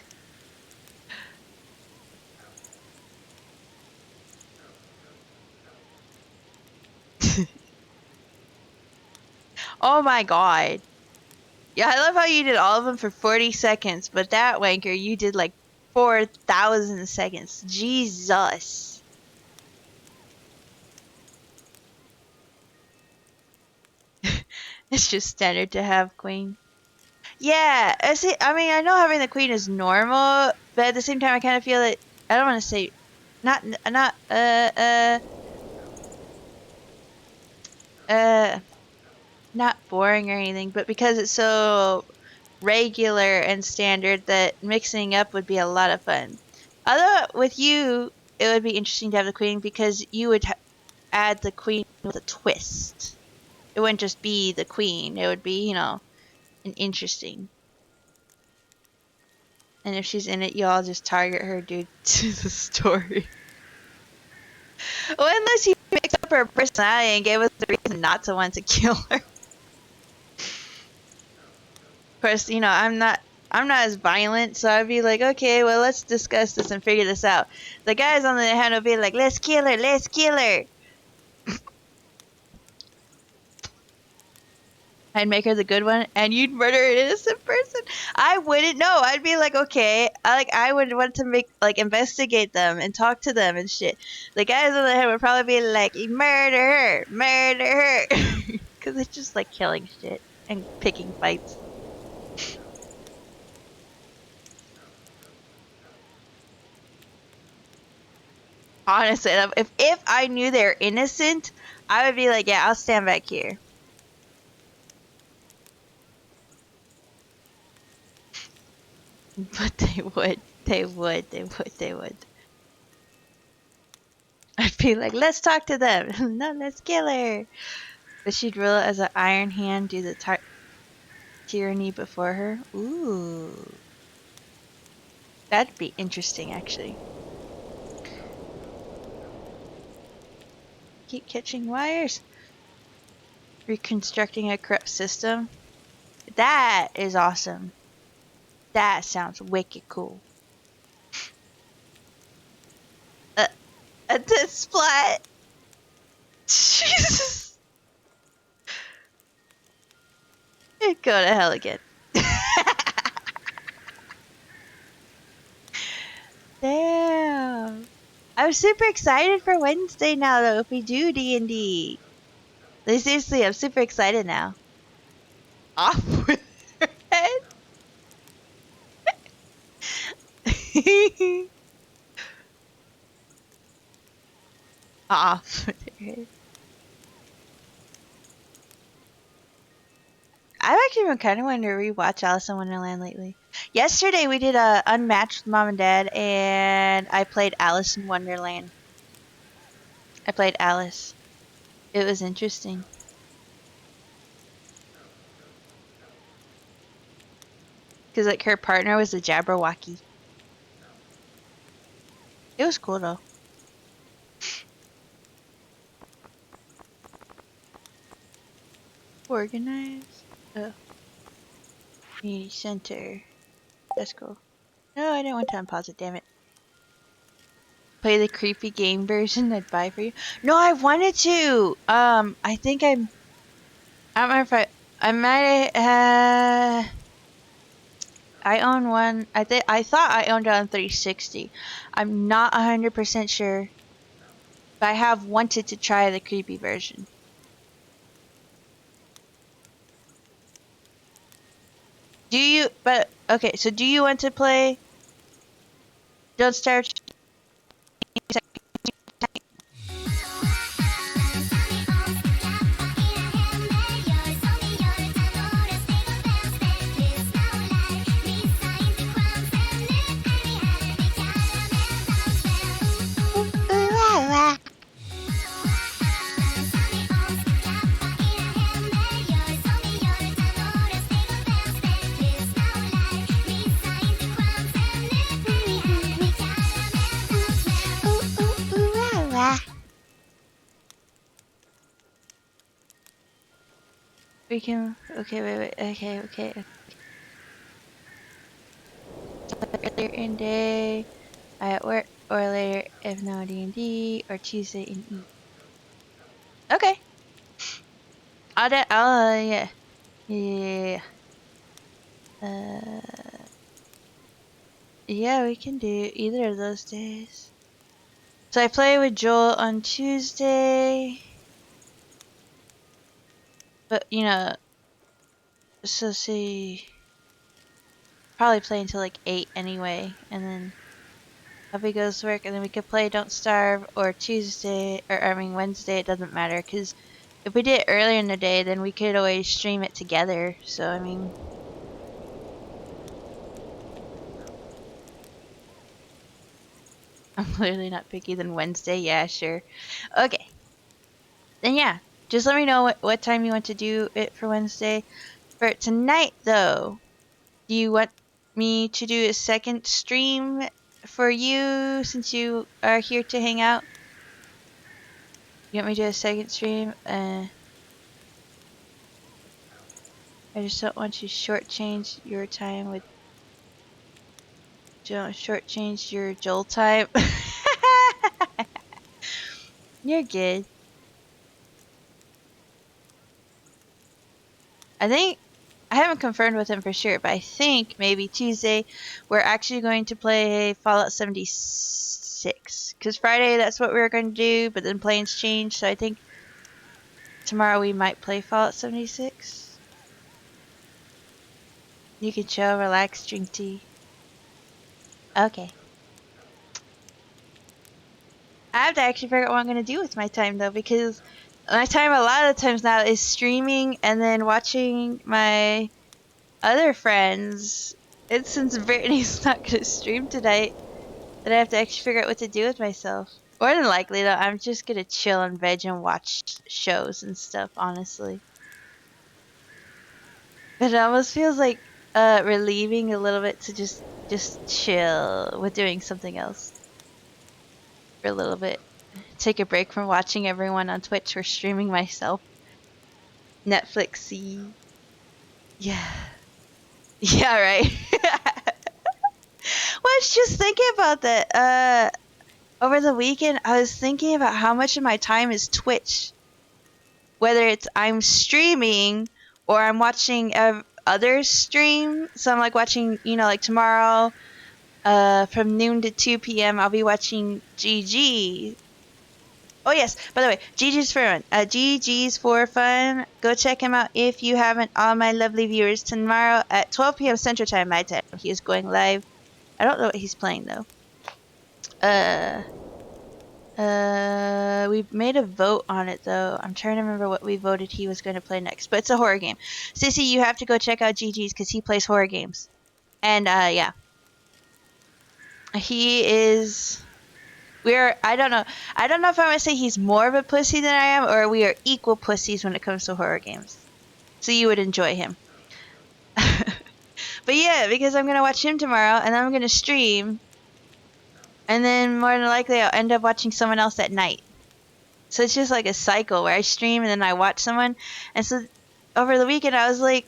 Oh my god. Yeah, I love how you did all of them for 40 seconds, but that wanker, you did like 4,000 seconds. Jesus. It's just standard to have queen. Yeah, I mean, I know having the queen is normal, but at the same time, I kind of feel that I don't want to say, not, uh, not boring or anything, but because it's so regular and standard that mixing up would be a lot of fun. Although with you, it would be interesting to have the queen because you would add the queen with a twist. It wouldn't just be the queen. It would be, an interesting. And if she's in it, you all just target her due to the story. Well, unless you mix up her personality and gave us a reason not to want to kill her. Of course, I'm not as violent, so I'd be like, okay, well, let's discuss this and figure this out. The guys on the other hand would be like, let's kill her, let's kill her. I'd make her the good one, and you'd murder an innocent person. I wouldn't know. I'd be like, okay, I would want to investigate them and talk to them and shit. The guys on the other hand would probably be like, murder her, because it's just like killing shit and picking fights. Honestly, if I knew they're innocent, I would be like, yeah, I'll stand back here. But they would. They would. They would. They would. I'd be like, let's talk to them. No, let's kill her. But she'd rule as an iron hand, do the tyranny before her. Ooh. That'd be interesting, actually. Keep catching wires. Reconstructing a corrupt system. That is awesome. That sounds wicked cool. A dead splat. Jesus. Go to hell again. Damn. I'm super excited for Wednesday now, though, if we do D&D. Like, seriously, I'm super excited now. Off with her head. Off with her head. I've actually been kind of wanting to rewatch Alice in Wonderland lately. Yesterday we did a Unmatched with Mom and Dad, and I played Alice in Wonderland. I played Alice. It was interesting. Because, like, her partner was a Jabberwocky. It was cool, though. Organized. Oh. Community center. That's cool. No, I didn't want to unpause it, damn it. Play the creepy game version I'd buy for you. No, I wanted to. I think I don't remember if I might I own one. I thought I owned it on 360. I'm not 100% sure, but I have wanted to try the creepy version. Do you? But okay, so do you want to play? Don't start. We can. Okay, wait. Okay. Later in day, at work, or later if no D&D, or Tuesday in E. Okay. Yeah. Yeah. Yeah, we can do either of those days. So I play with Joel on Tuesday. But, so see, probably play until like 8 anyway. And then Hubby goes to work, and then we could play Don't Starve, or Wednesday, it doesn't matter. Because if we did it earlier in the day, then we could always stream it together. So, I mean, I'm clearly not picky. Then Wednesday, yeah, sure. Okay. Then yeah, just let me know what time you want to do it for Wednesday. For tonight, though, do you want me to do a second stream for you since you are here to hang out? You want me to do a second stream? I just don't want to shortchange your time with. Don't shortchange your Joel time. You're good. I think I haven't confirmed with him for sure, but I think maybe Tuesday we're actually going to play Fallout 76. Because Friday that's what we were going to do, but then plans changed, so I think tomorrow we might play Fallout 76. You can chill, relax, drink tea. Okay. I have to actually figure out what I'm gonna do with my time though, because my time a lot of the times now is streaming and then watching my other friends. And since Brittany's not gonna stream tonight, then I have to actually figure out what to do with myself. More than likely though, I'm just gonna chill and veg and watch shows and stuff, honestly. But it almost feels like relieving a little bit to just chill with doing something else for a little bit. Take a break from watching everyone on Twitch or streaming myself. Netflixy. Yeah. Yeah, right. Well, I was just thinking about that. Over the weekend, I was thinking about how much of my time is Twitch. Whether it's I'm streaming or I'm watching others stream. So I'm like watching, like tomorrow, from noon to 2 p.m. I'll be watching GG. Oh yes, by the way, GG's for fun. GG's for fun. Go check him out if you haven't. All my lovely viewers, tomorrow at 12 p.m. Central Time, my time. He is going live. I don't know what he's playing though. We made a vote on it though. I'm trying to remember what we voted he was going to play next, but it's a horror game. Sissy, you have to go check out GG's because he plays horror games. And yeah, he is. I don't know if I would say he's more of a pussy than I am, or we are equal pussies when it comes to horror games. So you would enjoy him. But yeah, because I'm gonna watch him tomorrow, and then I'm gonna stream, and then more than likely I'll end up watching someone else at night. So it's just like a cycle where I stream and then I watch someone. And so over the weekend I was like,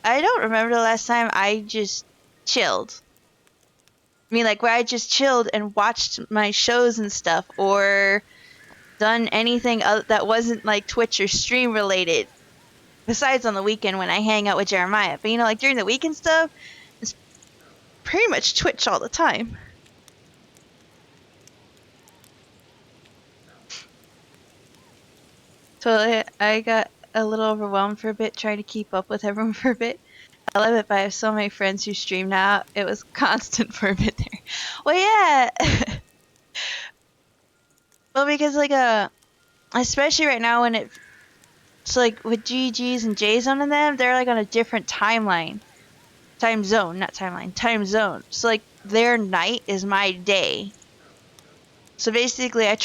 I don't remember the last time I just chilled. I mean, like where I just chilled and watched my shows and stuff, or done anything that wasn't like Twitch or stream related. Besides on the weekend when I hang out with Jeremiah. But like during the weekend stuff, it's pretty much Twitch all the time. So I got a little overwhelmed for a bit trying to keep up with everyone for a bit. I love it, but I have so many friends who stream now. It was constant for a bit there. Well, yeah. Well, because especially right now when it's like with GG's and J-Zone and them, they're like on a different timeline. Time zone, not timeline. Time zone. So like their night is my day. So basically I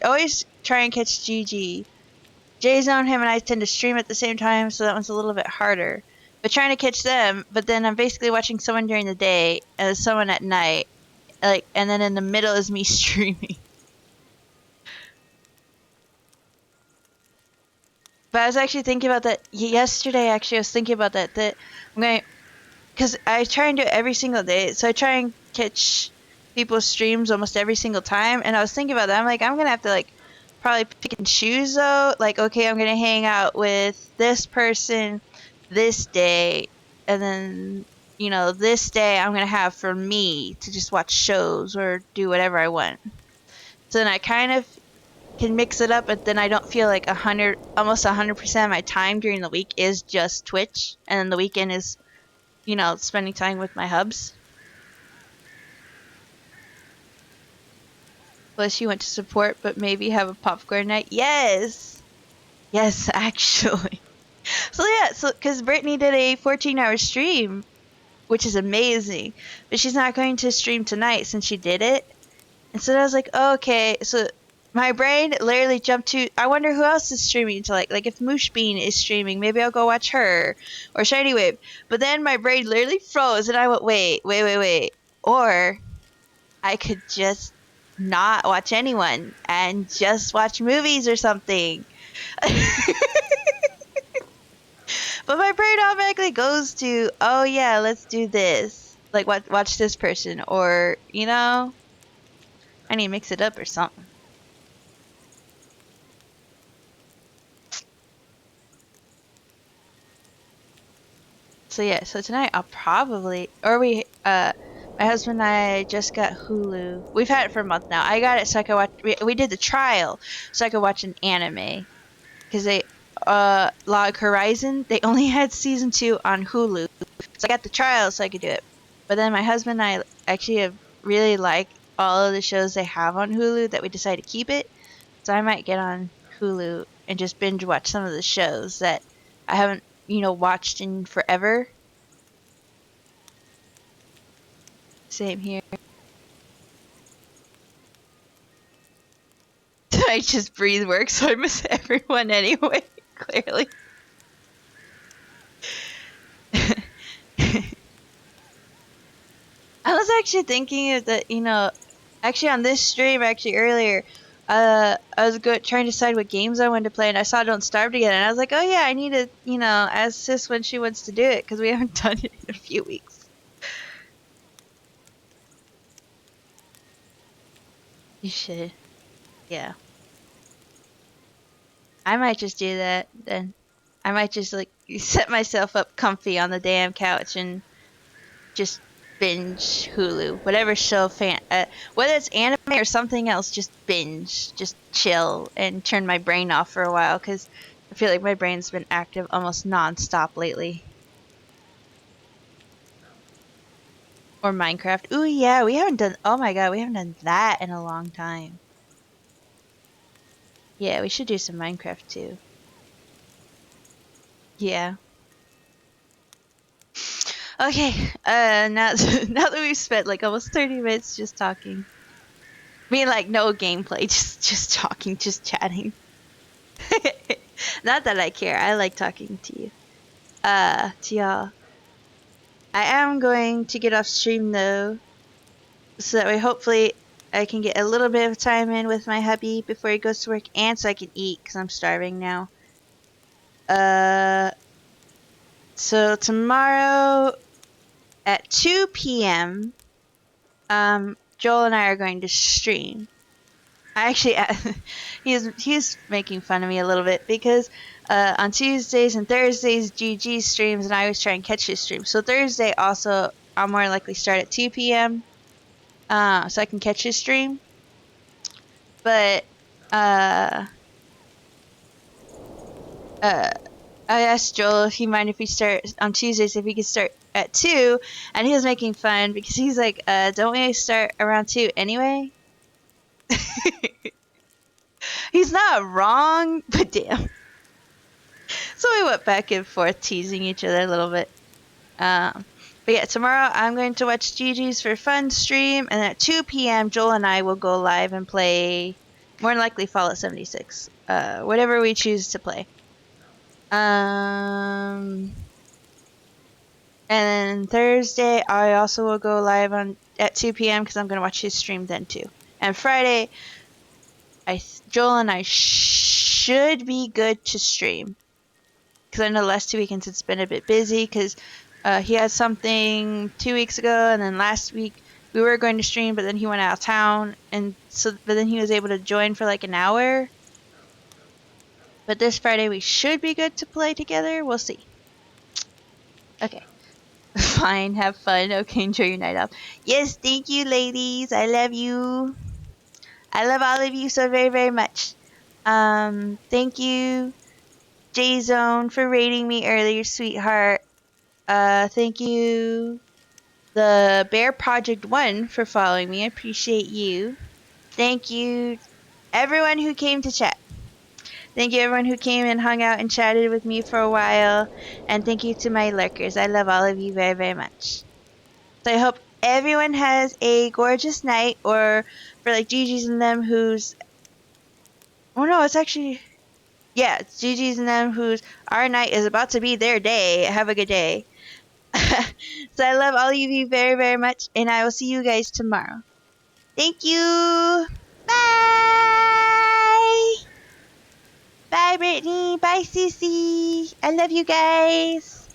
always try and catch GG. J-Zone, him and I tend to stream at the same time, so that one's a little bit harder. But trying to catch them, but then I'm basically watching someone during the day and someone at night. And then in the middle is me streaming. But I was actually thinking about that yesterday. Actually, I was thinking about that I'm going, because I try and do it every single day. So I try and catch people's streams almost every single time. And I was thinking about that. I'm like, I'm gonna have to probably pick and choose though. Like, okay, I'm gonna hang out with this person this day, and then this day I'm gonna have for me to just watch shows or do whatever I want. So then I kind of can mix it up, but then I don't feel like almost 100% of my time during the week is just Twitch, and then the weekend is, spending time with my hubs. Plus, you went to support, but maybe have a popcorn night. Yes, actually. So yeah, because Brittany did a 14-hour stream, which is amazing, but she's not going to stream tonight since she did it. And so I was like, oh, okay, so my brain literally jumped to, I wonder who else is streaming tonight. Like if Mooshbean is streaming, maybe I'll go watch her, or Shiny Wave. But then my brain literally froze, and I went, wait. Or I could just not watch anyone and just watch movies or something. But my brain automatically goes to, oh yeah, let's do this. Like watch this person, or I need to mix it up or something. So yeah, so tonight I'll probably, my husband and I just got Hulu. We've had it for a month now. I got it so I could watch, we did the trial so I could watch an anime. Because Log Horizon, they only had season 2 on Hulu. So I got the trial so I could do it. But then my husband and I actually have really liked all of the shows they have on Hulu that we decide to keep it. So I might get on Hulu and just binge watch some of the shows that I haven't, watched in forever. Same here. I just breathe work, so I miss everyone anyway, clearly. I was actually thinking of that, actually on this stream, earlier, I was trying to decide what games I wanted to play, and I saw Don't Starve Together, and I was like, oh yeah, I need to, ask Sis when she wants to do it, because we haven't done it in a few weeks. You should. Yeah. I might just do that then. I might just like set myself up comfy on the damn couch and just binge Hulu, whatever show whether it's anime or something else, just binge, just chill and turn my brain off for a while because I feel like my brain's been active almost nonstop lately. Or Minecraft. Ooh yeah, we haven't done. Oh my god, we haven't done that in a long time. Yeah, we should do some Minecraft too. Yeah. Okay, now now that we've spent like almost 30 minutes just talking. I mean, like no gameplay, just talking, just chatting. Not that I care. I like talking to you. To y'all. I am going to get off stream though, so that way hopefully I can get a little bit of time in with my hubby before he goes to work, and so I can eat because I'm starving now. So tomorrow at 2 p.m. Joel and I are going to stream. I actually, he's making fun of me a little bit because on Tuesdays and Thursdays, GG streams, and I always try and catch his stream. So Thursday also, I'll more likely start at 2 p.m. So I can catch his stream. But I asked Joel if he mind if we start on Tuesdays, if we could start at 2, and he was making fun because he's like, don't we start around 2 anyway? He's not wrong, but damn. So we went back and forth teasing each other a little bit. But yeah, tomorrow I'm going to watch Gigi's for fun stream, and at 2 p.m. Joel and I will go live and play, more than likely Fallout 76. Whatever we choose to play. And then Thursday I also will go live at 2 p.m. because I'm going to watch his stream then too. And Friday, Joel and I should be good to stream. Because I know the last 2 weekends it's been a bit busy because he had something 2 weeks ago, and then last week we were going to stream, but then he went out of town, but then he was able to join for like an hour. But this Friday we should be good to play together. We'll see. Okay. Fine. Have fun. Okay. Enjoy your night off. Yes. Thank you, ladies. I love you. I love all of you so very, very much. Thank you, J-Zone, for rating me earlier, sweetheart. Thank you, the Bear Project 1, for following me. I appreciate you. Thank you, everyone who came to chat. Thank you, everyone who came and hung out and chatted with me for a while. And thank you to my lurkers. I love all of you very, very much. So I hope everyone has a gorgeous night, or for like Gigi's and them who's... Oh no, it's actually... Yeah, it's Gigi's and them whose our night is about to be their day. Have a good day. So I love all of you very, very much, and I will see you guys tomorrow. Thank you. Bye. Bye, Brittany. Bye, Cece. I love you guys.